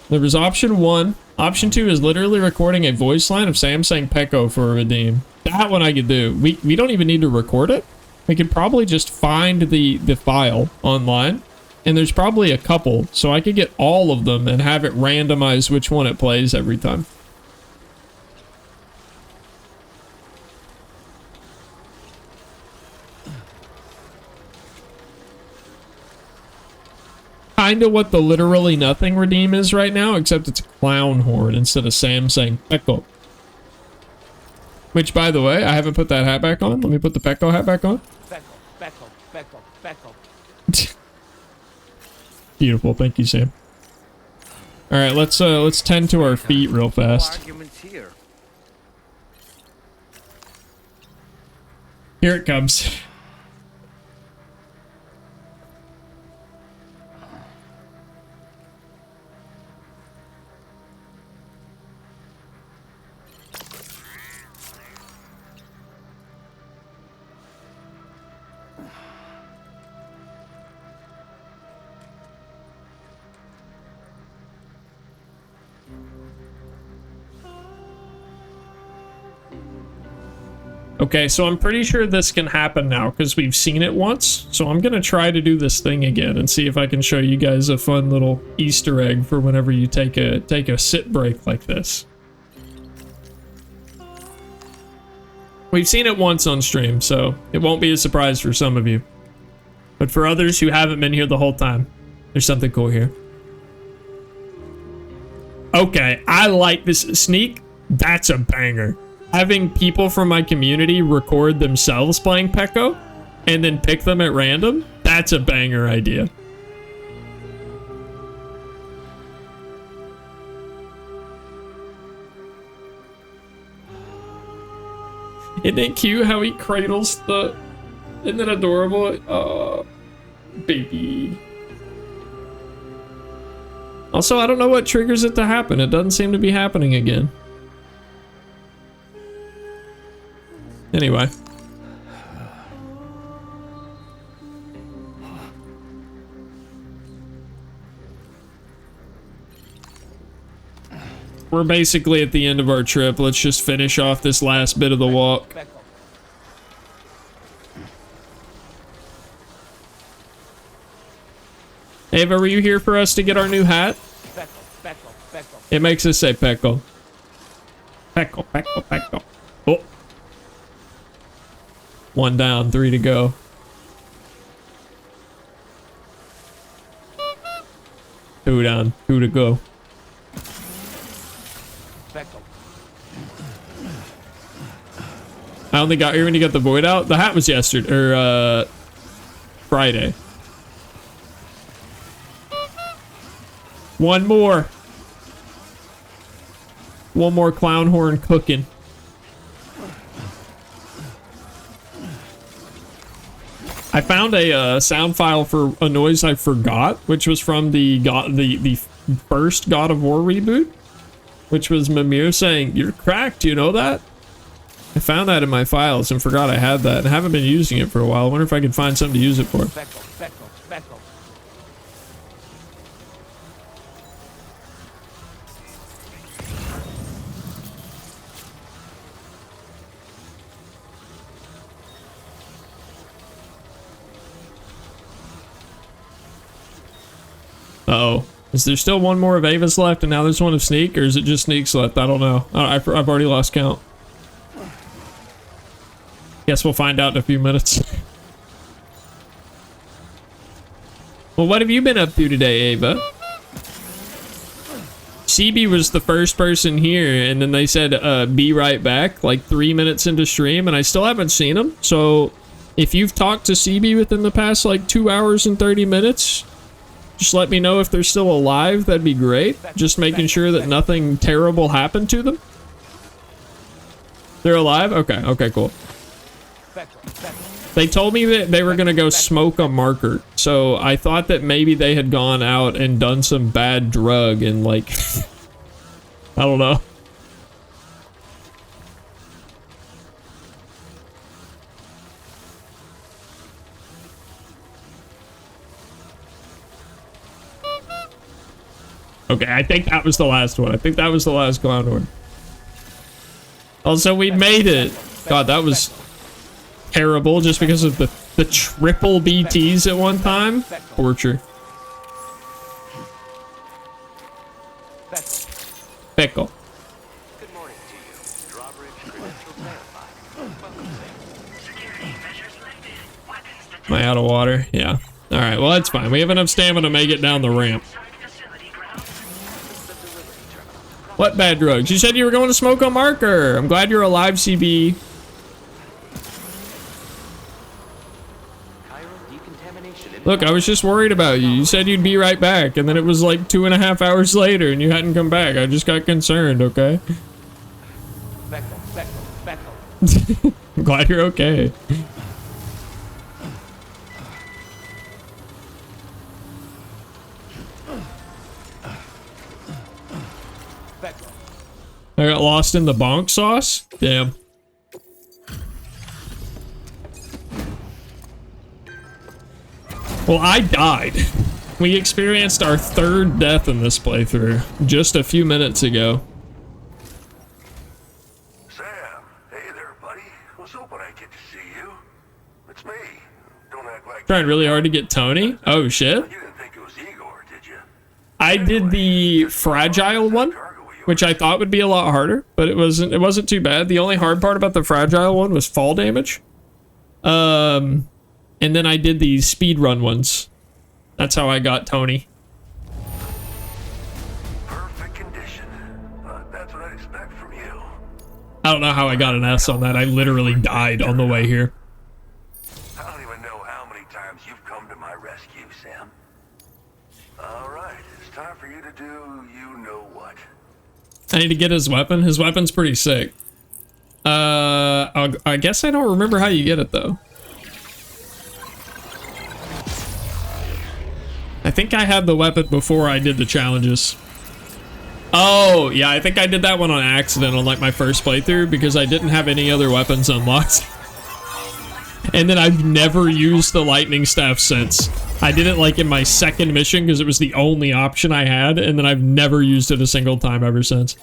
There was option 1. Option 2 is literally recording a voice line of Sam saying Pecco for a redeem. That one I could do. We don't even need to record it. We could probably just find the file online. And there's probably a couple. So I could get all of them and have it randomize which one it plays every time. Kinda what the literally nothing redeem is right now, except it's a clown horn instead of Sam saying Pecco. Which, by the way, I haven't put that hat back on. Let me put the Pecco hat back on. Pecco. Beautiful, thank you, Sam. All right, let's tend to our feet real fast. Here it comes. Okay, so I'm pretty sure this can happen now because we've seen it once. So I'm going to try to do this thing again and see if I can show you guys a fun little Easter egg for whenever you take a sit break like this. We've seen it once on stream, so it won't be a surprise for some of you. But for others who haven't been here the whole time, there's something cool here. Okay, I like this. Sneak, that's a banger. Having people from my community record themselves playing Pecco and then pick them at random, that's a banger idea. Isn't it cute how he cradles the... Isn't that adorable? Oh, baby. Also, I don't know what triggers it to happen. It doesn't seem to be happening again. Anyway. We're basically at the end of our trip. Let's just finish off this last bit of the walk. Ava, were you here for us to get our new hat? It makes us say Pecco. Pecco, Pecco, Pecco. Oh. 1 down, 3 to go. Two down, 2 to go. I only got here when you got the void out. The hat was yesterday, or Friday. 1 more. 1 more clown horn cooking. I found a sound file for a noise I forgot, which was from the first God of War reboot, which was Mimir saying, "You're cracked, you know that?" I found that in my files and forgot I had that and haven't been using it for a while. I wonder if I can find something to use it for. Uh-oh. Is there still one more of Ava's left and now there's one of Sneak, or is it just Sneak's left? I don't know. I've already lost count. Guess we'll find out in a few minutes. Well, what have you been up to today, Ava? CB was the first person here, and then they said, be right back, like 3 minutes into stream, and I still haven't seen him. So, if you've talked to CB within the past, like, 2 hours and 30 minutes, just let me know if they're still alive. That'd be great. Just making sure that nothing terrible happened to them. They're alive? Okay, okay, cool. They told me that they were going to go smoke a marker, so I thought that maybe they had gone out and done some bad drug and, like, I don't know. Okay, I think that was the last one. I think that was the last clown horn. Also, we made it. God, that was terrible just because of the triple BTs at one time. Torture. Pickle. Good morning to you. Drawbridge credentials verified. Security measures lifted. Weapons detected. Am I out of water? Yeah. Alright, well that's fine. We have enough stamina to make it down the ramp. What bad drugs? You said you were going to smoke a marker. I'm glad you're alive, CB. Look, I was just worried about you. You said you'd be right back, and then it was like 2.5 hours later, and you hadn't come back. I just got concerned, okay? I'm glad you're okay. I got lost in the bonk sauce? Damn. Well, I died. We experienced our third death in this playthrough just a few minutes ago. Sam, hey there, buddy. Was hoping I'd get to see you. It's me. Don't act like Trying really hard to get Tony. Oh shit. you didn't think it was Igor, did you? I did the fragile one, which I thought would be a lot harder, but it wasn't too bad. The only hard part about the fragile one was fall damage. And then I did the speedrun ones. That's how I got Tony. Perfect condition. That's what I expect from you. I don't know how I got an S on that. I literally died on the way here. I don't even know how many times you've come to my rescue, Sam. All right, it's time for you to do you know what. I need to get his weapon. His weapon's pretty sick. I guess I don't remember how you get it though. I think I had the weapon before I did the challenges. Oh, yeah, I think I did that one on accident on like my first playthrough because I didn't have any other weapons unlocked. And then I've never used the lightning staff since. I did it like in my second mission because it was the only option I had, and then I've never used it a single time ever since.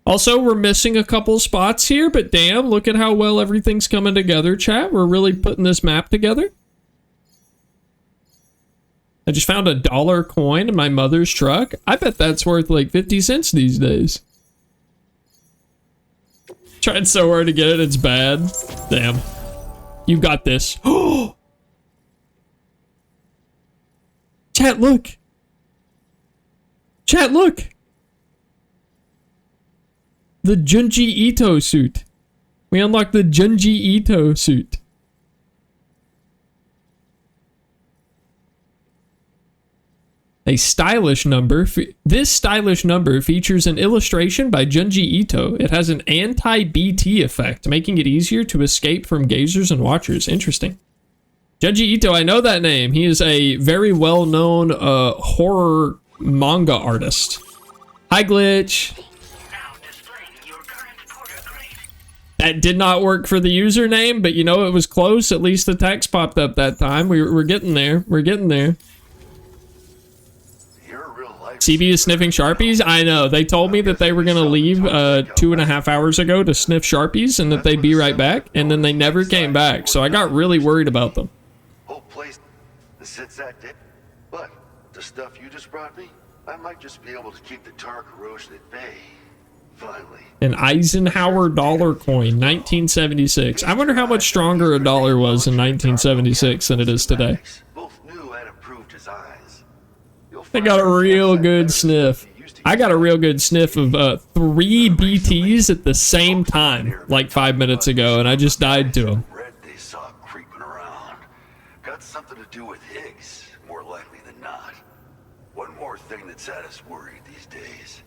Also, we're missing a couple spots here, but damn, look at how well everything's coming together, chat. We're really putting this map together. I just found a $1 coin in my mother's truck. I bet that's worth like 50 cents these days. Tried so hard to get it, it's bad. Damn. You got this. Chat, look. Chat, look. The Junji Ito suit. We unlocked the Junji Ito suit. A stylish number. This stylish number features an illustration by Junji Ito. It has an anti-BT effect, making it easier to escape from gazers and watchers. Interesting. Junji Ito, I know that name. He is a very well-known horror manga artist. Hi, Glitch. That did not work for the username, but you know, it was close. At least the text popped up that time. We're getting there. We're getting there. CB is sniffing Sharpies? I know. They told me that they were going to leave 2.5 hours ago to sniff Sharpies and that they'd be right back, and then they never came back, so I got really worried about them. Whole place sits that day. But the stuff you just brought me, I might just be able to keep the tar corrosion at bay. Finally. An Eisenhower dollar coin, 1976. I wonder how much stronger a dollar was in 1976 than it is today. Both new and improved designs. I got a real good sniff. I got a real good sniff of 3 BTs at the same time, like 5 minutes ago, and I just died to them. They saw creeping around. Got something to do with Higgs, more likely than not. One more thing that's had us worried these days.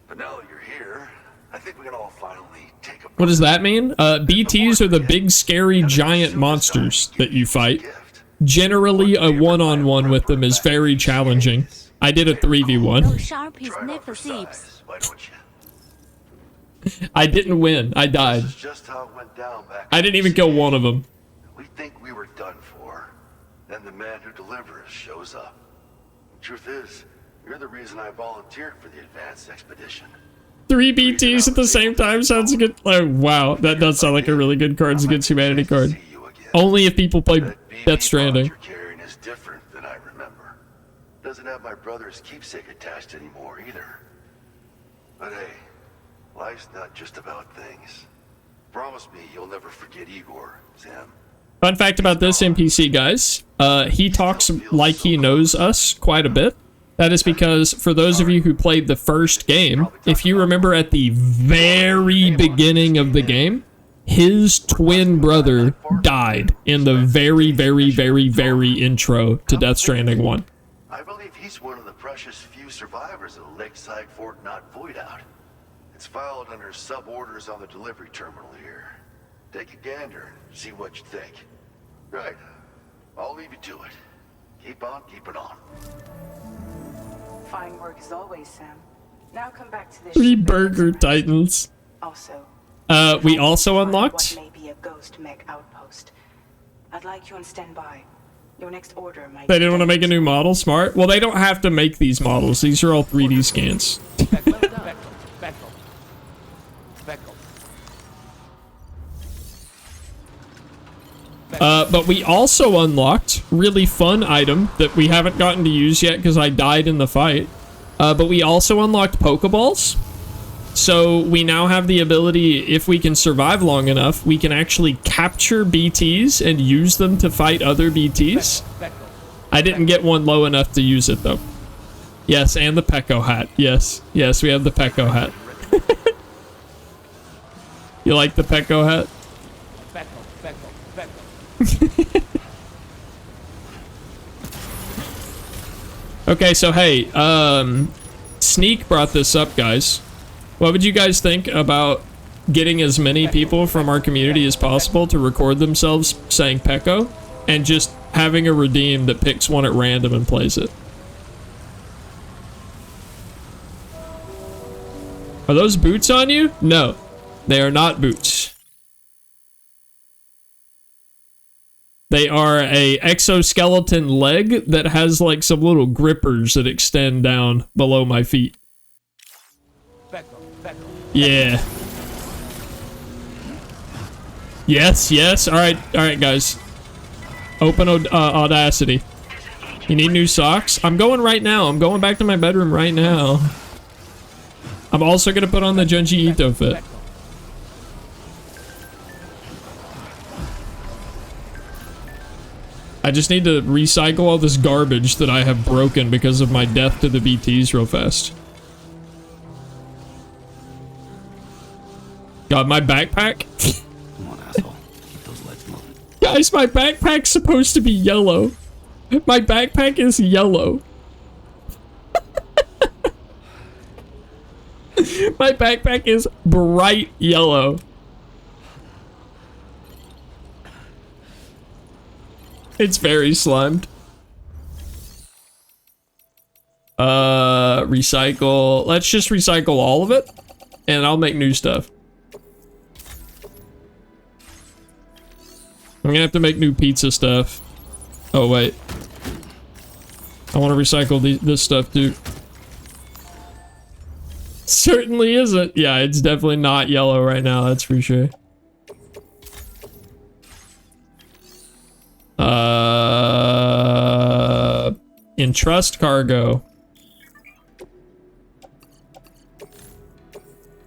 But now that you're here, I think we can all finally take a... What does that mean? BTs are the big, scary, giant monsters that you fight. Generally, a one-on-one with them is very challenging. I did a 3v1. I didn't win. I died. I didn't even kill one of them. We think we were done for. Then the man who delivers shows up. The truth is, you're the reason I volunteered for the advanced expedition. 3 BTs at the same time sounds good. Oh, wow, that does sound like a really good Cards Against Humanity card. Only if people play Death Stranding. You're carrying is different than I remember. Doesn't have my brother's keepsake attached anymore either. But hey, life's not just about things. Promise me you'll never forget Igor, Sam. Fun fact about this NPC, guys. He talks like he knows us quite a bit. That is because, for those of you who played the first game, if you remember at the very beginning of the game, his twin brother died in the very, very, very, very intro to Death Stranding 1. I believe he's one of the precious few survivors of the Lakeside Fort Knot Void Out. It's filed under sub-orders on the delivery terminal here. Take a gander and see what you think. Right. I'll leave you to it. Keep on keeping on. Fine work as always, Sam. Now come back to this. 3 Burger Titans. Also, we also unlocked. what may be a ghost mech outpost. I'd like you on standby. Your next order might. They didn't want to make a new model. Smart. Well, they don't have to make these models. These are all 3D scans. But we also unlocked really fun item that we haven't gotten to use yet because I died in the fight. But we also unlocked Pokeballs. So we now have the ability, if we can survive long enough, we can actually capture BTs and use them to fight other BTs. I didn't get one low enough to use it though. Yes, and the Pecco hat. Yes, yes, we have the Pecco hat. You like the Pecco hat? Okay, so hey, Sneak brought this up, guys. What would you guys think about getting as many people from our community as possible to record themselves saying Pecco and just having a redeem that picks one at random and plays it? Are those boots on you? No, they are not boots. They are a exoskeleton leg that has like some little grippers that extend down below my feet. Yeah. Yes, yes. All right, guys. Open Audacity. You need new socks? I'm going right now. I'm going back to my bedroom right now. I'm also going to put on the Junji Ito fit. I just need to recycle all this garbage that I have broken because of my death to the BTs real fast. God, my backpack? Come on, asshole. Keep those legs moving. Guys, my backpack's supposed to be yellow. My backpack is yellow. My backpack is bright yellow. It's very slimed. Recycle. Let's just recycle all of it, and I'll make new stuff. I'm gonna have to make new pizza stuff. Oh, wait. I want to recycle this stuff, too. Certainly isn't. Yeah, it's definitely not yellow right now, that's for sure. Entrust cargo.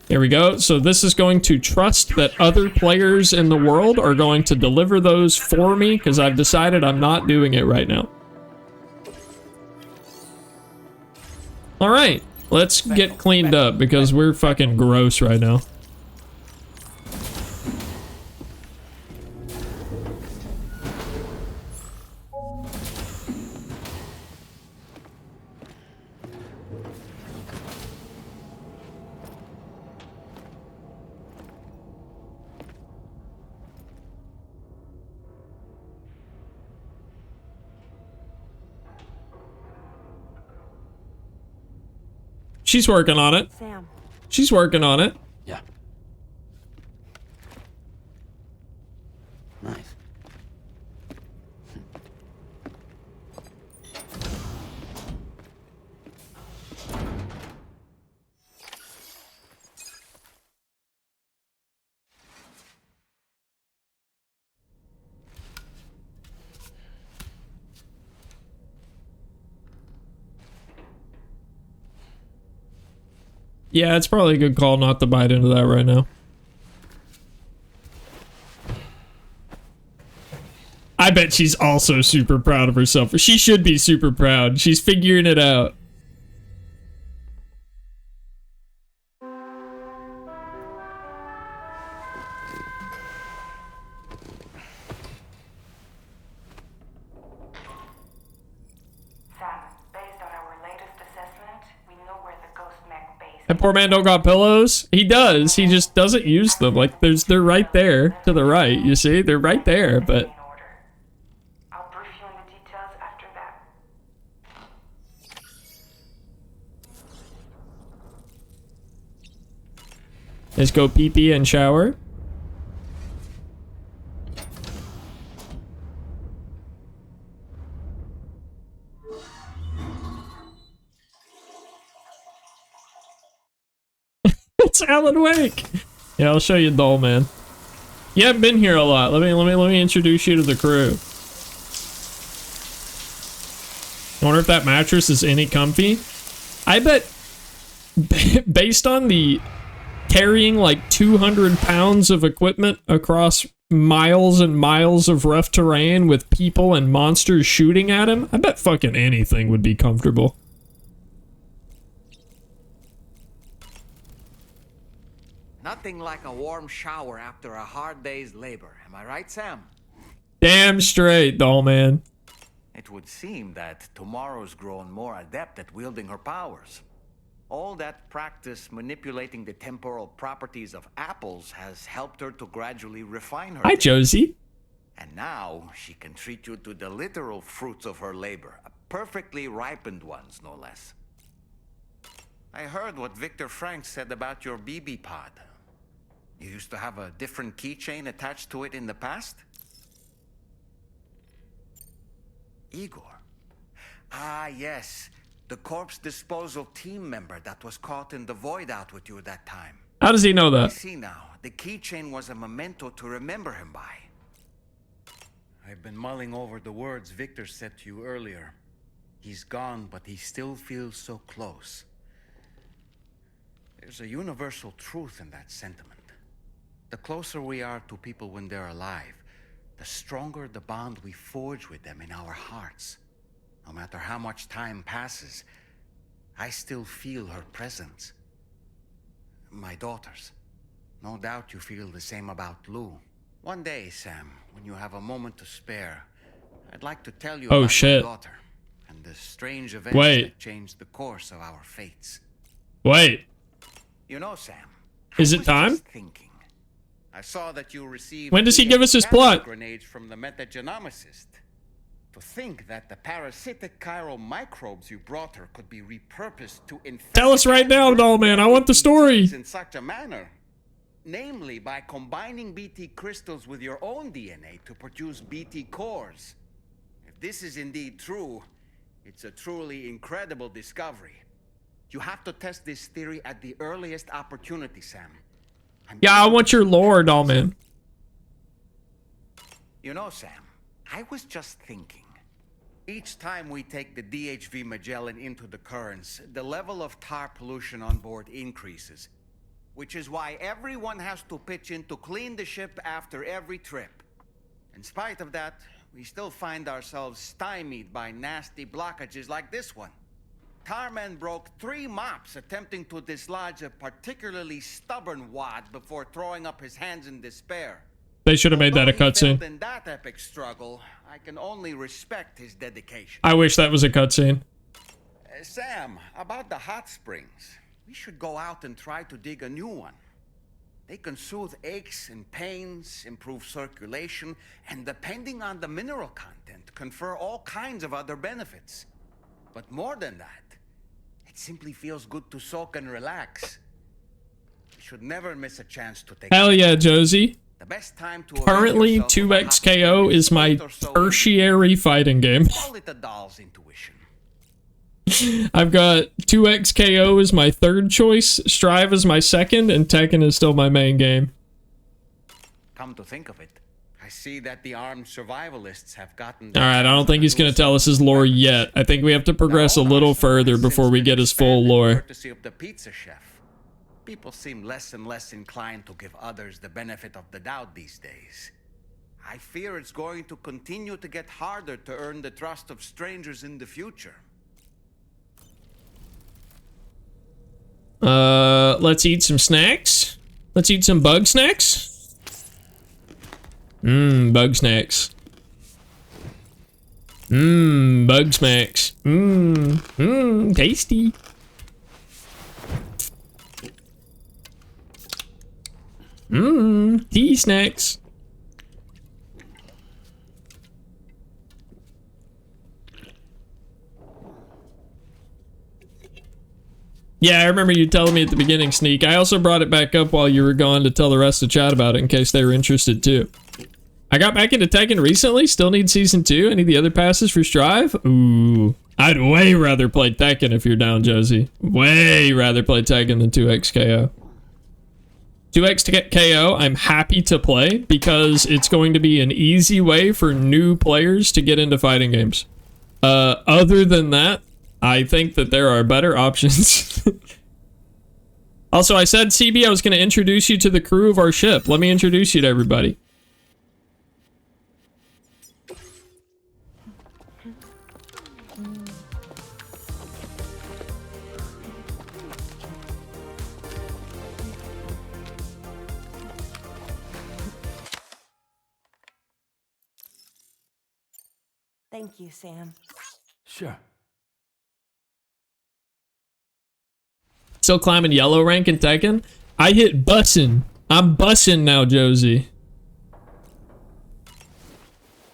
Here we go. So this is going to trust that other players in the world are going to deliver those for me, because I've decided I'm not doing it right now. Alright, let's get cleaned up, because we're fucking gross right now. She's working on it. Sam. She's working on it. Yeah. Nice. Yeah, it's probably a good call not to bite into that right now. I bet she's also super proud of herself. She should be super proud. She's figuring it out. That poor man don't got pillows. He does. He just doesn't use them. Like they're right there to the right. You see, they're right there. But I'll brief you on the details after that. let's go pee pee and shower. It's Alan Wake. Yeah, I'll show you Doll Man. You haven't been here a lot. Let me introduce you to the crew. I wonder if that mattress is any comfy. I bet, based on the carrying like 200 pounds of equipment across miles and miles of rough terrain with people and monsters shooting at him, I bet fucking anything would be comfortable. Nothing like a warm shower after a hard day's labor. Am I right, Sam? Damn straight, Doll Man. It would seem that tomorrow's grown more adept at wielding her powers. All that practice manipulating the temporal properties of apples has helped her to gradually refine her. Hi, Josie. And now she can treat you to the literal fruits of her labor, perfectly ripened ones, no less. I heard what Victor Frank said about your BB pod. You used to have a different keychain attached to it in the past? Igor. Ah, yes. The corpse disposal team member that was caught in the void out with you that time. How does he know that? I see now. The keychain was a memento to remember him by. I've been mulling over the words Victor said to you earlier. He's gone, but he still feels so close. There's a universal truth in that sentiment. The closer we are to people when they're alive, the stronger the bond we forge with them in our hearts. No matter how much time passes, I still feel her presence. My daughters. No doubt you feel the same about Lou. One day, Sam, when you have a moment to spare, I'd like to tell you about my daughter and the strange events that changed the course of our fates. Wait. You know, Sam. Is it time? Thinking. I saw that you received. When does he give us his plot? Grenades from the metagenomicist. To think that the parasitic chiral microbes you brought her could be repurposed to infect. Tell us right now, doll man. I want the story. In such a manner, namely by combining BT crystals with your own DNA to produce BT cores. If this is indeed true, it's a truly incredible discovery. You have to test this theory at the earliest opportunity, Sam. Yeah, I want your lore, doll man. You know, Sam, I was just thinking. Each time we take the DHV Magellan into the currents, the level of tar pollution on board increases. Which is why everyone has to pitch in to clean the ship after every trip. In spite of that, we still find ourselves stymied by nasty blockages like this one. Tarman broke 3 mops attempting to dislodge a particularly stubborn wad before throwing up his hands in despair. They should have made that a cutscene. In that epic struggle, I can only respect his dedication. I wish that was a cutscene. Sam, about the hot springs, we should go out and try to dig a new one. They can soothe aches and pains, improve circulation, and depending on the mineral content, confer all kinds of other benefits. But more than that, it simply feels good to soak and relax. We should never miss a chance to take. Hell yeah, Josie. The best time to currently 2XKO is my tertiary fighting game. Call it a doll's intuition. I've got 2XKO as my third choice, Strive is my second, and Tekken is still my main game. Come to think of it, I see that the armed survivalists have gotten. Alright, I don't think he's going to tell us his lore yet. I think we have to progress a little further before we get his full lore. Courtesy of the pizza chef. People seem less and less inclined to give others the benefit of the doubt these days. I fear it's going to continue to get harder to earn the trust of strangers in the future. Let's eat some snacks. Let's eat some bug snacks. Bug snacks. Bug smacks. Tasty. Tea snacks. Yeah, I remember you telling me at the beginning, Sneak. I also brought it back up while you were gone to tell the rest of chat about it in case they were interested too. I got back into Tekken recently. Still need Season 2. Any of the other passes for Strive? Ooh. I'd way rather play Tekken if you're down, Josie. Way rather play Tekken than 2XKO. 2XKO, I'm happy to play because it's going to be an easy way for new players to get into fighting games. Other than that, I think that there are better options. Also, I said, CB, I was going to introduce you to the crew of our ship. Let me introduce you to everybody. Thank you, Sam. Sure. Still climbing yellow rank in Tekken? I hit bussin'. I'm bussin' now, Josie.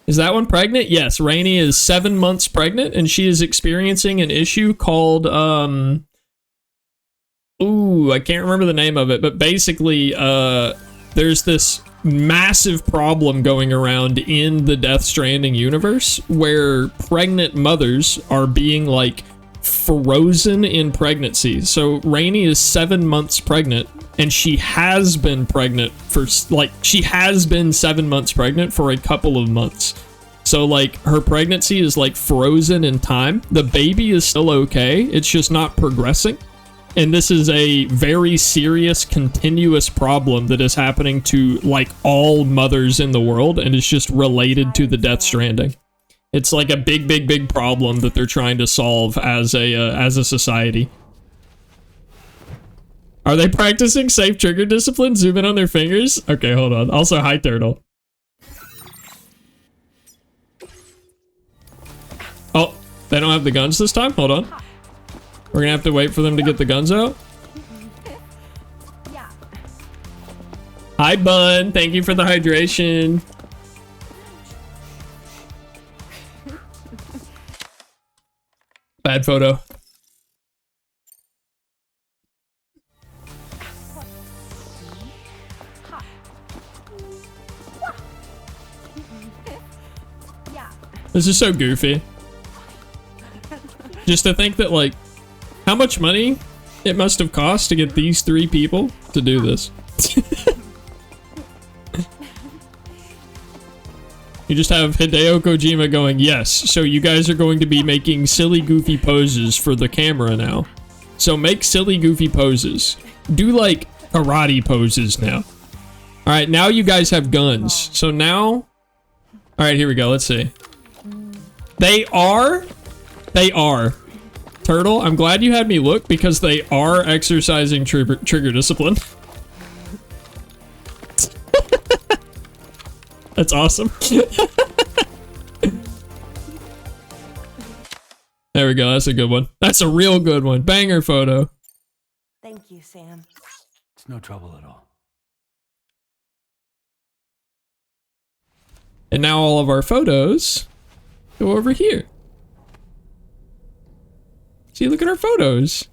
Is that one pregnant? Yes, Rainey is 7 months pregnant, and she is experiencing an issue called, ooh, I can't remember the name of it, but basically, there's this massive problem going around in the Death Stranding universe where pregnant mothers are being, like, frozen in pregnancy. So Rainey is 7 months pregnant, and she has been pregnant for, like, she has been 7 months pregnant for a couple of months. So, like, her pregnancy is, like, frozen in time. The baby is still okay, it's just not progressing. And this is a very serious, continuous problem that is happening to, like, all mothers in the world, and it's just related to the Death Stranding. It's like a big, big, big problem that they're trying to solve as a society. Are they practicing safe trigger discipline? Zoom in on their fingers? Okay, hold on. Also, hi, Turtle. Oh, they don't have the guns this time? Hold on. We're gonna have to wait for them to get the guns out. Hi, Bun. Thank you for the hydration. Bad photo. This is so goofy. Just to think that, like, how much money it must have cost to get these 3 people to do this. You just have Hideo Kojima going, yes, so you guys are going to be making silly, goofy poses for the camera now. So make silly, goofy poses. Do, like, karate poses now. Alright, now you guys have guns. So now... Alright, here we go. Let's see. They are. Turtle, I'm glad you had me look because they are exercising trigger discipline. That's awesome. There we go. That's a good one. That's a real good one. Banger photo. Thank you, Sam. It's no trouble at all. And now all of our photos go over here. See, look at our photos.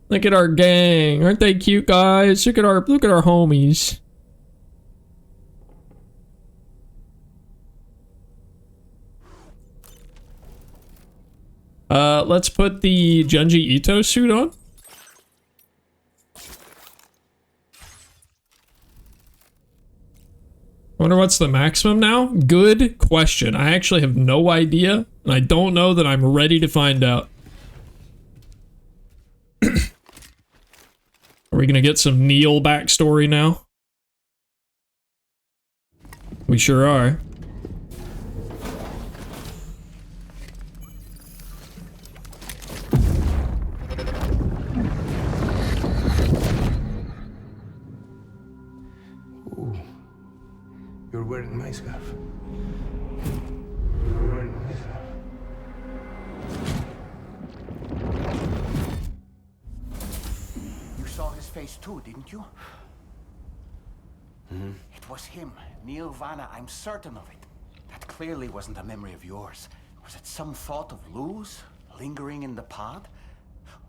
Look at our gang. Aren't they cute, guys? Look at our homies. Let's put the Junji Ito suit on. I wonder what's the maximum now? Good question. I actually have no idea, and I don't know that I'm ready to find out. Are we gonna get some Neil backstory now? We sure are. You're wearing my scarf. You're wearing my scarf. You saw his face too, didn't you? Mm-hmm. It was him, Neil Vanna. I'm certain of it. That clearly wasn't a memory of yours. Was it some thought of Lou's lingering in the pod?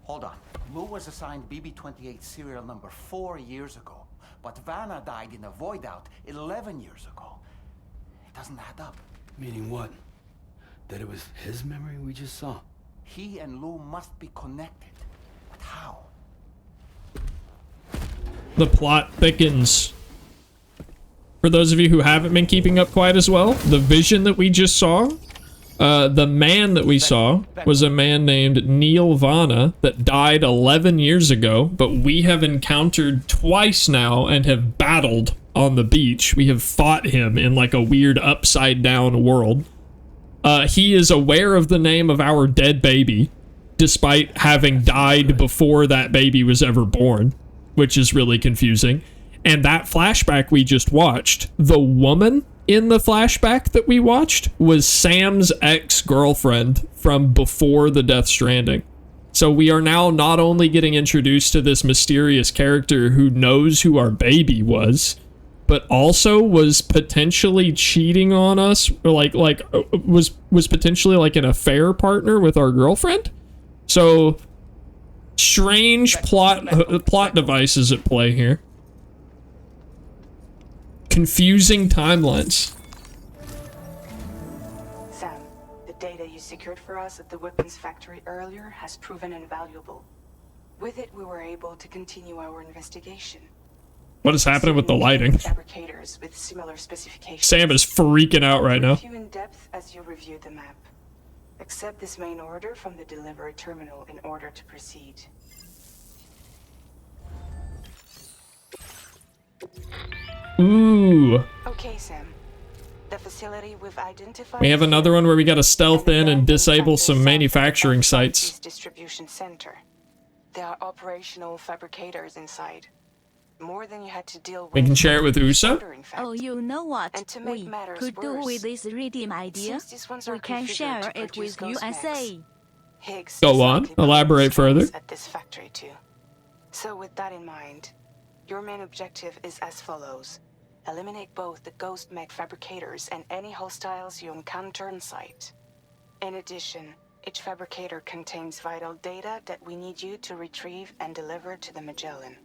Hold on. Lou was assigned BB-28 serial number 4 years ago. But Vanna died in a void out 11 years ago. It doesn't add up. Meaning what? That it was his memory we just saw? He and Lou must be connected. But how? The plot thickens. For those of you who haven't been keeping up quite as well, the vision that we just saw, the man that we saw was a man named Neil Vanna that died 11 years ago, but we have encountered twice now and have battled on the beach. We have fought him in like a weird upside down world. He is aware of the name of our dead baby, despite having died before that baby was ever born, which is really confusing. And that flashback we just watched, the woman in the flashback that we watched was Sam's ex-girlfriend from before the Death Stranding. So we are now not only getting introduced to this mysterious character who knows who our baby was, but also was potentially cheating on us, or was potentially like an affair partner with our girlfriend. So strange plot devices at play here. Confusing timelines. Sam, the data you secured for us at the weapons factory earlier has proven invaluable. With it, we were able to continue our investigation. What is happening with the lighting? Fabricators with similar specifications. Sam is freaking out right now. Review in depth as you review the map. Accept this main order from the delivery terminal in order to proceed. Ooh. Okay, Sam. The facility we've identified. We have another one where we gotta stealth in and disable some manufacturing sites. Distribution center. There are operational fabricators inside. More than you had to deal with. We can share it with Usa. Oh, you know what we matters could do worse, with this redeem idea? We can share it with USA. Go on. Elaborate further. At this factory too. So with that in mind, your main objective is as follows. Eliminate both the ghost mech fabricators and any hostiles you encounter in sight. In addition, each fabricator contains vital data that we need you to retrieve and deliver to the Magellan.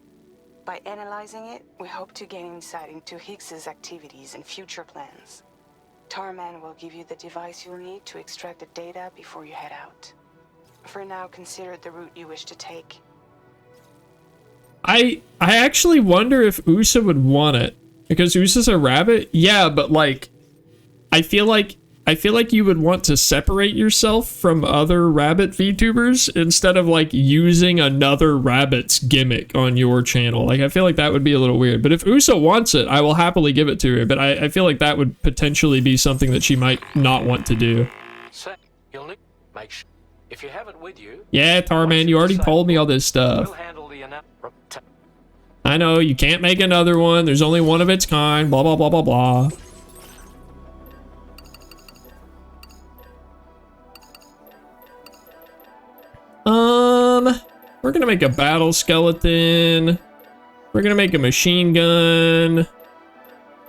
By analyzing it, we hope to gain insight into Hicks's activities and future plans. Tarman will give you the device you'll need to extract the data before you head out. For now, consider the route you wish to take. I actually wonder if Usa would want it. Because Usa's a rabbit? Yeah, but like I feel like you would want to separate yourself from other rabbit VTubers instead of like using another rabbit's gimmick on your channel. Like I feel like that would be a little weird. But if Usa wants it, I will happily give it to her. But I feel like that would potentially be something that she might not want to do. So, you'll need make sure if you have it with you. Yeah, Tarman, you already told me all this stuff. We'll handle the I know, you can't make another one. There's only one of its kind. Blah, blah, blah, blah, blah. We're gonna make a battle skeleton. We're gonna make a machine gun.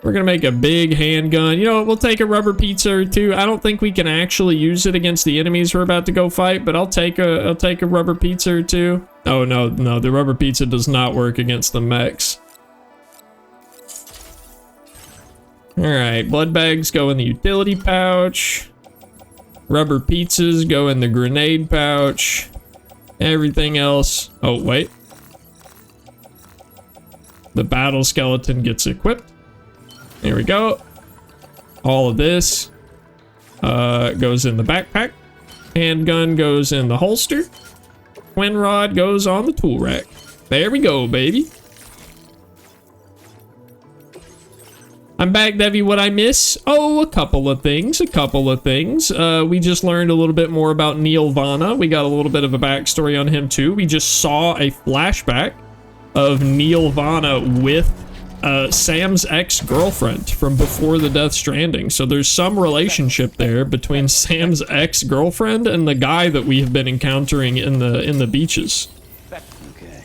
We're gonna make a big handgun. You know what? We'll take a rubber pizza or two. I don't think we can actually use it against the enemies we're about to go fight, but I'll take a rubber pizza or two. Oh no, the rubber pizza does not work against the mechs. Alright, blood bags go in the utility pouch. Rubber pizzas go in the grenade pouch. Everything else... Oh, wait. The battle skeleton gets equipped. There we go. All of this goes in the backpack. Handgun goes in the holster. Twin rod goes on the tool rack. There we go, baby. I'm back, Devi. What I miss? Oh, a couple of things. We just learned a little bit more about Neil Vana. We got a little bit of a backstory on him, too. We just saw a flashback of Neil Vana with Sam's ex-girlfriend from before the Death Stranding. So there's some relationship there between Sam's ex-girlfriend and the guy that we have been encountering in the beaches. Okay.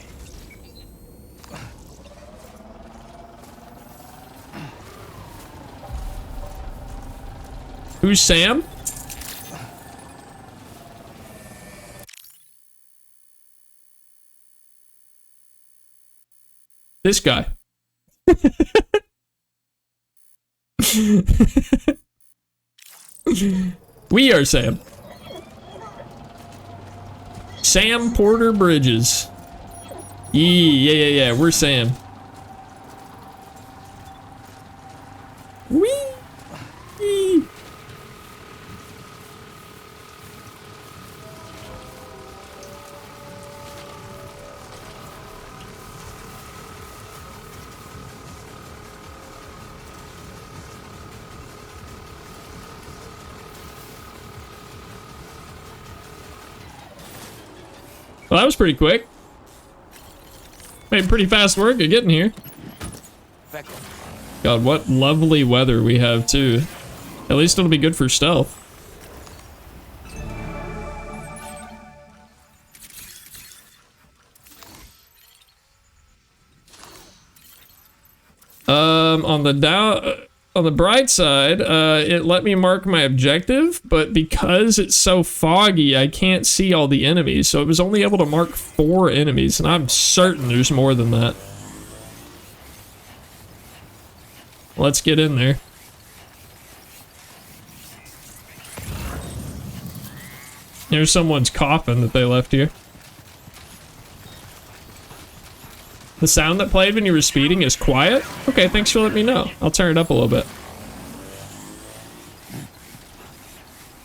Who's Sam? This guy. We are Sam. Sam Porter Bridges. Yeah, we're Sam. Whee! Well, that was pretty quick. Made pretty fast work of getting here. God, what lovely weather we have, too. At least it'll be good for stealth. On the bright side, it let me mark my objective, but because it's so foggy, I can't see all the enemies, so it was only able to mark 4 enemies, and I'm certain there's more than that. Let's get in there. There's someone's coffin that they left here. The sound that played when you were speeding is quiet? Okay, thanks for letting me know. I'll turn it up a little bit.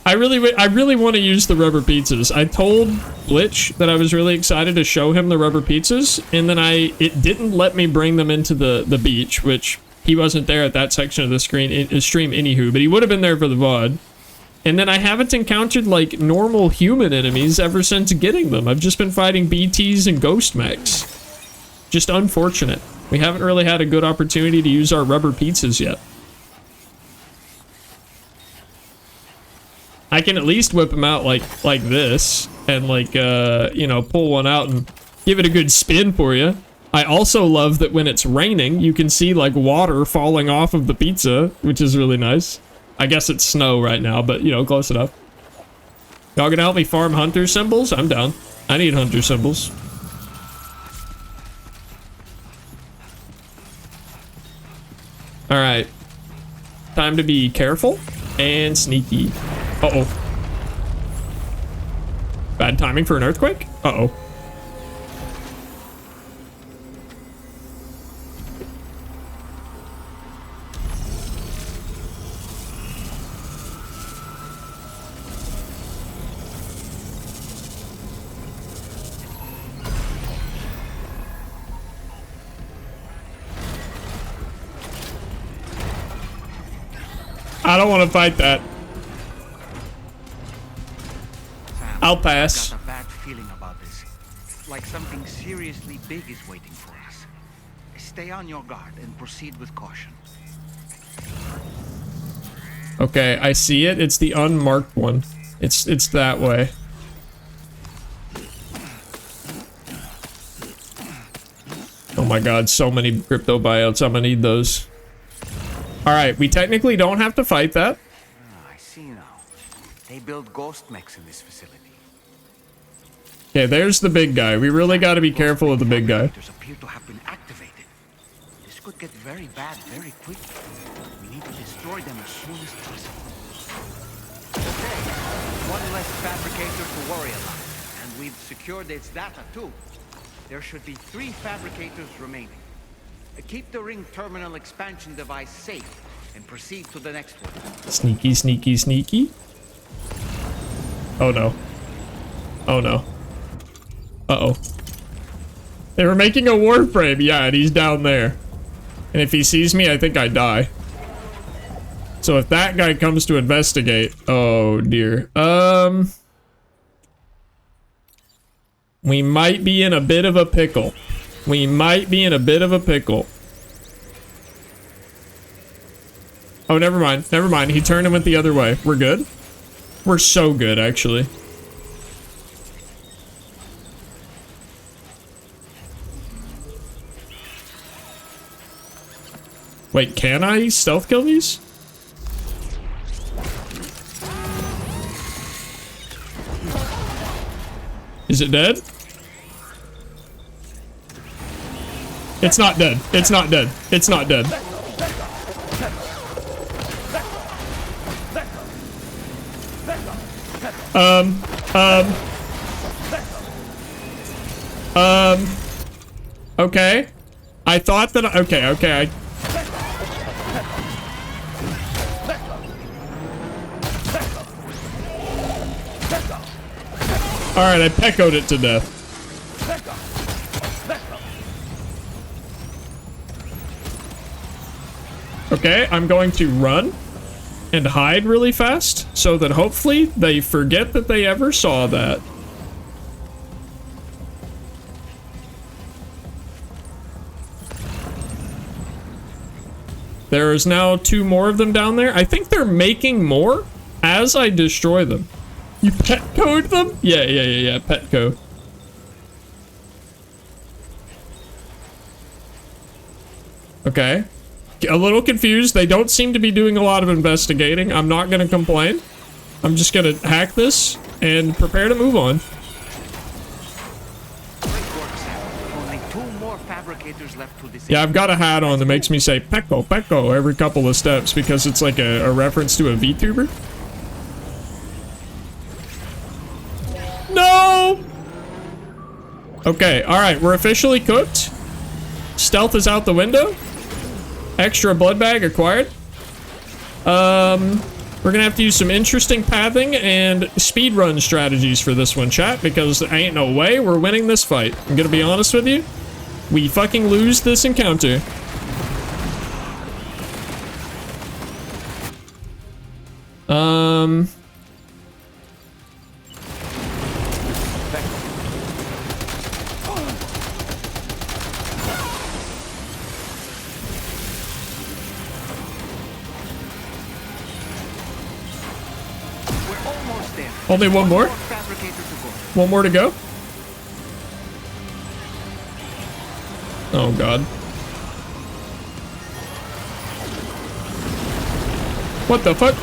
I really want to use the rubber pizzas. I told Glitch that I was really excited to show him the rubber pizzas, and then it didn't let me bring them into the beach, which he wasn't there at that section of the stream anywho, but he would have been there for the VOD. And then I haven't encountered, like, normal human enemies ever since getting them. I've just been fighting BTs and ghost mechs. Just unfortunate. We haven't really had a good opportunity to use our rubber pizzas yet. I can at least whip them out like this, and like, you know, pull one out and give it a good spin for you. I also love that when it's raining, you can see like water falling off of the pizza, which is really nice. I guess it's snow right now, but you know, close enough. Y'all gonna help me farm hunter symbols? I'm down. I need hunter symbols. Alright. Time to be careful and sneaky. Uh-oh. Bad timing for an earthquake? Uh-oh. I don't want to fight that. Sam, I'll pass. I've got a bad feeling about this. Like something seriously big is waiting for us. Stay on your guard and proceed with caution. Okay, I see it. It's the unmarked one. It's that way. Oh my god, so many crypto buyouts. I'm gonna need those. Alright, we technically don't have to fight that. I see now. They build ghost mechs in this facility. Okay, there's the big guy. We really gotta be careful of the big guy. Appear to have been activated. This could get very bad very quickly. We need to destroy them as soon as possible. Okay, one less fabricator to worry about. And we've secured its data too. There should be 3 fabricators remaining. Keep the ring terminal expansion device safe and proceed to the next one. Sneaky, sneaky, sneaky. Oh no. Oh no. Uh-oh. They were making a warframe. Yeah, and he's down there. And if he sees me, I think I die. So if that guy comes to investigate... Oh, dear. We might be in a bit of a pickle. We might be in a bit of a pickle. Oh, never mind. Never mind. He turned and went the other way. We're good? We're so good, actually. Wait, can I stealth kill these? Is it dead? It's not dead. It's not dead. It's not dead. Okay. I thought that... Okay. Alright, I peccoed it to death. Okay, I'm going to run and hide really fast so that hopefully they forget that they ever saw that. There is now 2 more of them down there. I think they're making more as I destroy them. You pet code them? Yeah, pet code. Okay. A little confused. They don't seem to be doing a lot of investigating. I'm not gonna complain. I'm just gonna hack this and prepare to move on. Only 2 more fabricators left to disable. Yeah, I've got a hat on that makes me say Pecco, Pecco every couple of steps because it's like a reference to a VTuber. No! Okay, alright, we're officially cooked. Stealth is out the window. Extra blood bag acquired. We're gonna have to use some interesting pathing and speedrun strategies for this one, chat, because there ain't no way we're winning this fight. I'm gonna be honest with you. We fucking lose this encounter. Only one more? One more to go? Oh god. What the fuck?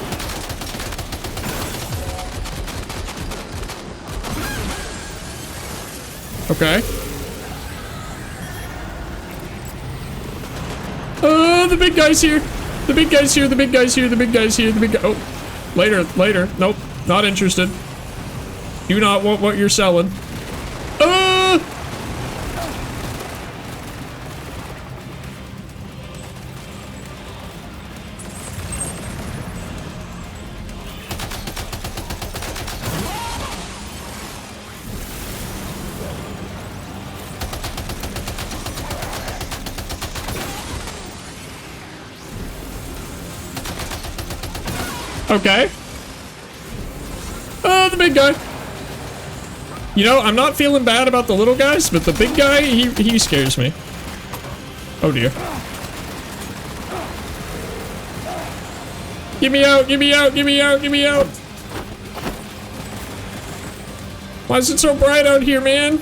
Okay. The big guy's here. The big guy's here. The big guy's here. The big guy's here. The big guy. Oh, later. Later. Nope. Not interested. Do not want what you're selling. Okay. The big guy. You know, I'm not feeling bad about the little guys, but the big guy, he scares me. Oh dear. Get me out, get me out, get me out, get me out. Why is it so bright out here, man?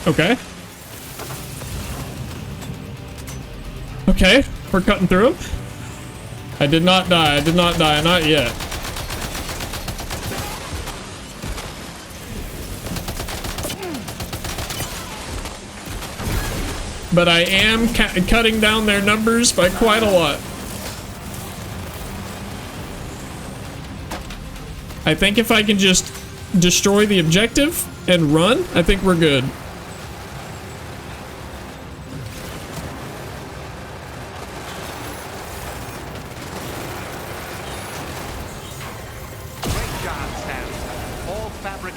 Okay. Okay, we're cutting through him. I did not die. I did not die. Not yet. But I am cutting down their numbers by quite a lot. I think if I can just destroy the objective and run, I think we're good.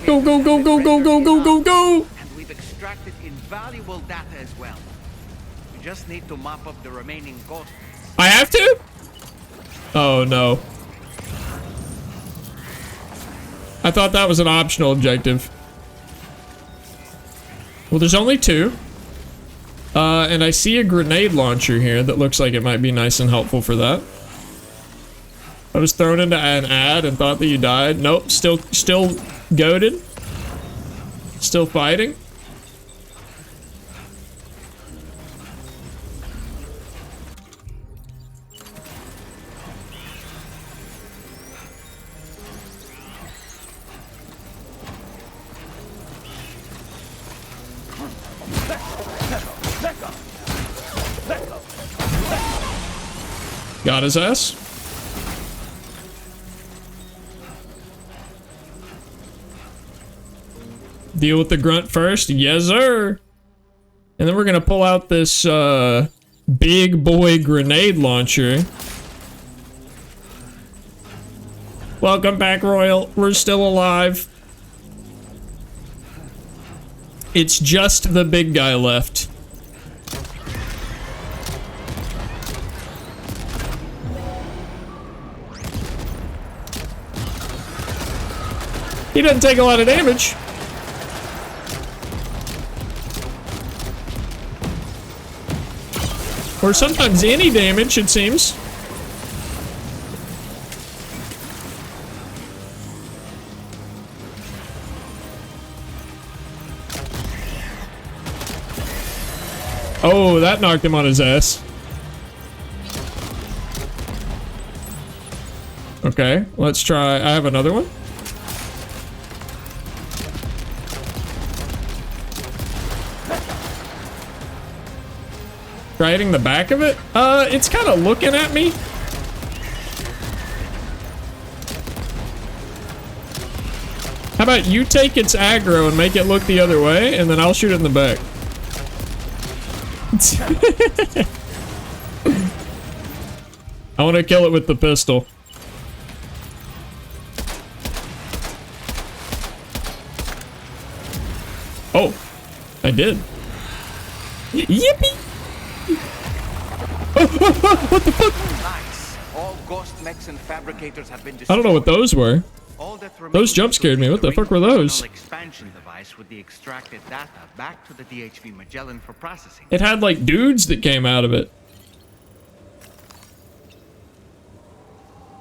Go, go, go, go, go, go, go, go, go! And we've extracted invaluable data as well. We just need to mop up the remaining ghosts. I have to? Oh no. I thought that was an optional objective. Well, there's only 2. And I see a grenade launcher here that looks like it might be nice and helpful for that. I was thrown into an ad and thought that you died. Nope, still goated. Still fighting. Got his ass. Deal with the grunt first. Yes, sir. And then we're gonna pull out this big boy grenade launcher. Welcome back, Royal. We're still alive. It's just the big guy left. He doesn't take a lot of damage. Or sometimes any damage, it seems. Oh, that knocked him on his ass. Okay, let's try. I have another one. Try hitting the back of it? It's kind of looking at me. How about you take its aggro and make it look the other way, and then I'll shoot it in the back. I want to kill it with the pistol. Oh, I did. Yippee! What the fuck? Nice. All ghost mechs and fabricators have been destroyed. I don't know what those were. All that Those jump scared me. What the fuck were those? Expansion device with the extracted data back to the DHV Magellan for processing. It had like dudes that came out of it.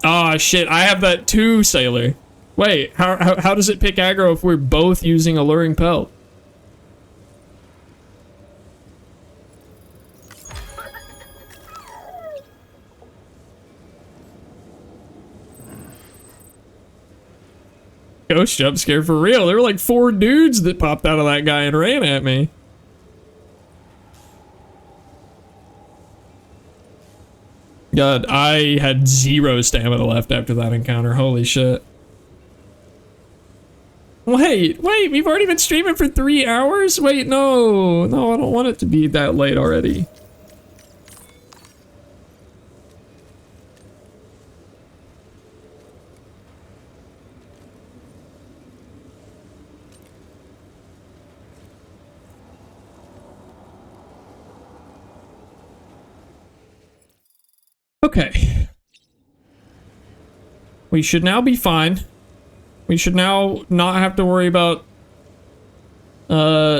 Oh shit, I have that too, Sailor. Wait, how does it pick aggro if we're both using Alluring Pelt? Ghost jump scare for real. There were like 4 dudes that popped out of that guy and ran at me. God, I had 0 stamina left after that encounter. Holy shit. Wait, we've already been streaming for 3 hours? Wait, no, I don't want it to be that late already. Okay. We should now be fine. We should now not have to worry about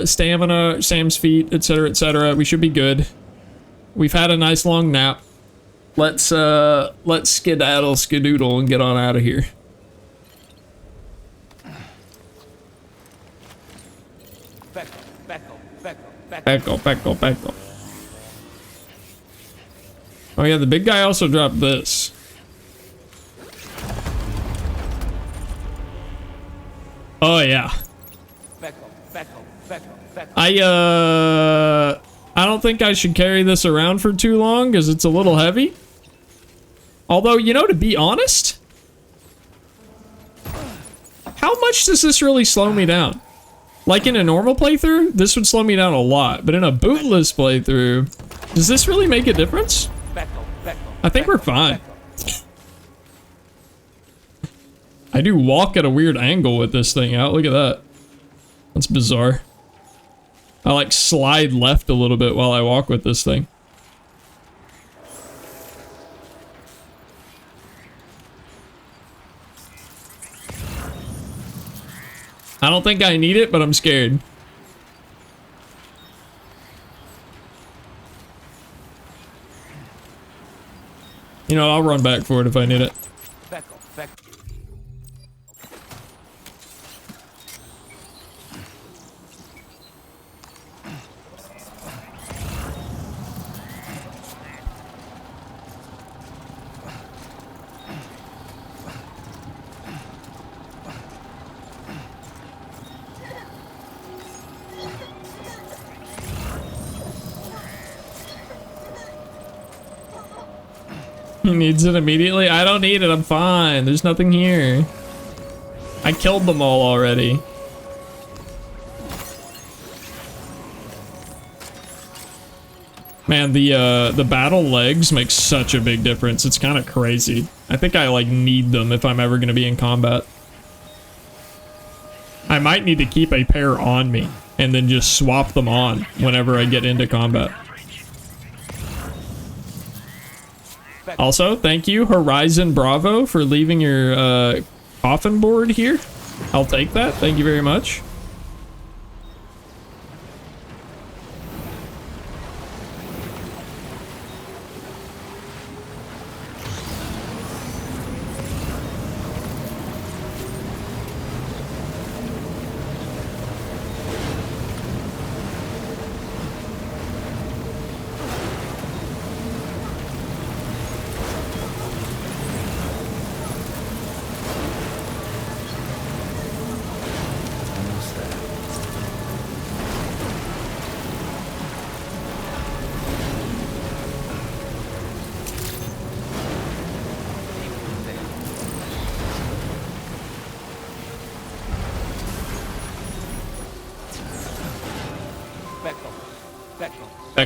stamina, Sam's feet, etc., etc. We should be good. We've had a nice long nap. Let's skedaddle, skedoodle, and get on out of here. Becco. Oh yeah, the big guy also dropped this. Oh yeah. I don't think I should carry this around for too long because it's a little heavy. Although, you know, to be honest, how much does this really slow me down? Like in a normal playthrough, this would slow me down a lot, but in a bootless playthrough, does this really make a difference? I think we're fine. I do walk at a weird angle with this thing out. Look at that. That's bizarre. I like slide left a little bit while I walk with this thing. I don't think I need it, but I'm scared. You know, I'll run back for it if I need it. He needs it immediately? I don't need it, I'm fine. There's nothing here. I killed them all already. Man, the battle legs make such a big difference. It's kind of crazy. I think I like need them if I'm ever going to be in combat. I might need to keep a pair on me and then just swap them on whenever I get into combat. Also, thank you, Horizon Bravo, for leaving your coffin board here. I'll take that. Thank you very much.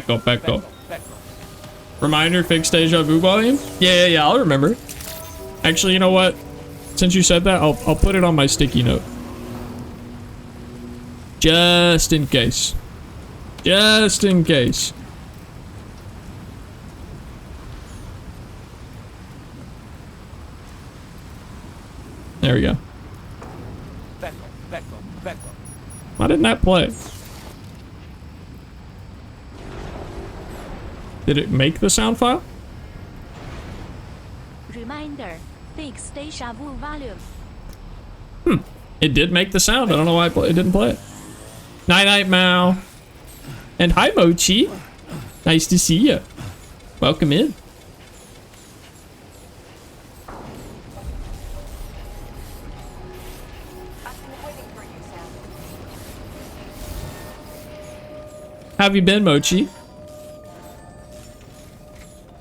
Becco. Reminder, fix deja vu volume? Yeah, I'll remember. Actually, you know what? Since you said that, I'll put it on my sticky note. Just in case. Just in case. There we go. Why didn't that play? Did it make the sound file? Reminder, fix deja vu volume. It did make the sound. I don't know why it didn't play it. Night night, Mao. And hi, Mochi. Nice to see you. Welcome in. How have you been, Mochi?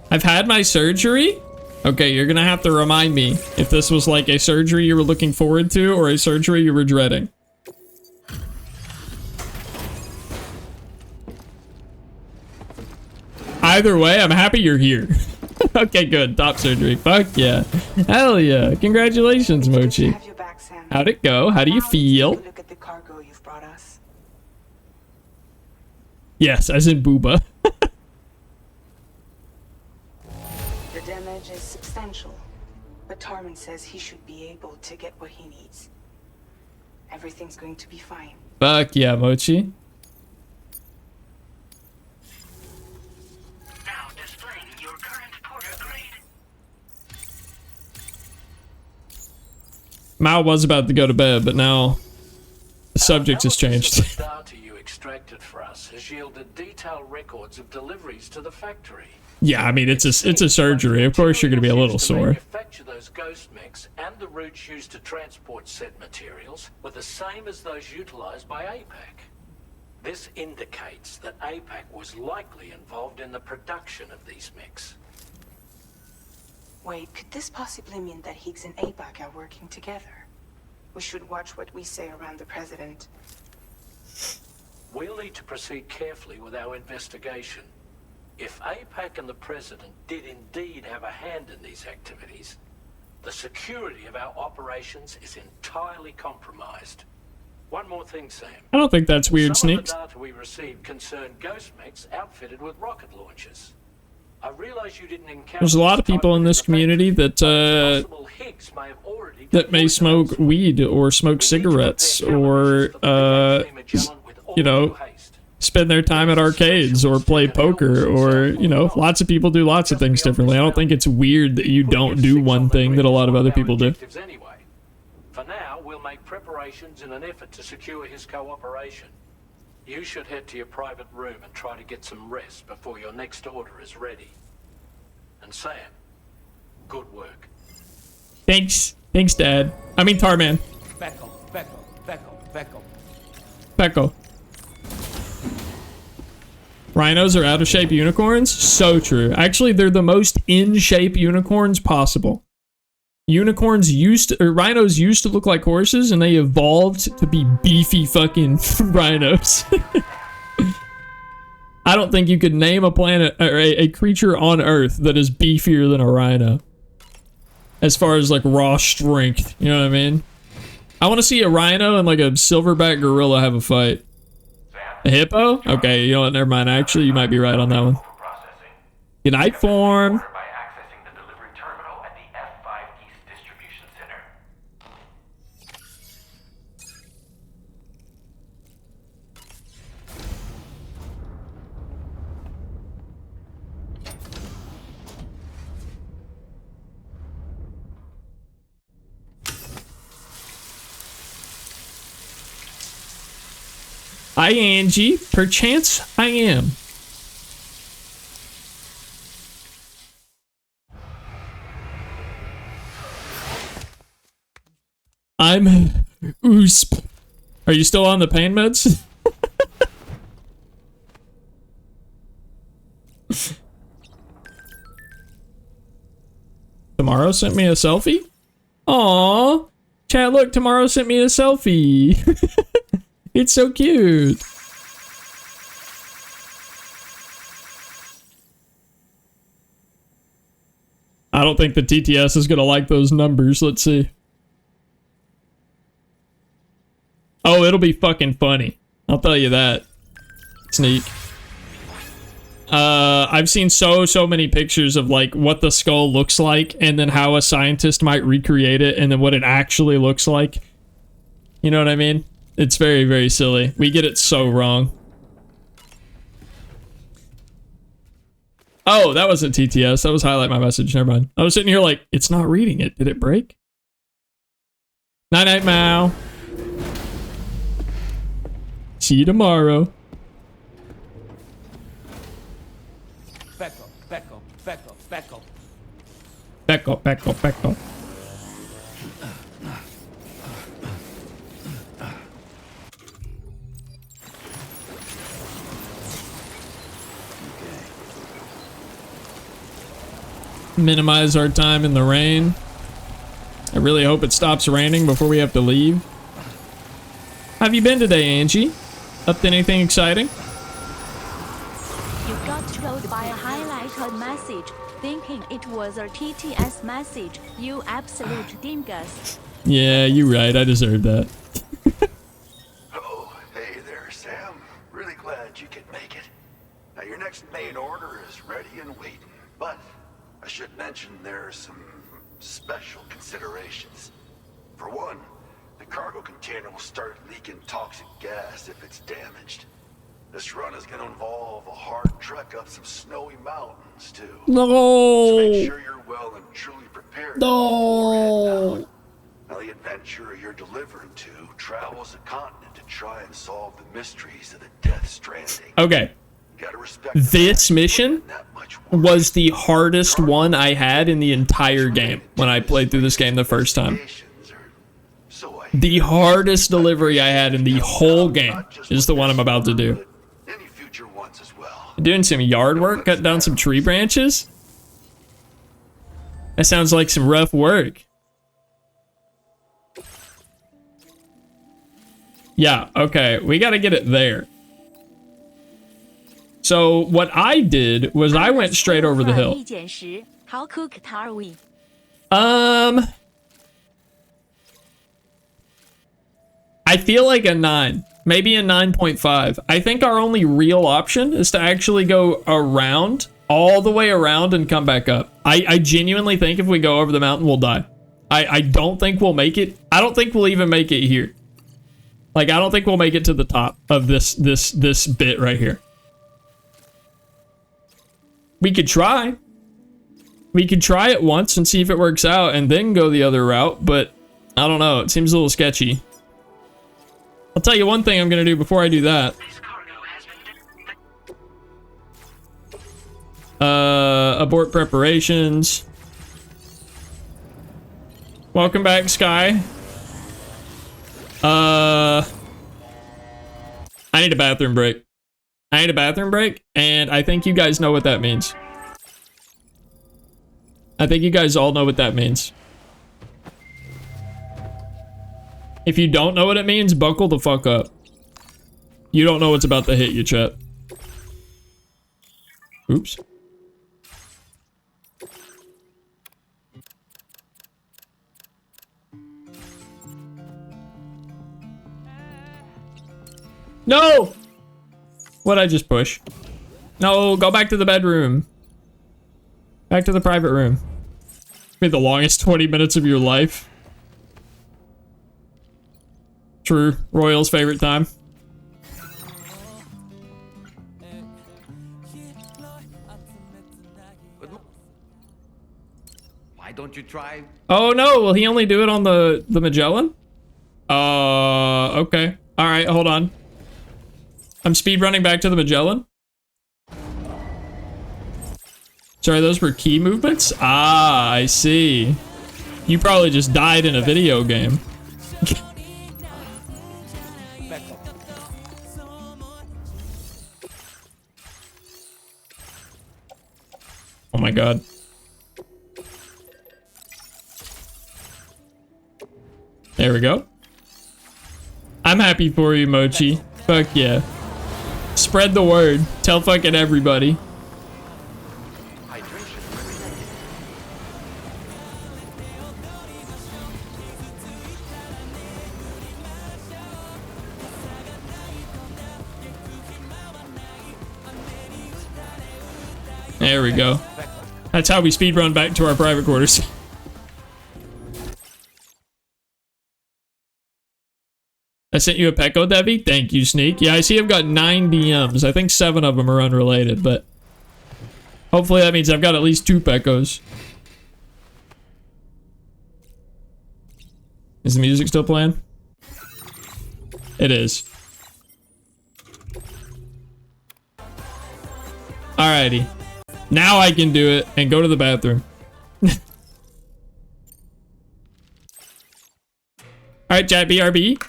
I've had my surgery? Okay, you're gonna have to remind me if this was like a surgery you were looking forward to or a surgery you were dreading. Either way, I'm happy you're here. Okay, good. Top surgery. Fuck yeah. Hell yeah. Congratulations, Mochi. How'd it go? How do you feel? Look at the cargo you've brought us. Yes, as in Booba. The damage is substantial, but Tarman says he should be able to get what he needs. Everything's going to be fine. Fuck yeah, Mochi. Now displaying your current porter grade. Mao was about to go to bed, but now the subject has changed. The data you extracted for us has yielded detailed records of deliveries to the factory. Yeah, I mean, it's a surgery. Of course you're going to be a little sore. Manufacture those ghost mechs and the routes used to transport said materials were the same as those utilized by APAC. This indicates that APAC was likely involved in the production of these mechs. Wait, could this possibly mean that Higgs and APAC are working together? We should watch what we say around the president. We'll need to proceed carefully with our investigation. If APAC and the president did indeed have a hand in these activities, the security of our operations is entirely compromised. One more thing, Sam. I don't think that's weird, Sneaks. Some of the data we received concerned ghost mechs outfitted with rocket launchers. I realize you didn't encounter. There's a lot of people in this community that may smoke weed or smoke cigarettes or you know, spend their time at arcades or play poker or, you know, lots of people do lots of things differently. I don't think it's weird that you don't do one thing that a lot of other people do. For now, we'll make preparations in an effort to secure his cooperation. You should head to your private room and try to get some rest before your next order is ready. And Sam, good work. Thanks. Thanks, Dad. I mean, Tarman. Becco. Rhinos are out of shape unicorns? So true. Actually, they're the most in shape unicorns possible. Rhinos used to look like horses, and they evolved to be beefy fucking rhinos. I don't think you could name a planet or a creature on Earth that is beefier than a rhino. As far as like raw strength, you know what I mean? I want to see a rhino and like a silverback gorilla have a fight. A hippo? Okay, you know what? Never mind. Actually, you might be right on that one. Good night, Form. Hi, Angie. Perchance I am. I'm Oosp. Are you still on the pain meds? Tomorrow sent me a selfie? Aww. Chat, look, Tomorrow sent me a selfie. It's so cute. I don't think the TTS is gonna like those numbers. Let's see. Oh, it'll be fucking funny. I'll tell you that. Sneak. I've seen so many pictures of like what the skull looks like and then how a scientist might recreate it and then what it actually looks like. You know what I mean? It's very, very silly. We get it so wrong. Oh, that wasn't TTS. That was highlight my message. Never mind. I was sitting here like, it's not reading it. Did it break? Night-night, Mao. See you tomorrow. Becco, Becco, Becco, Becco. Becco, Becco, Becco. Minimize our time in the rain. I really hope it stops raining before we have to leave. How have you been today, Angie? Up to anything exciting? You got trolled by a highlighted message, thinking it was a TTS message. You absolute dingus. Yeah, you're right. I deserved that. Oh, hey there, Sam. Really glad you could make it. Now, your next main order is ready and waiting, but I should mention there are some special considerations. For one, the cargo container will start leaking toxic gas if it's damaged. This run is going to involve a hard trek up some snowy mountains, too. No. So make sure you're well and truly prepared. No. Now, the adventurer you're delivering to travels the continent to try and solve the mysteries of the Death Stranding. Okay. This mission was the hardest one I had in the entire game when I played through this game the first time. The hardest delivery I had in the whole game is the one I'm about to do. Doing some yard work, cut down some tree branches? That sounds like some rough work. Yeah, okay, we gotta get it there. So what I did was I went straight over the hill. How cooked are we? I feel like a 9, maybe a 9.5. I think our only real option is to actually go around, all the way around and come back up. I genuinely think if we go over the mountain, we'll die. I don't think we'll make it. I don't think we'll even make it here. Like, I don't think we'll make it to the top of this bit right here. We could try. We could try it once and see if it works out and then go the other route, but I don't know. It seems a little sketchy. I'll tell you one thing I'm going to do before I do that. Abort preparations. Welcome back, Sky. I need a bathroom break. I need a bathroom break, and I think you guys know what that means. I think you guys all know what that means. If you don't know what it means, buckle the fuck up. You don't know what's about to hit you, chat. Oops. No! What'd I just push? No, go back to the bedroom. Back to the private room. Be the longest 20 minutes of your life. True. Royal's favorite time. Why don't you try? Oh no, will he only do it on the Magellan? Okay. Alright, hold on. I'm speedrunning back to the Magellan. Sorry, those were key movements? Ah, I see. You probably just died in a video game. Oh my god. There we go. I'm happy for you, Mochi. Fuck yeah. Spread the word. Tell fucking everybody. There we go. That's how we speedrun back to our private quarters. I sent you a Pecco, Debbie. Thank you, Sneak. Yeah, I see I've got 9 DMs. I think 7 of them are unrelated, but hopefully that means I've got at least 2 Peccos. Is the music still playing? It is. Alrighty. Now I can do it and go to the bathroom. Alright, chat, BRB.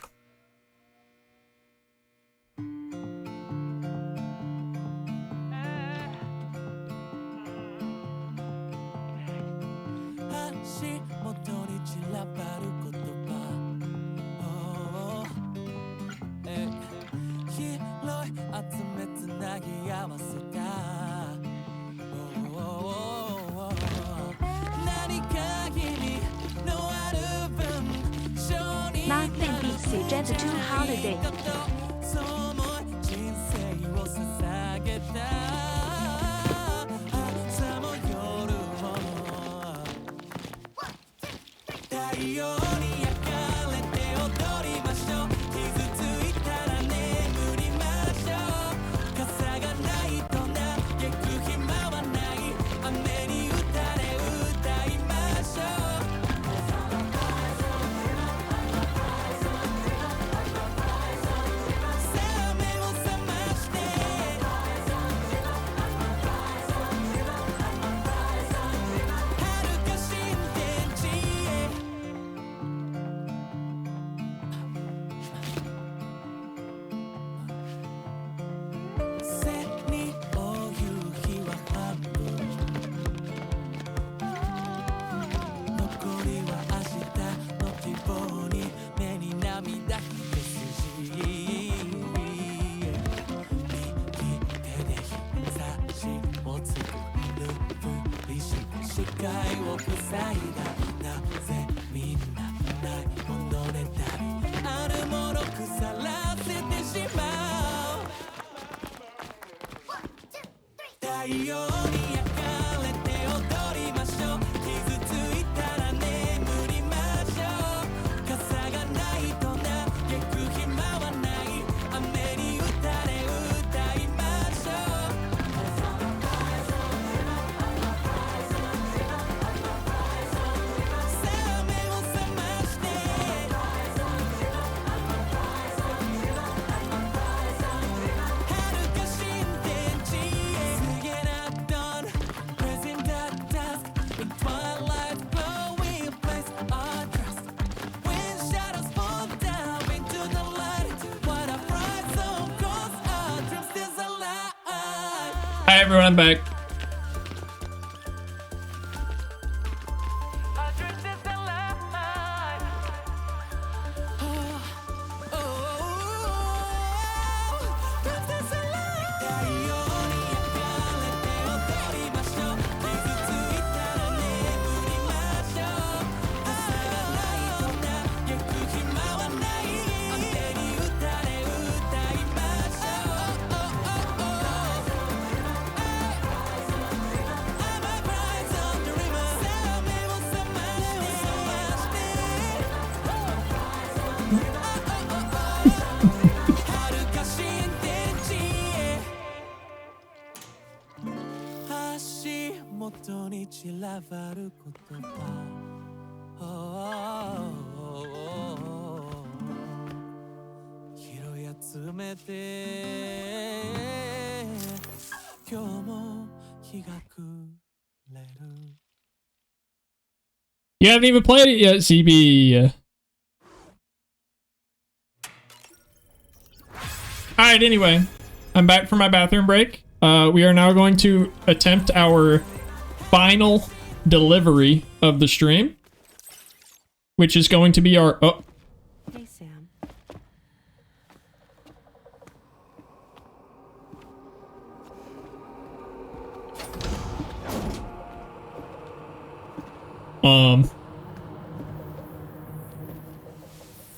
Nothing beats a Jet 2 holiday. Hi everyone, I'm back. You haven't even played it yet, CB. Alright, anyway. I'm back from my bathroom break. We are now going to attempt our final delivery of the stream, which is going to be our... Oh. Hey, Sam.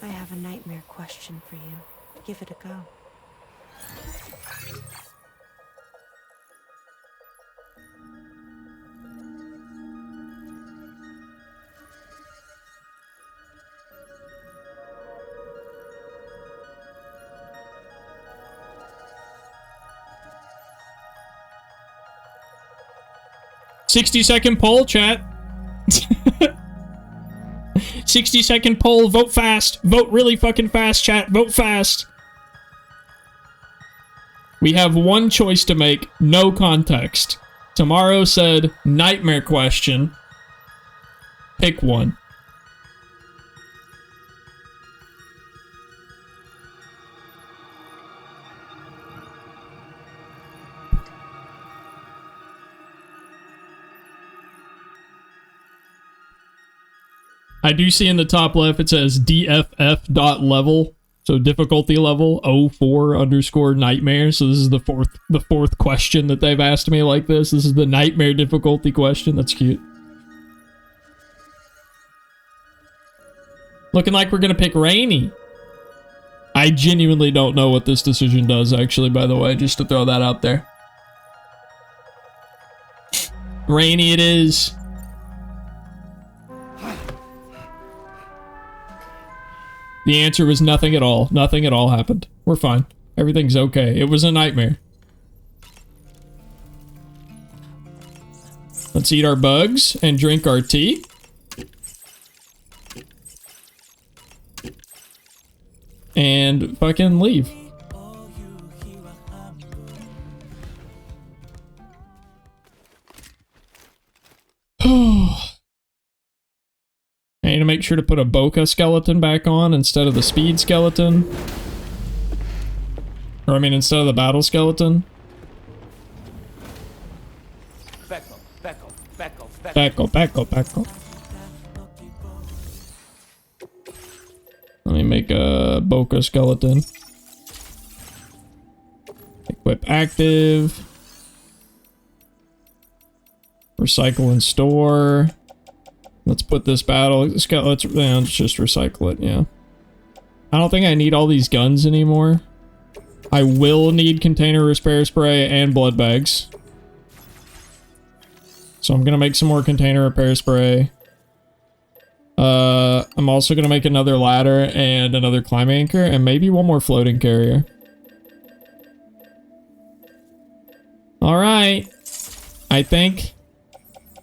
I have a nightmare question for you. Give it a go. 60-second poll, chat. 60-second poll. Vote fast. Vote really fucking fast, chat. Vote fast. We have one choice to make. No context. Tomorrow said nightmare question. Pick one. I do see in the top left it says DFF.level, so difficulty level 04_nightmare. So this is the fourth question that they've asked me like this. This is the nightmare difficulty question. That's cute. Looking like we're gonna pick Rainy. I genuinely don't know what this decision does, actually, by the way, just to throw that out there. Rainy it is. The answer was nothing at all. Nothing at all happened. We're fine. Everything's okay. It was a nightmare. Let's eat our bugs and drink our tea. And fucking leave. I need to make sure to put a Boca skeleton back on instead of the speed skeleton. Or I mean instead of the battle skeleton. Becco. Let me make a Boca skeleton. Equip active. Recycle and store. Let's put this battle. Let's just recycle it, yeah. I don't think I need all these guns anymore. I will need container repair spray and blood bags. So I'm gonna make some more container repair spray. I'm also gonna make another ladder and another climb anchor and maybe one more floating carrier. Alright. I think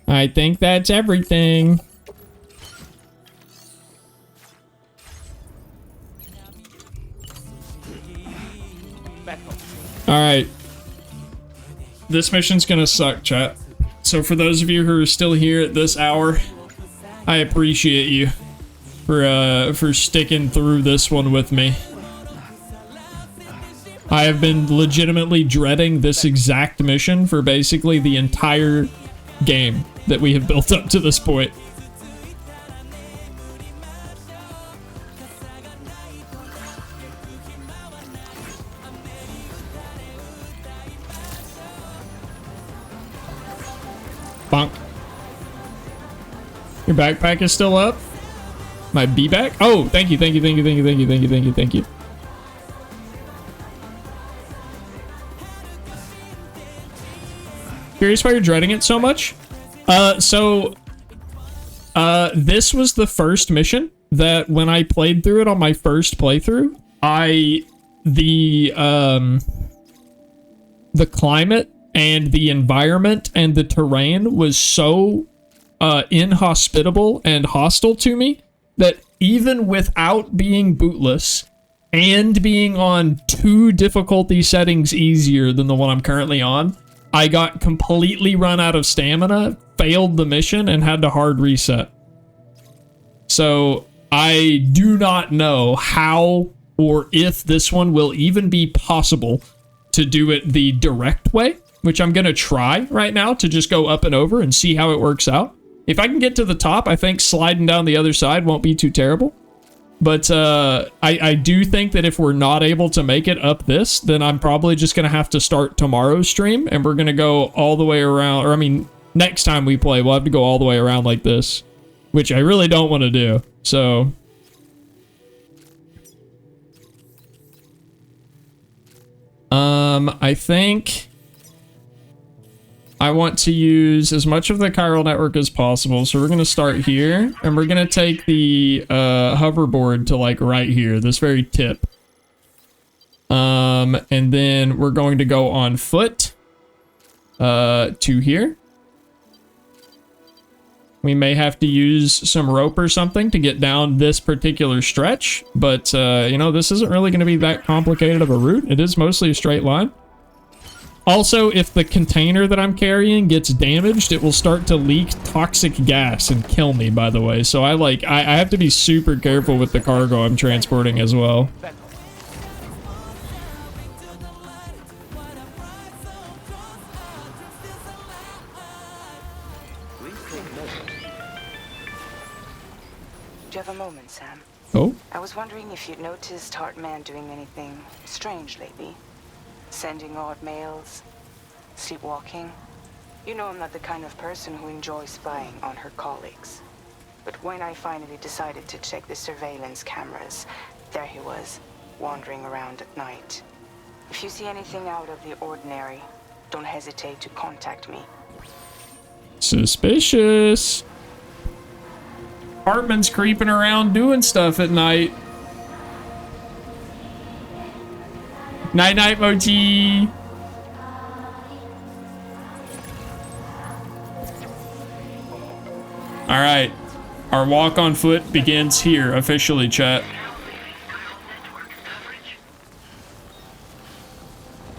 that's everything. Alright. This mission's gonna suck, chat. So for those of you who are still here at this hour, I appreciate you for sticking through this one with me. I have been legitimately dreading this exact mission for basically the entire game that we have built up to this point. Bonk. Your backpack is still up? My bee back? Oh, thank you. Curious why you're dreading it so much? This was the first mission that when I played through it on my first playthrough, the climate and the environment and the terrain was so inhospitable and hostile to me that even without being bootless and being on 2 difficulty settings easier than the one I'm currently on, I got completely run out of stamina, failed the mission, and had to hard reset. So I do not know how or if this one will even be possible to do it the direct way, which I'm going to try right now to just go up and over and see how it works out. If I can get to the top, I think sliding down the other side won't be too terrible. But I do think that if we're not able to make it up this, then I'm probably just going to have to start tomorrow's stream, and we're going to go all the way around. Or, I mean, next time we play, we'll have to go all the way around like this, which I really don't want to do. So I think I want to use as much of the chiral network as possible. So we're going to start here, and we're going to take the hoverboard to like right here, this very tip. And then we're going to go on foot to here. We may have to use some rope or something to get down this particular stretch, but, you know, this isn't really going to be that complicated of a route. It is mostly a straight line. Also, if the container that I'm carrying gets damaged, it will start to leak toxic gas and kill me, by the way. So I have to be super careful with the cargo I'm transporting as well. Do you have a moment, Sam? Oh? I was wondering if you'd noticed Hartman doing anything strange lately. Sending odd mails, sleepwalking. You know I'm not the kind of person who enjoys spying on her colleagues. But when I finally decided to check the surveillance cameras, there he was, wandering around at night. If you see anything out of the ordinary, don't hesitate to contact me. Suspicious. Hartman's creeping around doing stuff at night. Night-night, Mochi. Alright. Our walk on foot begins here, officially, chat.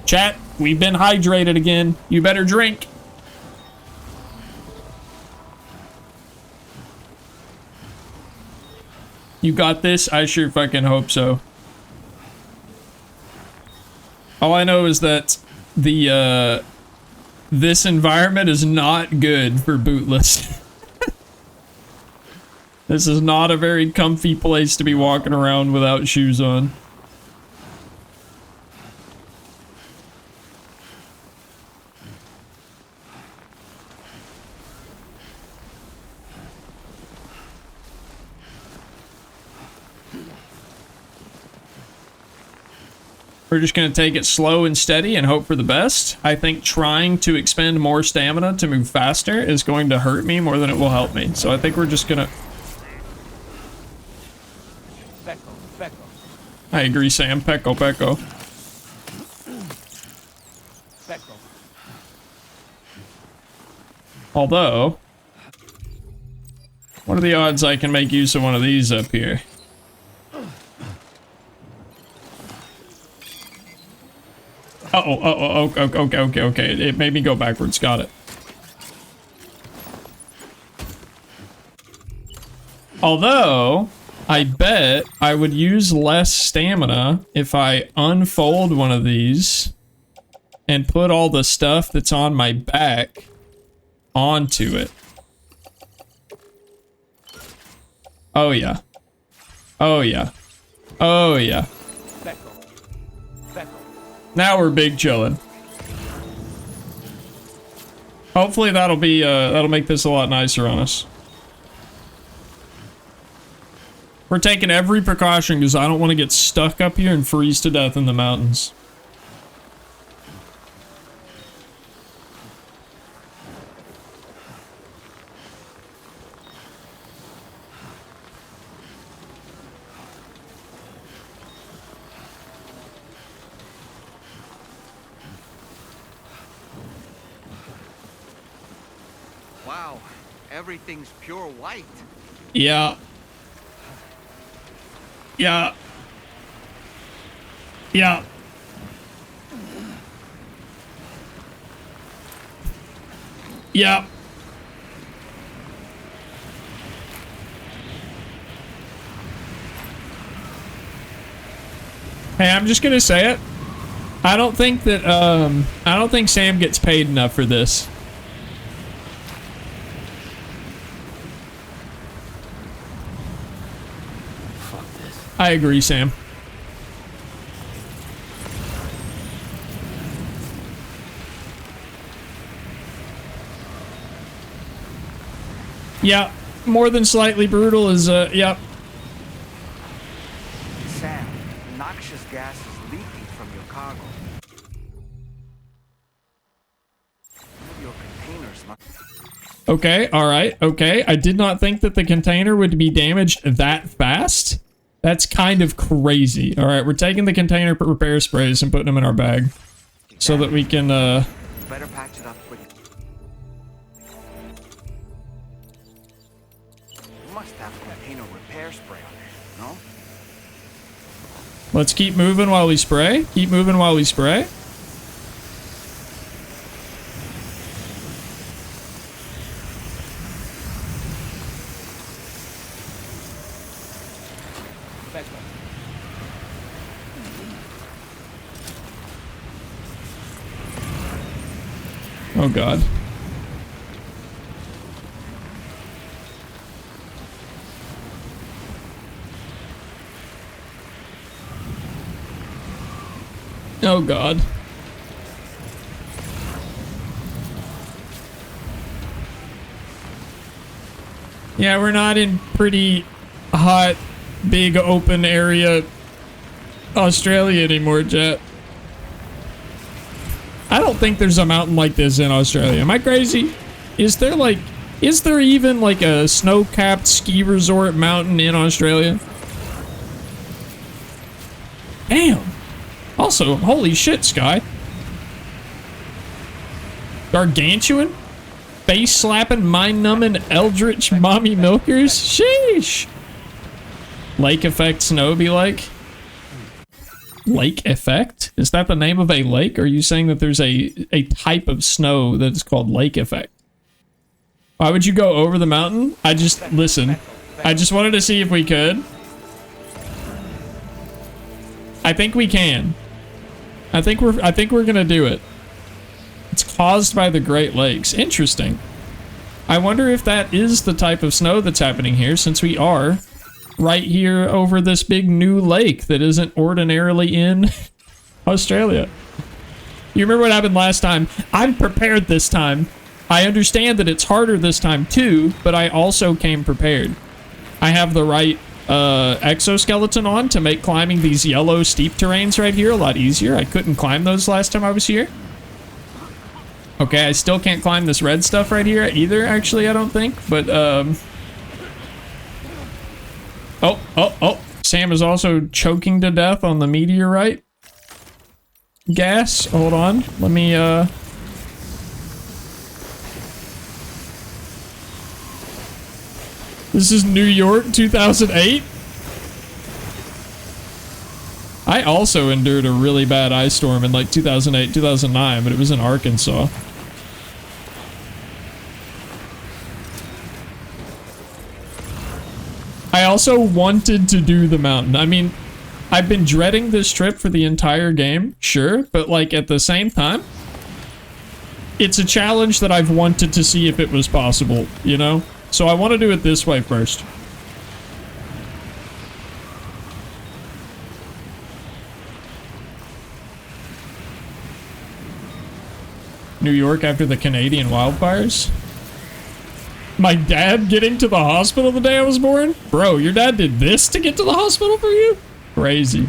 Chat, we've been hydrated again. You better drink. You got this? I sure fucking hope so. All I know is that the, this environment is not good for Bootless. This is not a very comfy place to be walking around without shoes on. We're just going to take it slow and steady and hope for the best. I think trying to expend more stamina to move faster is going to hurt me more than it will help me. So I think we're just going to... I agree, Sam. Pecco, Pecco. Although... what are the odds I can make use of one of these up here? Okay. It made me go backwards. Got it. Although, I bet I would use less stamina if I unfold one of these and put all the stuff that's on my back onto it. Oh yeah. Oh yeah. Oh yeah. Now we're big chillin'. Hopefully that'll be, that'll make this a lot nicer on us. We're taking every precaution because I don't want to get stuck up here and freeze to death in the mountains. Wow, everything's pure white. Yeah. Yeah. Yeah. Yeah. Hey, I'm just gonna say it. I don't think that, I don't think Sam gets paid enough for this. I agree, Sam. Yeah, more than slightly brutal is, yep. Sam, noxious gas is leaking from your cargo. Your containers must... Okay, alright, okay. I did not think that the container would be damaged that fast. That's kind of crazy. Alright, we're taking the container repair sprays and putting them in our bag. So that we can, better patch it up quick. Must have container repair spray on it, no? Let's keep moving while we spray. Keep moving while we spray. Back up. Oh God. Oh God. Yeah, we're not in pretty hot, big open area Australia anymore, Jet. I don't think there's a mountain like this in Australia. Am I crazy? Is there even like a snow-capped ski resort mountain in Australia? Damn. Also, holy shit, Sky. Gargantuan? Face-slapping, mind-numbing, eldritch mommy milkers? Sheesh. Lake effect snow be like? Lake effect? Is that the name of a lake? Or are you saying that there's a type of snow that is called lake effect? Why would you go over the mountain? Listen. I just wanted to see if we could. I think we can. I think we're gonna do it. It's caused by the Great Lakes. Interesting. I wonder if that is the type of snow that's happening here, since we are right here over this big new lake that isn't ordinarily in Australia. You remember what happened last time? I'm prepared this time. I understand that it's harder this time too, but I also came prepared. I have the right exoskeleton on to make climbing these yellow steep terrains right here a lot easier. I couldn't climb those last time I was here. Okay, I still can't climb this red stuff right here either, actually, I don't think. But, Oh. Sam is also choking to death on the meteorite gas. Hold on. Let me, This is New York, 2008. I also endured a really bad ice storm in like 2008, 2009, but it was in Arkansas. I also wanted to do the mountain. I mean, I've been dreading this trip for the entire game, sure, but like at the same time, it's a challenge that I've wanted to see if it was possible, you know? So I want to do it this way first. New York after the Canadian wildfires? My dad getting to the hospital the day I was born? Bro, your dad did this to get to the hospital for you? Crazy.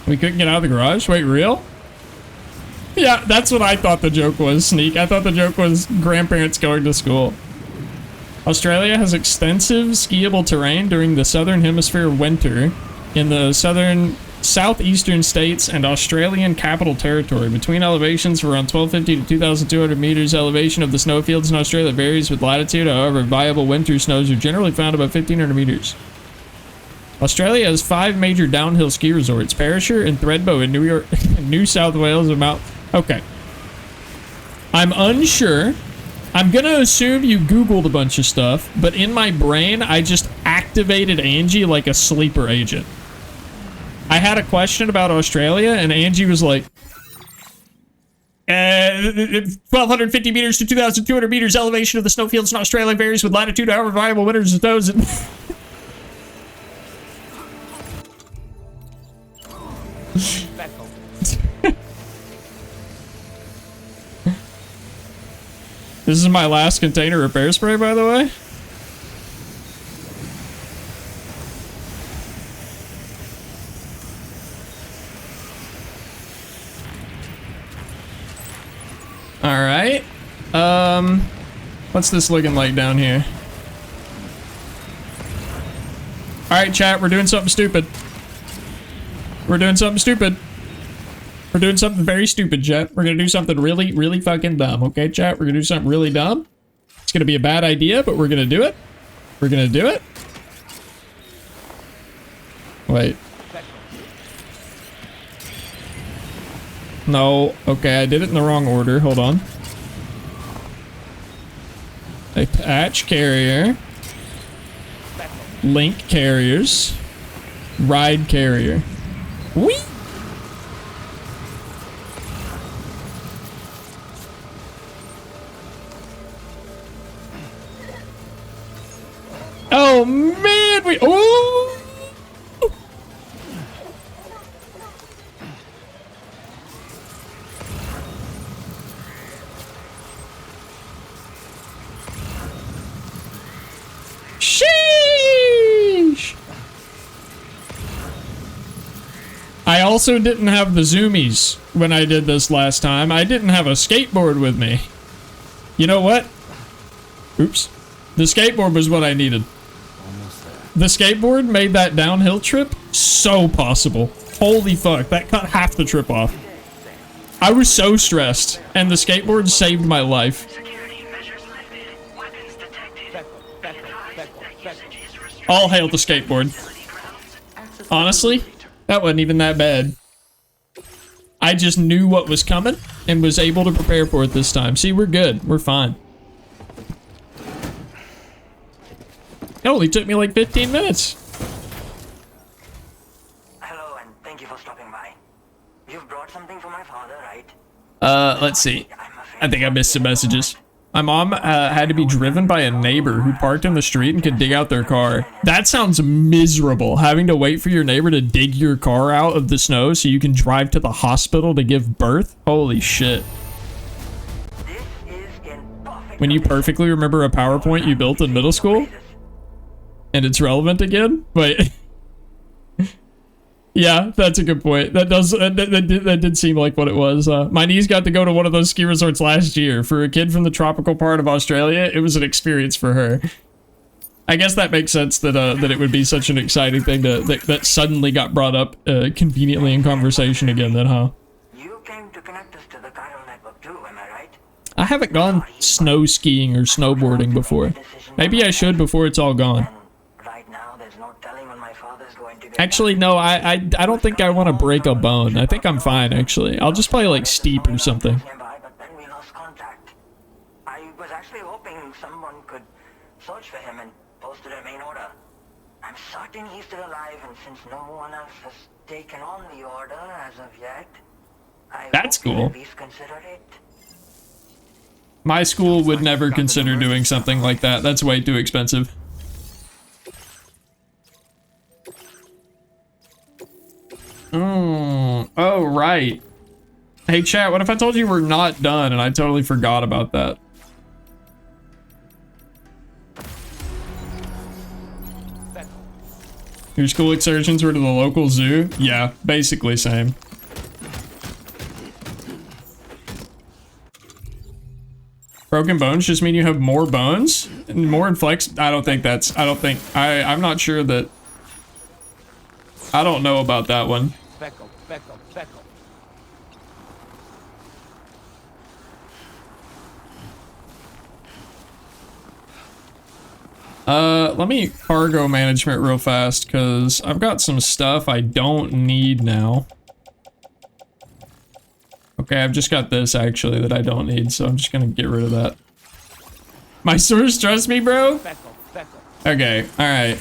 We couldn't get out of the garage? Wait, real? Yeah, that's what I thought the joke was, Sneak. I thought the joke was grandparents going to school. Australia has extensive skiable terrain during the southern hemisphere winter in the southeastern states and Australian Capital Territory. Between elevations of around 1250 to 2,200 meters, elevation of the snowfields in Australia varies with latitude. However, viable winter snows are generally found about 1,500 meters. Australia has 5 major downhill ski resorts: Perisher and Thredbo in New South Wales and Mount... Okay. I'm unsure. I'm gonna assume you Googled a bunch of stuff, but in my brain, I just activated Angie like a sleeper agent. I had a question about Australia, and Angie was like, 1,250 meters to 2,200 meters elevation of the snowfields in Australia varies with latitude, however viable winters and snows. This is my last container repair spray, by the way. Alright. What's this looking like down here? Alright, chat, we're doing something stupid. We're doing something stupid. We're doing something very stupid, chat. We're gonna do something really, really fucking dumb, okay, chat? We're gonna do something really dumb. It's gonna be a bad idea, but we're gonna do it. We're gonna do it. Wait. No. Okay, I did it in the wrong order. Hold on. Attach carrier. Link carriers. Ride carrier. Whee! Oh man, we Sheesh! I also didn't have the zoomies when I did this last time. I didn't have a skateboard with me. You know what? Oops. The skateboard was what I needed. The skateboard made that downhill trip so possible. Holy fuck, that cut half the trip off. I was so stressed, and the skateboard saved my life. All hail the skateboard. Honestly, that wasn't even that bad. I just knew what was coming and was able to prepare for it this time. See, we're good. We're fine. It only took me like 15 minutes. Hello, and thank you for stopping by. You've brought something for my father, right? Let's see. I think I missed some messages. My mom had to be driven by a neighbor who parked in the street and could dig out their car. That sounds miserable, having to wait for your neighbor to dig your car out of the snow so you can drive to the hospital to give birth. Holy shit. When you perfectly remember a PowerPoint you built in middle school? And it's relevant again? Wait. Yeah, that's a good point. That did seem like what it was. My niece got to go to one of those ski resorts last year. For a kid from the tropical part of Australia, it was an experience for her. I guess that makes sense that that it would be such an exciting thing that suddenly got brought up conveniently in conversation again then, huh? You came to connect us to the chiral network too, am I right? I haven't gone snow skiing or snowboarding before. Maybe I should before it's all gone. Actually, no, I don't think I want to break a bone. I think I'm fine, actually. I'll just play, like, Steep or something. I was actually hoping someone could search for him and post it in main order. I'm certain he's still alive, and since no one else has taken on the order as of yet, That's cool. My school would never consider doing something like that. That's way too expensive. Oh, right. Hey, chat, what if I told you we're not done and I totally forgot about that? Your school excursions were to the local zoo? Yeah, basically same. Broken bones just mean you have more bones? And more inflex? I don't think that's... I'm not sure that... I don't know about that one. Let me cargo management real fast, because I've got some stuff I don't need now. Okay, I've just got this, actually, that I don't need, so I'm just gonna get rid of that. My source trust me, bro? Okay, alright.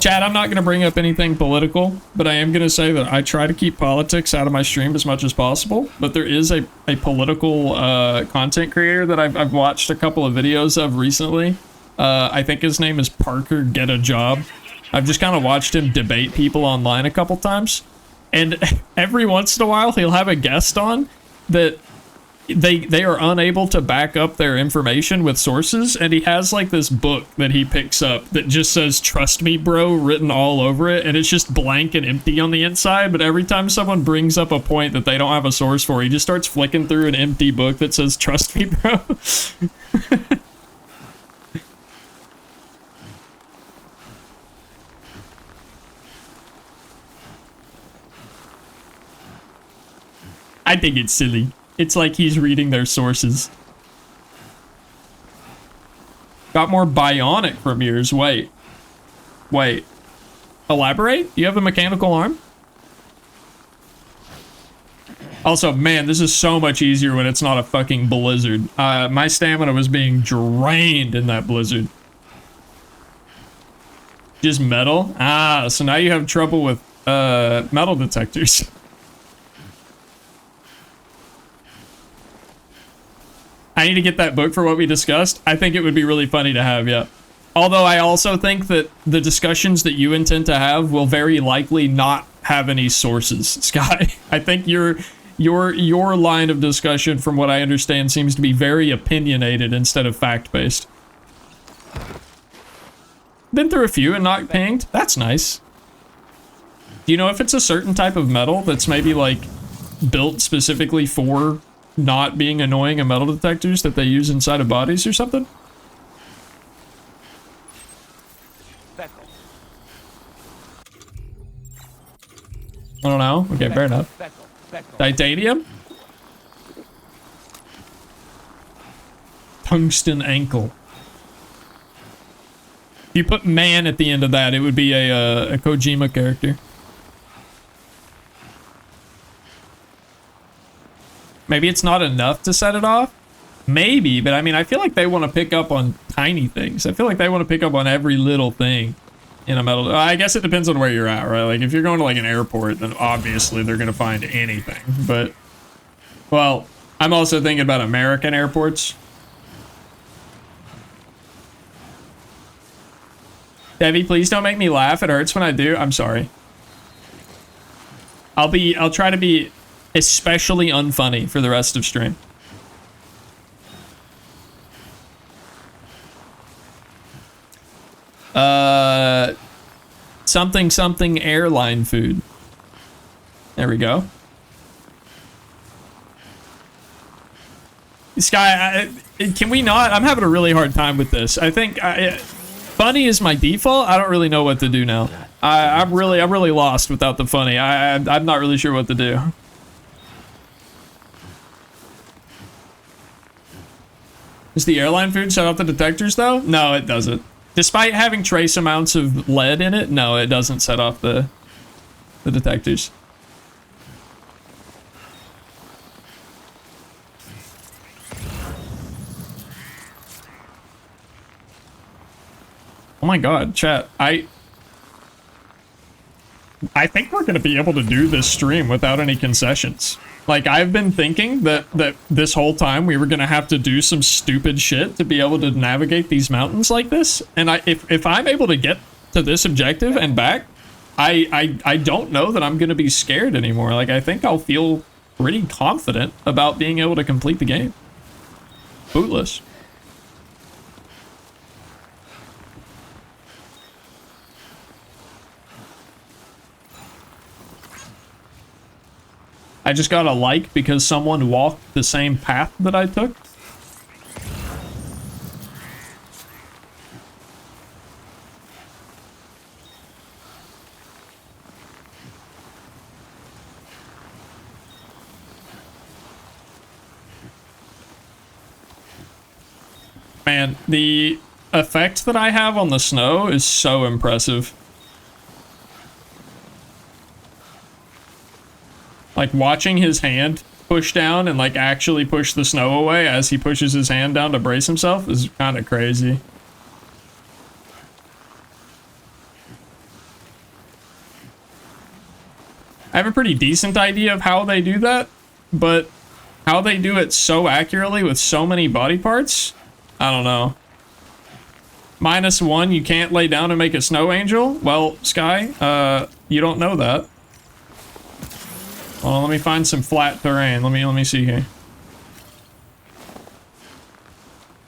Chat, I'm not gonna bring up anything political, but I am gonna say that I try to keep politics out of my stream as much as possible, but there is a political content creator that I've watched a couple of videos of recently. I think his name is Parker Get a Job. I've just kind of watched him debate people online a couple times, and every once in a while he'll have a guest on that they are unable to back up their information with sources, and he has like this book that he picks up that just says "Trust me, bro" written all over it, and it's just blank and empty on the inside, but every time someone brings up a point that they don't have a source for, he just starts flicking through an empty book that says "Trust me, bro." I think it's silly. It's like he's reading their sources. Got more bionic from yours. Wait. Elaborate? You have a mechanical arm? Also, man, this is so much easier when it's not a fucking blizzard. My stamina was being drained in that blizzard. Just metal? Ah, so now you have trouble with metal detectors. I need to get that book for what we discussed. I think it would be really funny to have, yeah. Although I also think that the discussions that you intend to have will very likely not have any sources, Sky. I think your line of discussion, from what I understand, seems to be very opinionated instead of fact-based. Been through a few and not pinged. That's nice. Do you know if it's a certain type of metal that's maybe like built specifically for not being annoying in metal detectors that they use inside of bodies or something? I don't know. Okay, fair enough. Titanium? Tungsten ankle. If you put man at the end of that, it would be a Kojima character. Maybe it's not enough to set it off? Maybe, but I mean, I feel like they want to pick up on tiny things. I feel like they want to pick up on every little thing in a metal... I guess it depends on where you're at, right? Like, if you're going to, like, an airport, then obviously they're going to find anything. But, well, I'm also thinking about American airports. Debbie, please don't make me laugh. It hurts when I do. I'm sorry. I'll try to be especially unfunny for the rest of stream. Something airline food. There we go. Sky, can we not? I'm having a really hard time with this. I think funny is my default. I don't really know what to do now. I'm really lost without the funny. I'm not really sure what to do. Does the airline food set off the detectors though? No, it doesn't. Despite having trace amounts of lead in it, no, it doesn't set off the detectors. Oh my god, chat, I think we're gonna be able to do this stream without any concessions. Like, I've been thinking that this whole time we were gonna have to do some stupid shit to be able to navigate these mountains like this. And if I'm able to get to this objective and back, I don't know that I'm gonna be scared anymore. Like, I think I'll feel pretty confident about being able to complete the game. Bootless. I just got a like because someone walked the same path that I took. Man, the effect that I have on the snow is so impressive. Like, watching his hand push down and, like, actually push the snow away as he pushes his hand down to brace himself is kind of crazy. I have a pretty decent idea of how they do that, but how they do it so accurately with so many body parts, I don't know. -1, you can't lay down and make a snow angel? Well, Sky, you don't know that. Well, let me find some flat terrain. Let me see here.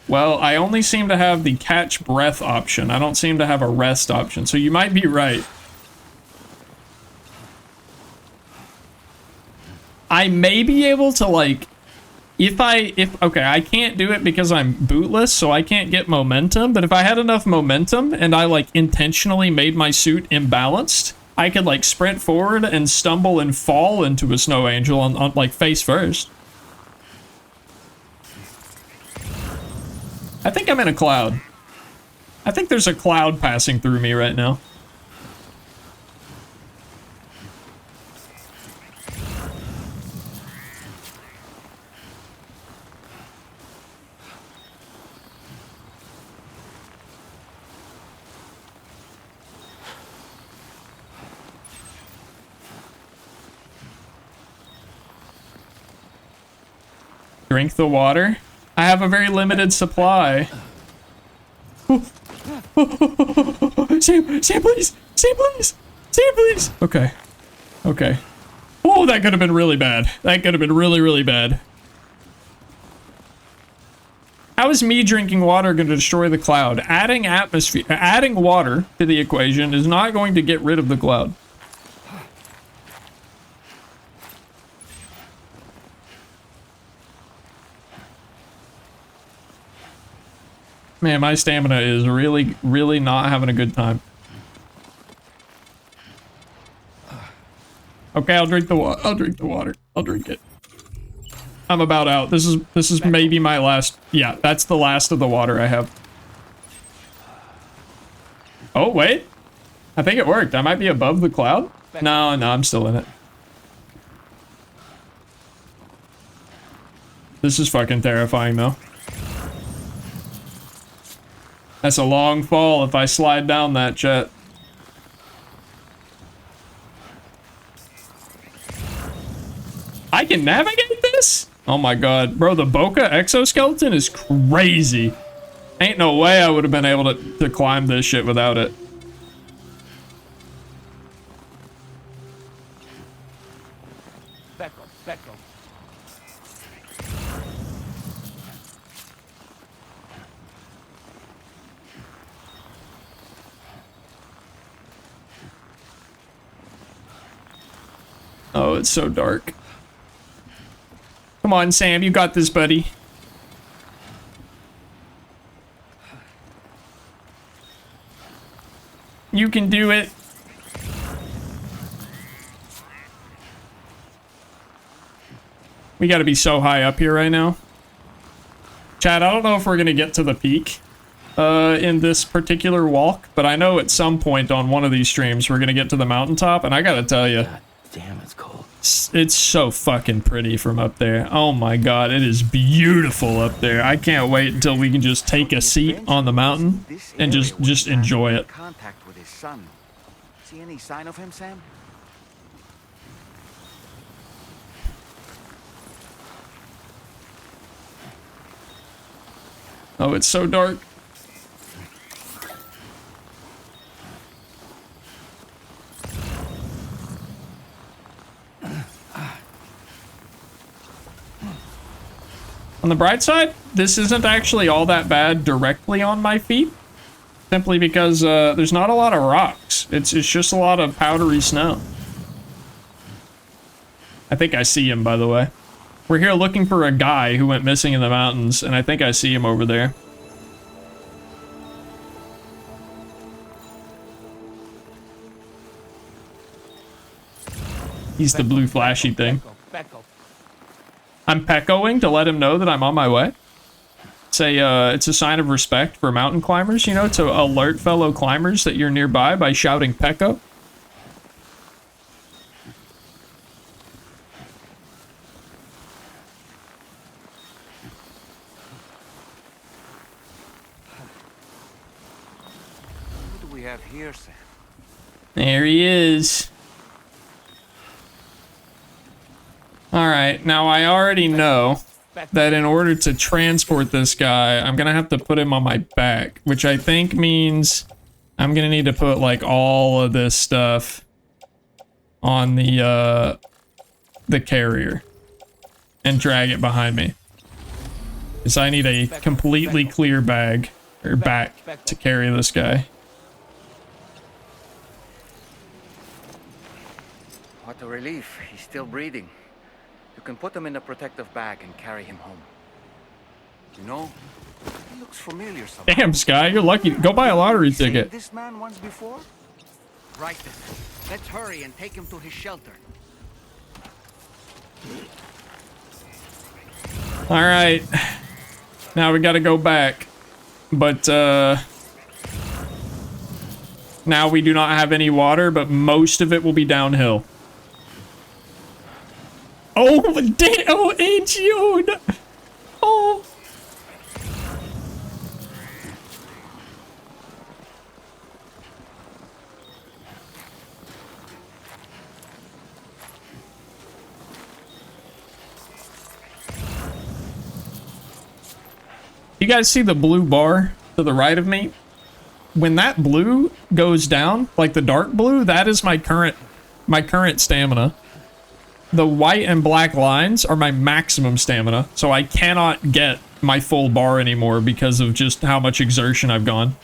Well, I only seem to have the catch breath option. I don't seem to have a rest option, so you might be right. I may be able to, like, okay, I can't do it because I'm bootless, so I can't get momentum, but if I had enough momentum and I, like, intentionally made my suit imbalanced, I could like sprint forward and stumble and fall into a snow angel on like face first. I think I'm in a cloud. I think there's a cloud passing through me right now. Drink the water. I have a very limited supply. Sam, please! Sam, please! Sam, please! Okay. Okay. Oh, that could have been really bad. That could have been really, really bad. How is me drinking water going to destroy the cloud? Adding water to the equation is not going to get rid of the cloud. Man, my stamina is really, really not having a good time. Okay, I'll drink the water. I'll drink the water. I'll drink it. I'm about out. This is maybe my last. Yeah, that's the last of the water I have. Oh, wait. I think it worked. I might be above the cloud. No, I'm still in it. This is fucking terrifying, though. That's a long fall if I slide down that, chat. I can navigate this? Oh my god. Bro, the Boca exoskeleton is crazy. Ain't no way I would have been able to climb this shit without it. Back up, back up. Oh, it's so dark. Come on, Sam, you got this, buddy. You can do it. We gotta be so high up here right now. Chad, I don't know if we're gonna get to the peak in this particular walk, but I know at some point on one of these streams we're gonna get to the mountaintop, and I gotta tell you, Damn, it's cold. it's so fucking pretty from up there. Oh my god, it is beautiful up there. I can't wait until we can just take a seat on the mountain and just enjoy it. Contact with his son. See any sign of him, Sam? Oh, it's so dark. On the bright side, this isn't actually all that bad directly on my feet. Simply because there's not a lot of rocks. It's just a lot of powdery snow. I think I see him, by the way. We're here looking for a guy who went missing in the mountains, and I think I see him over there. He's the blue flashy thing. I'm peccoing to let him know that I'm on my way. It's a sign of respect for mountain climbers, you know, to alert fellow climbers that you're nearby by shouting pecco. What do we have here, Sam? There he is. Alright, now I already know that in order to transport this guy, I'm gonna have to put him on my back, which I think means I'm gonna need to put like all of this stuff on the carrier and drag it behind me. Because I need a completely clear bag or back to carry this guy. What a relief. He's still breathing. You can put him in a protective bag and carry him home. You know, he looks familiar somehow. Damn, Sky, you're lucky. Go buy a lottery ticket. This man once before? Right then. Let's hurry and take him to his shelter. All right. Now we got to go back. But now we do not have any water, but most of it will be downhill. Oh, damn. Oh, June. Oh. You guys see the blue bar to the right of me? When that blue goes down, like the dark blue, that is my current stamina. The white and black lines are my maximum stamina, so I cannot get my full bar anymore because of just how much exertion I've gone.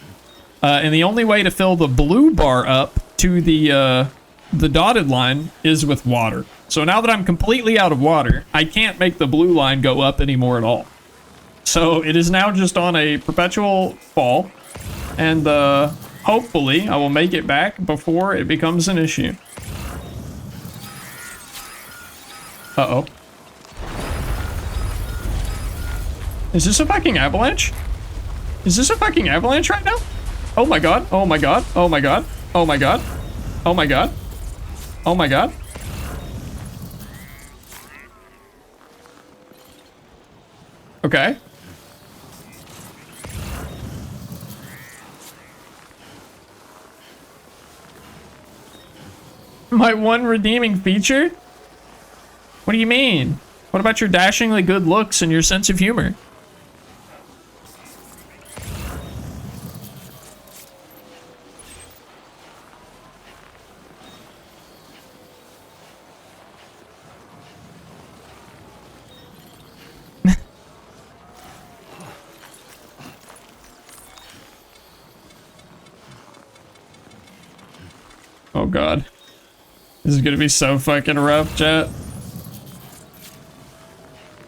And the only way to fill the blue bar up to the dotted line is with water. So now that I'm completely out of water, I can't make the blue line go up anymore at all. So it is now just on a perpetual fall, and hopefully I will make it back before it becomes an issue. Uh-oh. Is this a fucking avalanche? Is this a fucking avalanche right now? Oh my god, oh my god, oh my god, oh my god, oh my god, oh my god. Okay. My one redeeming feature? What do you mean? What about your dashingly good looks and your sense of humor? Oh god. This is gonna be so fucking rough, chat.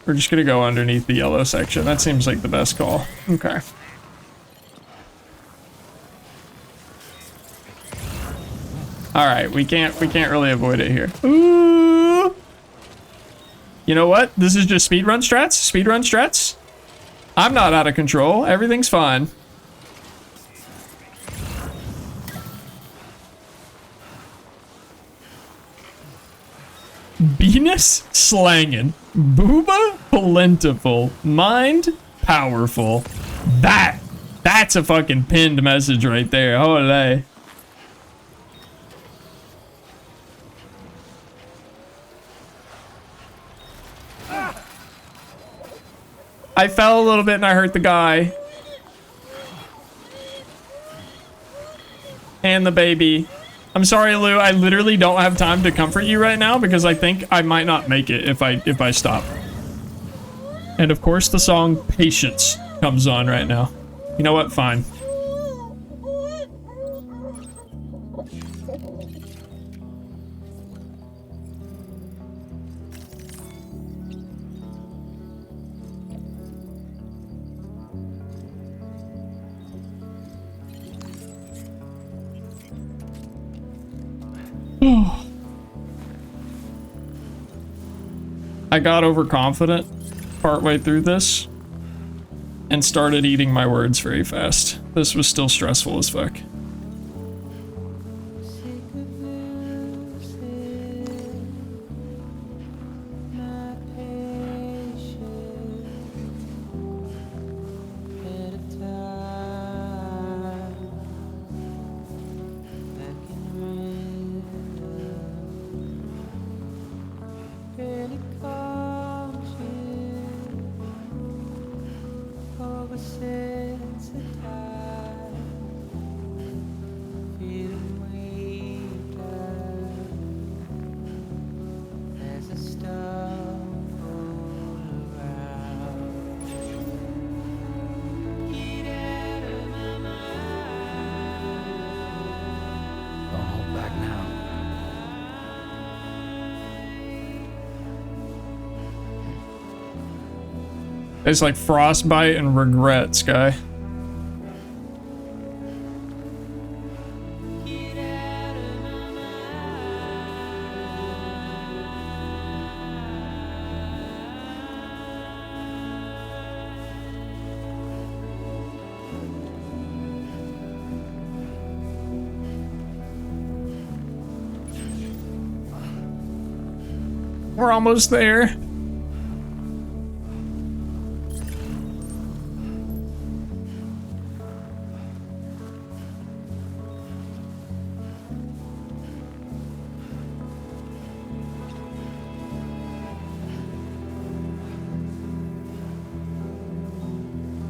We're just gonna go underneath the yellow section. That seems like the best call. Okay. Alright, we can't really avoid it here. Ooh. You know what? This is just speedrun strats? Speedrun strats? I'm not out of control. Everything's fine. Venus slangin', booba plentiful, mind powerful. That's a fucking pinned message right there. Holy. I fell a little bit and I hurt the guy. And the baby. I'm sorry, Lou. I literally don't have time to comfort you right now because I think I might not make it if I stop. And of course, the song Patience comes on right now. You know what? Fine. I got overconfident partway through this and started eating my words very fast. This was still stressful as fuck. It's like frostbite and regret, Sky. We're almost there.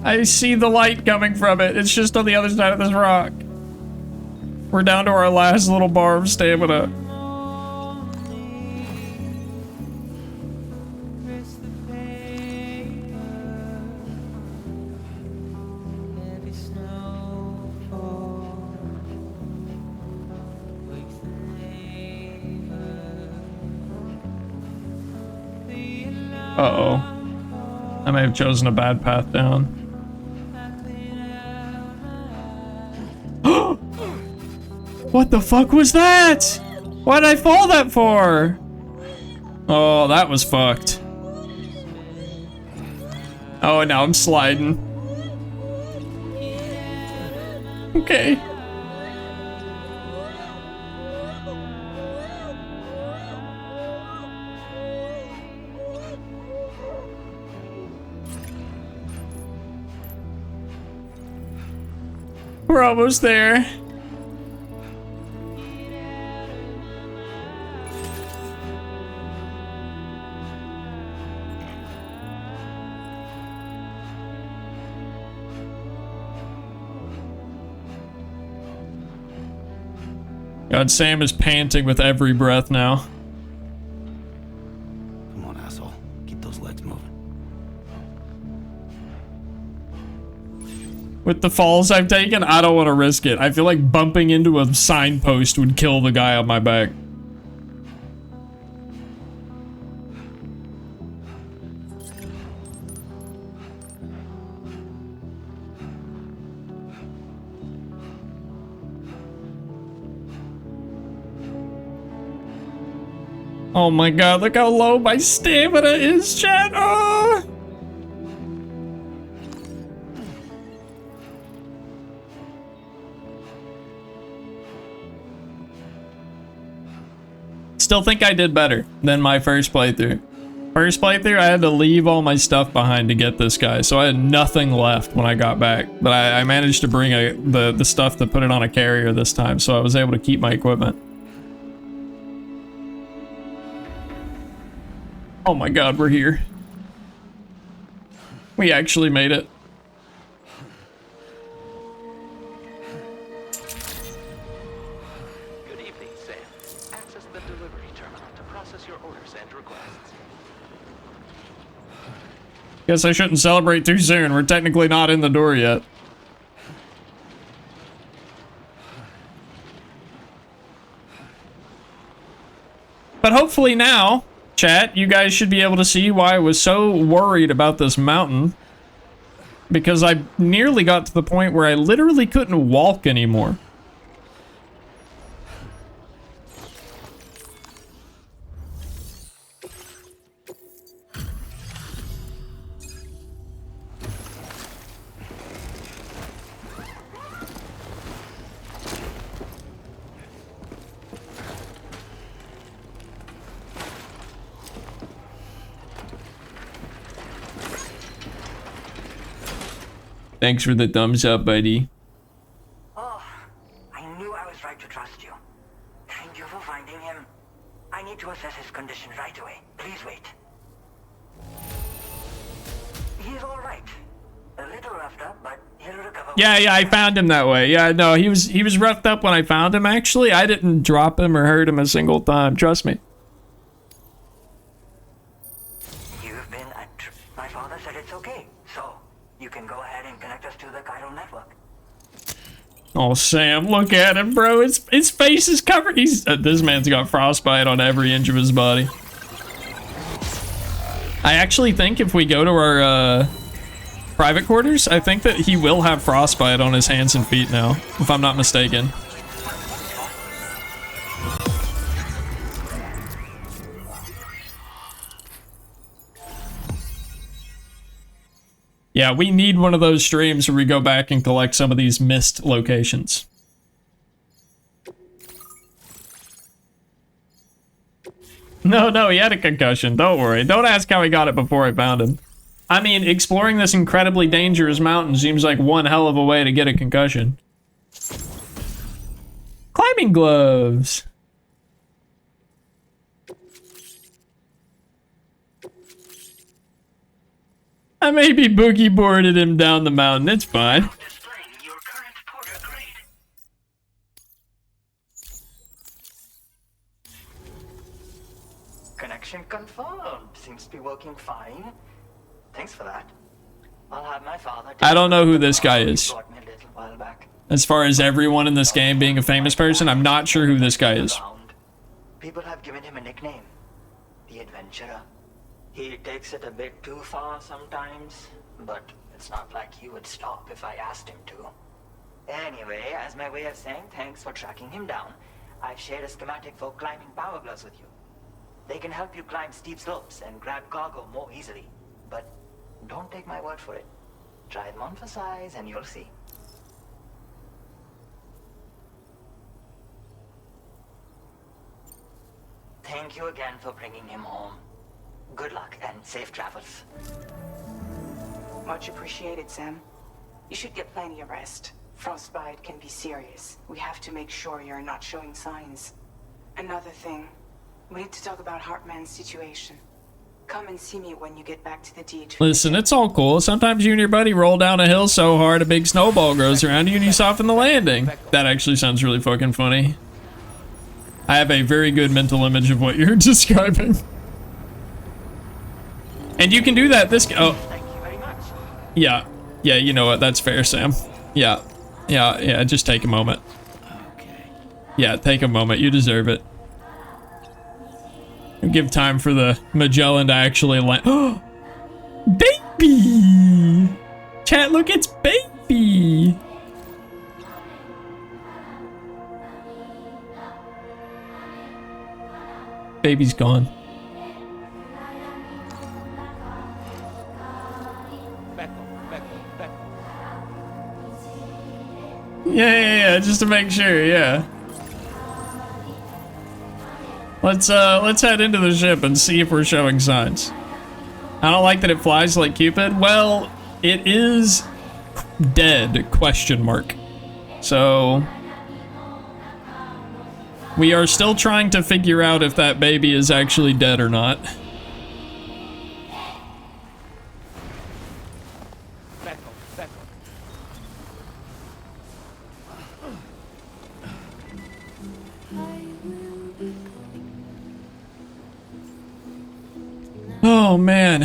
I see the light coming from it. It's just on the other side of this rock. We're down to our last little bar of stamina. Uh-oh. I may have chosen a bad path down. What the fuck was that? Why did I fall that far? Oh, that was fucked. Oh, and now I'm sliding. Okay. We're almost there. God, Sam is panting with every breath now. Come on, asshole. Keep those legs moving. With the falls I've taken, I don't want to risk it. I feel like bumping into a signpost would kill the guy on my back. Oh my god, look how low my stamina is, chat. Oh! Still think I did better than my first playthrough. First playthrough, I had to leave all my stuff behind to get this guy, so I had nothing left when I got back. But I managed to bring the stuff to put it on a carrier this time, so I was able to keep my equipment. Oh my god, we're here. We actually made it. Good evening, Sam. Access the delivery terminal to process your orders and requests. Guess I shouldn't celebrate too soon. We're technically not in the door yet. But hopefully now, chat, you guys should be able to see why I was so worried about this mountain. Because I nearly got to the point where I literally couldn't walk anymore. Thanks for the thumbs up, buddy. Oh, I knew I was right to trust you. Thank you for finding him. I need to assess his condition right away. Please wait. He's all right. A little roughed up, but he'll recover. Yeah, I found him that way. Yeah, no, he was roughed up when I found him, actually. I didn't drop him or hurt him a single time. Trust me. You've been my father said it's okay, so you can go ahead and connect us to the chiral network. Oh, Sam, look at him, bro. His face is covered. This man's got frostbite on every inch of his body. I actually think if we go to our private quarters, I think that he will have frostbite on his hands and feet now, if I'm not mistaken. Yeah, we need one of those streams where we go back and collect some of these missed locations. No, he had a concussion. Don't worry. Don't ask how he got it before I found him. I mean, exploring this incredibly dangerous mountain seems like one hell of a way to get a concussion. Climbing gloves. I maybe boogie boarded him down the mountain. It's fine. Connection confirmed. Seems to be working fine. Thanks for that. I'll have my father. I don't know who this guy is. As far as everyone in this game being a famous person, I'm not sure who this guy is. People have given him a nickname, the Adventurer. He takes it a bit too far sometimes, but it's not like he would stop if I asked him to. Anyway, as my way of saying thanks for tracking him down, I've shared a schematic for climbing power gloves with you. They can help you climb steep slopes and grab cargo more easily. But don't take my word for it. Try them on for size and you'll see. Thank you again for bringing him home. Good luck and safe travels. Much appreciated, Sam. You should get plenty of rest. Frostbite can be serious. We have to make sure you're not showing signs. Another thing. We need to talk about Hartman's situation. Come and see me when you get back to the DH. Listen, it's all cool. Sometimes you and your buddy roll down a hill so hard a big snowball grows around you and you soften the landing. That actually sounds really fucking funny. I have a very good mental image of what you're describing. And you can do that this... Oh. Yeah. Yeah, you know what? That's fair, Sam. Yeah. Yeah, just take a moment. Yeah, take a moment. You deserve it. Give time for the Magellan to actually land. Oh, baby! Chat, look, it's baby! Baby's gone. Yeah, just to make sure, yeah. Let's head into the ship and see if we're showing signs. I don't like that it flies like Cupid. Well, it is dead, question mark. So we are still trying to figure out if that baby is actually dead or not. Oh man.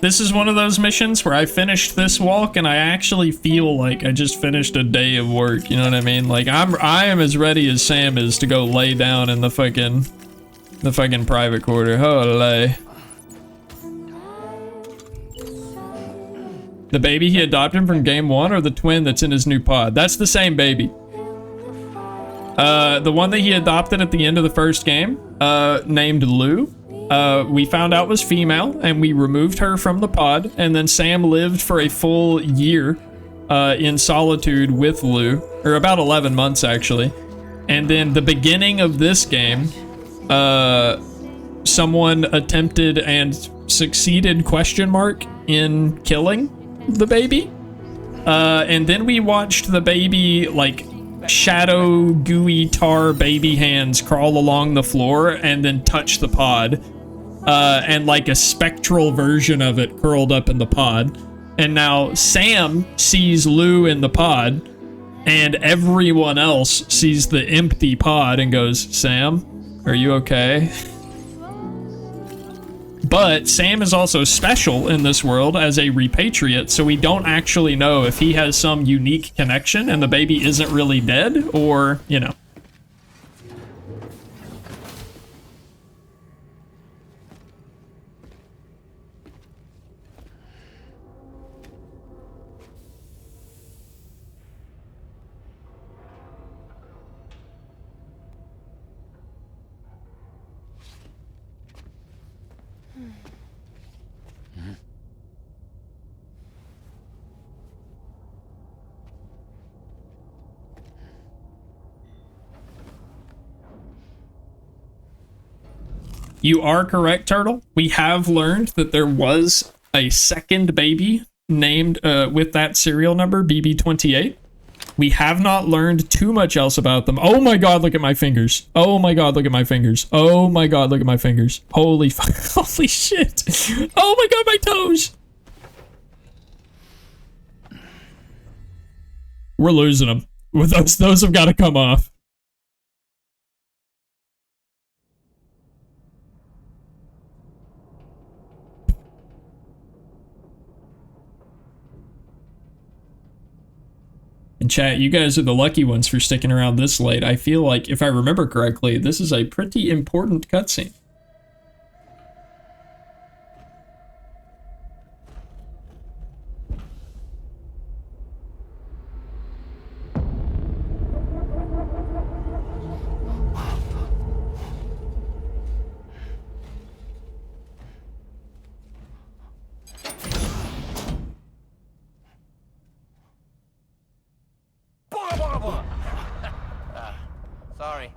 This is one of those missions where I finished this walk and I actually feel like I just finished a day of work, you know what I mean? Like I am as ready as Sam is to go lay down in the fucking private quarter. Holy. The baby he adopted from game 1 or the twin that's in his new pod? That's the same baby. The one that he adopted at the end of the first game, named Lou, we found out was female, and we removed her from the pod, and then Sam lived for a full year, in solitude with Lou, or about 11 months, actually. And then the beginning of this game, someone attempted and succeeded, question mark, in killing the baby. And then we watched the baby, like, shadow gooey tar baby hands crawl along the floor and then touch the pod, and like a spectral version of it curled up in the pod. And now Sam sees Lou in the pod and everyone else sees the empty pod and goes, Sam, are you okay? But Sam is also special in this world as a repatriate, so we don't actually know if he has some unique connection and the baby isn't really dead, or, you know. You are correct, Turtle. We have learned that there was a second baby named with that serial number, BB28. We have not learned too much else about them. Oh my god, look at my fingers. Oh my god, look at my fingers. Oh my god, look at my fingers. Holy holy shit. Oh my god, my toes. We're losing them. With those have got to come off. And chat, you guys are the lucky ones for sticking around this late. I feel like, if I remember correctly, this is a pretty important cutscene. Sorry.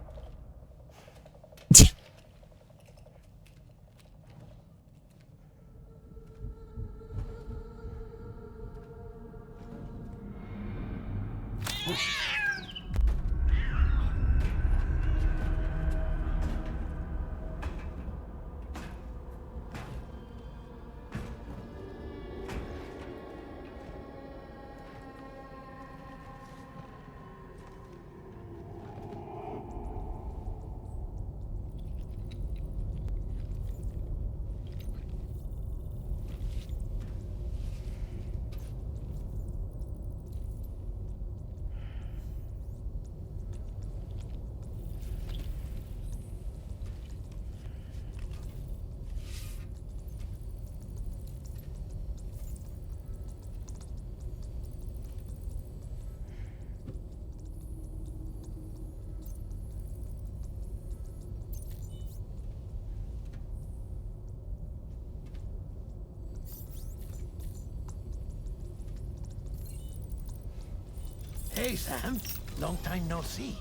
Hey, Sam. Long time no see.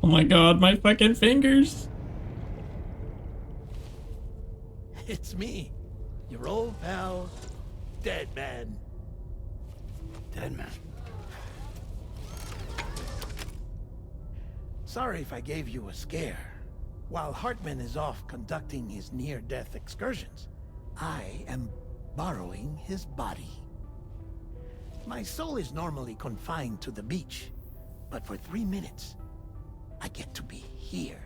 Oh my god, my fucking fingers. It's me, your old pal, Dead Man. Dead Man. Sorry if I gave you a scare. While Hartman is off conducting his near-death excursions, I am borrowing his body. My soul is normally confined to the beach, but for 3 minutes, I get to be here.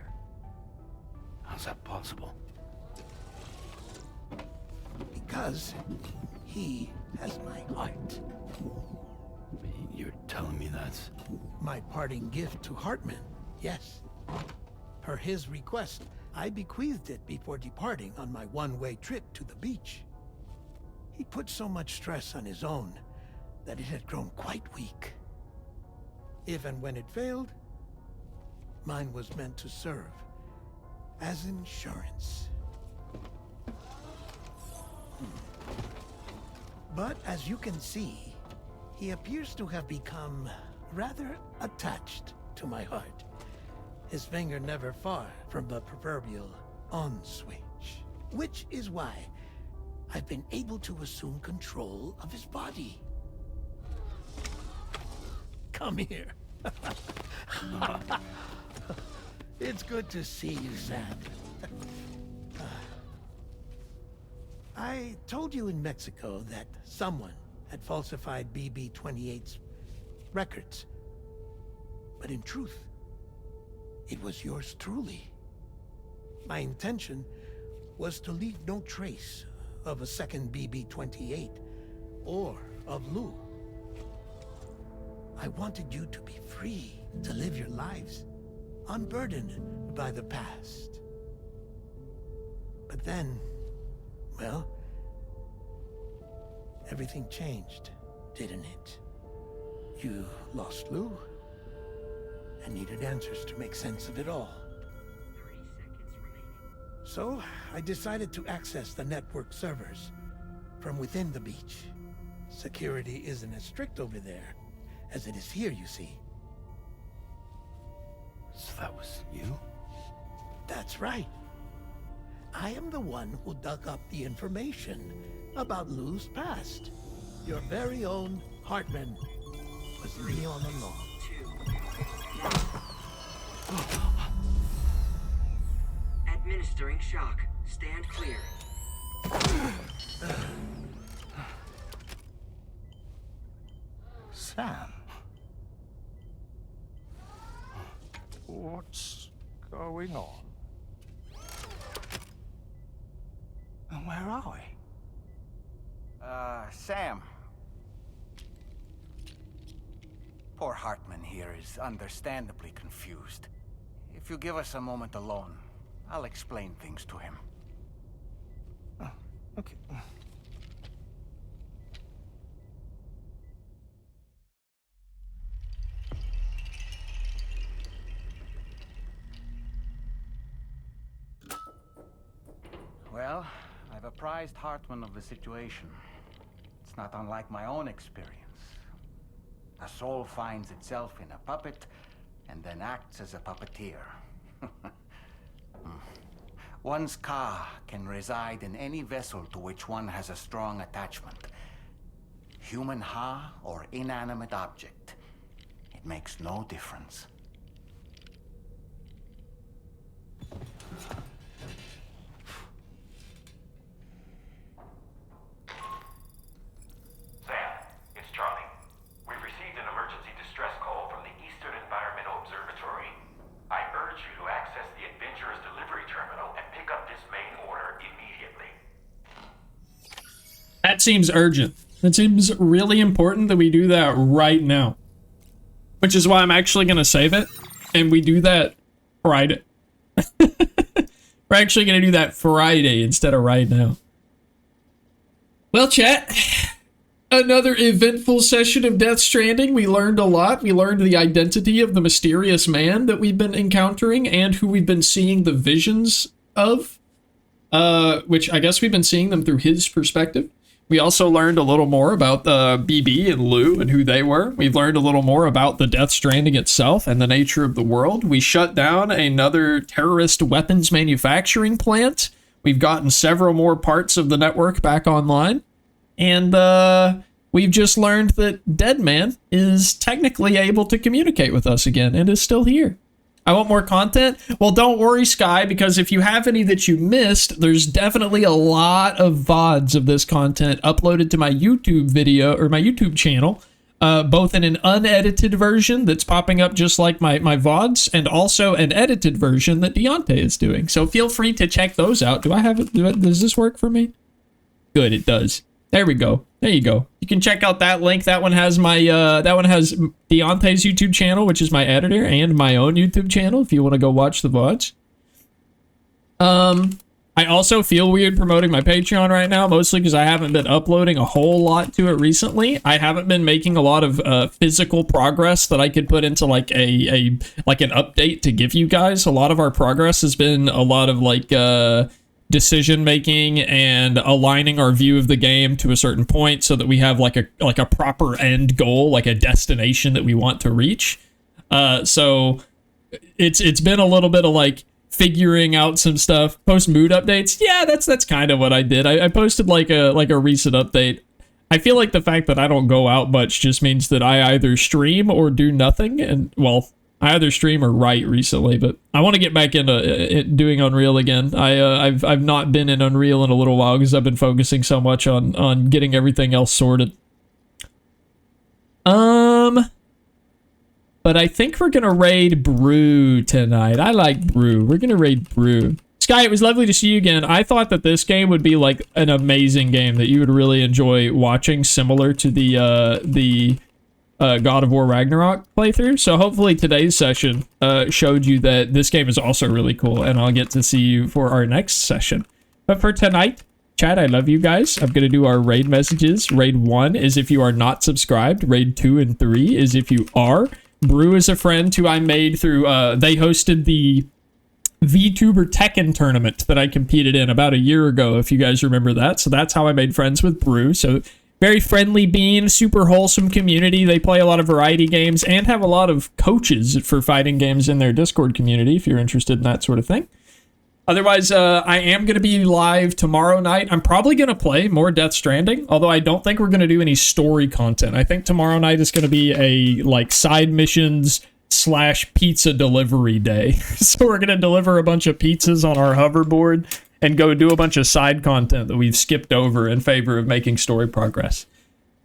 How's that possible? Because he has my heart. You're telling me that's... My parting gift to Hartman, yes. Per his request, I bequeathed it before departing on my one-way trip to the beach. He put so much stress on his own that it had grown quite weak. If and when it failed, mine was meant to serve as insurance. But as you can see, he appears to have become rather attached to my heart. His finger never far from the proverbial on switch, which is why I've been able to assume control of his body. Come here. It's good to see you, Sam. I told you in Mexico that someone had falsified BB-28's records. But in truth, it was yours truly. My intention was to leave no trace of a second BB-28 or of Lou. I wanted you to be free to live your lives, unburdened by the past. But then, well, everything changed, didn't it? You lost Lou and needed answers to make sense of it all. So, I decided to access the network servers from within the beach. Security isn't as strict over there as it is here, you see. So that was you? That's right. I am the one who dug up the information about Lou's past. Your very own Hartman was me all along. Administering shock. Stand clear. Sam. What's going on? And where are we? Sam. Poor Hartman here is understandably confused. If you give us a moment alone, I'll explain things to him. Okay. Well, I've apprised Hartman of the situation. It's not unlike my own experience. A soul finds itself in a puppet and then acts as a puppeteer. One's ka can reside in any vessel to which one has a strong attachment. Human ha or inanimate object. It makes no difference. Sam, it's Charlie. We've received an emergency distress call from the Eastern Environmental Observatory. I urge you to access the Adventurer's delivery terminal and pick up this main order immediately. That seems urgent. That seems really important that we do that right now. Which is why I'm actually going to save it. And we do that Friday. We're actually going to do that Friday instead of right now. Well, chat. Another eventful session of Death Stranding. We learned a lot. We learned the identity of the mysterious man that we've been encountering and who we've been seeing the visions of. Which I guess we've been seeing them through his perspective. We also learned a little more about BB and Lou and who they were. We've learned a little more about the Death Stranding itself and the nature of the world. We shut down another terrorist weapons manufacturing plant. We've gotten several more parts of the network back online. And we've just learned that Deadman is technically able to communicate with us again and is still here. I want more content? Well, don't worry, Sky, because if you have any that you missed, there's definitely a lot of VODs of this content uploaded to my YouTube video, or my YouTube channel, both in an unedited version that's popping up just like my VODs, and also an edited version that Deontay is doing. So feel free to check those out. Do I have it? Does this work for me? Good, it does. There we go. There you go. You can check out that link. That one has my Deontay's YouTube channel, which is my editor, and my own YouTube channel if you want to go watch the VODs. I also feel weird promoting my Patreon right now, mostly because I haven't been uploading a whole lot to it recently. I haven't been making a lot of physical progress that I could put into like an update to give you guys. A lot of our progress has been a lot of like decision making and aligning our view of the game to a certain point so that we have like a proper end goal, like a destination that we want to reach. So it's been a little bit of like figuring out some stuff. Post mood updates. Yeah, that's kind of what I did. I posted like a recent update. I feel like the fact that I don't go out much just means that I either stream or do nothing. And well, I either stream or write recently, but I want to get back into doing Unreal again. I've not been in Unreal in a little while because I've been focusing so much on getting everything else sorted. But I think we're gonna raid Brew tonight. I like Brew. We're gonna raid Brew. Sky, it was lovely to see you again. I thought that this game would be like an amazing game that you would really enjoy watching, similar to the God of War Ragnarok playthrough. So hopefully today's session showed you that this game is also really cool, and I'll get to see you for our next session. But for tonight, chat, I love you guys. I'm going to do our raid messages. Raid 1 is if you are not subscribed. Raid 2 and 3 is if you are. Brew is a friend who I made through, they hosted the VTuber Tekken tournament that I competed in about a year ago, if you guys remember that. So that's how I made friends with Brew. So very friendly being, super wholesome community. They play a lot of variety games and have a lot of coaches for fighting games in their Discord community if you're interested in that sort of thing. Otherwise, I am going to be live tomorrow night. I'm probably going to play more Death Stranding, although I don't think we're going to do any story content. I think tomorrow night is going to be a like side missions / pizza delivery day. So we're going to deliver a bunch of pizzas on our hoverboard and go do a bunch of side content that we've skipped over in favor of making story progress.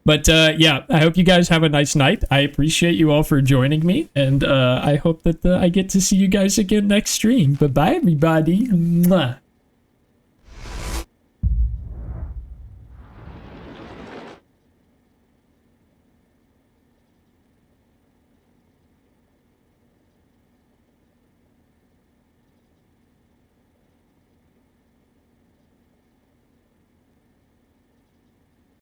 But yeah, I hope you guys have a nice night. I appreciate you all for joining me, and I hope that I get to see you guys again next stream. Bye-bye, everybody. Mwah.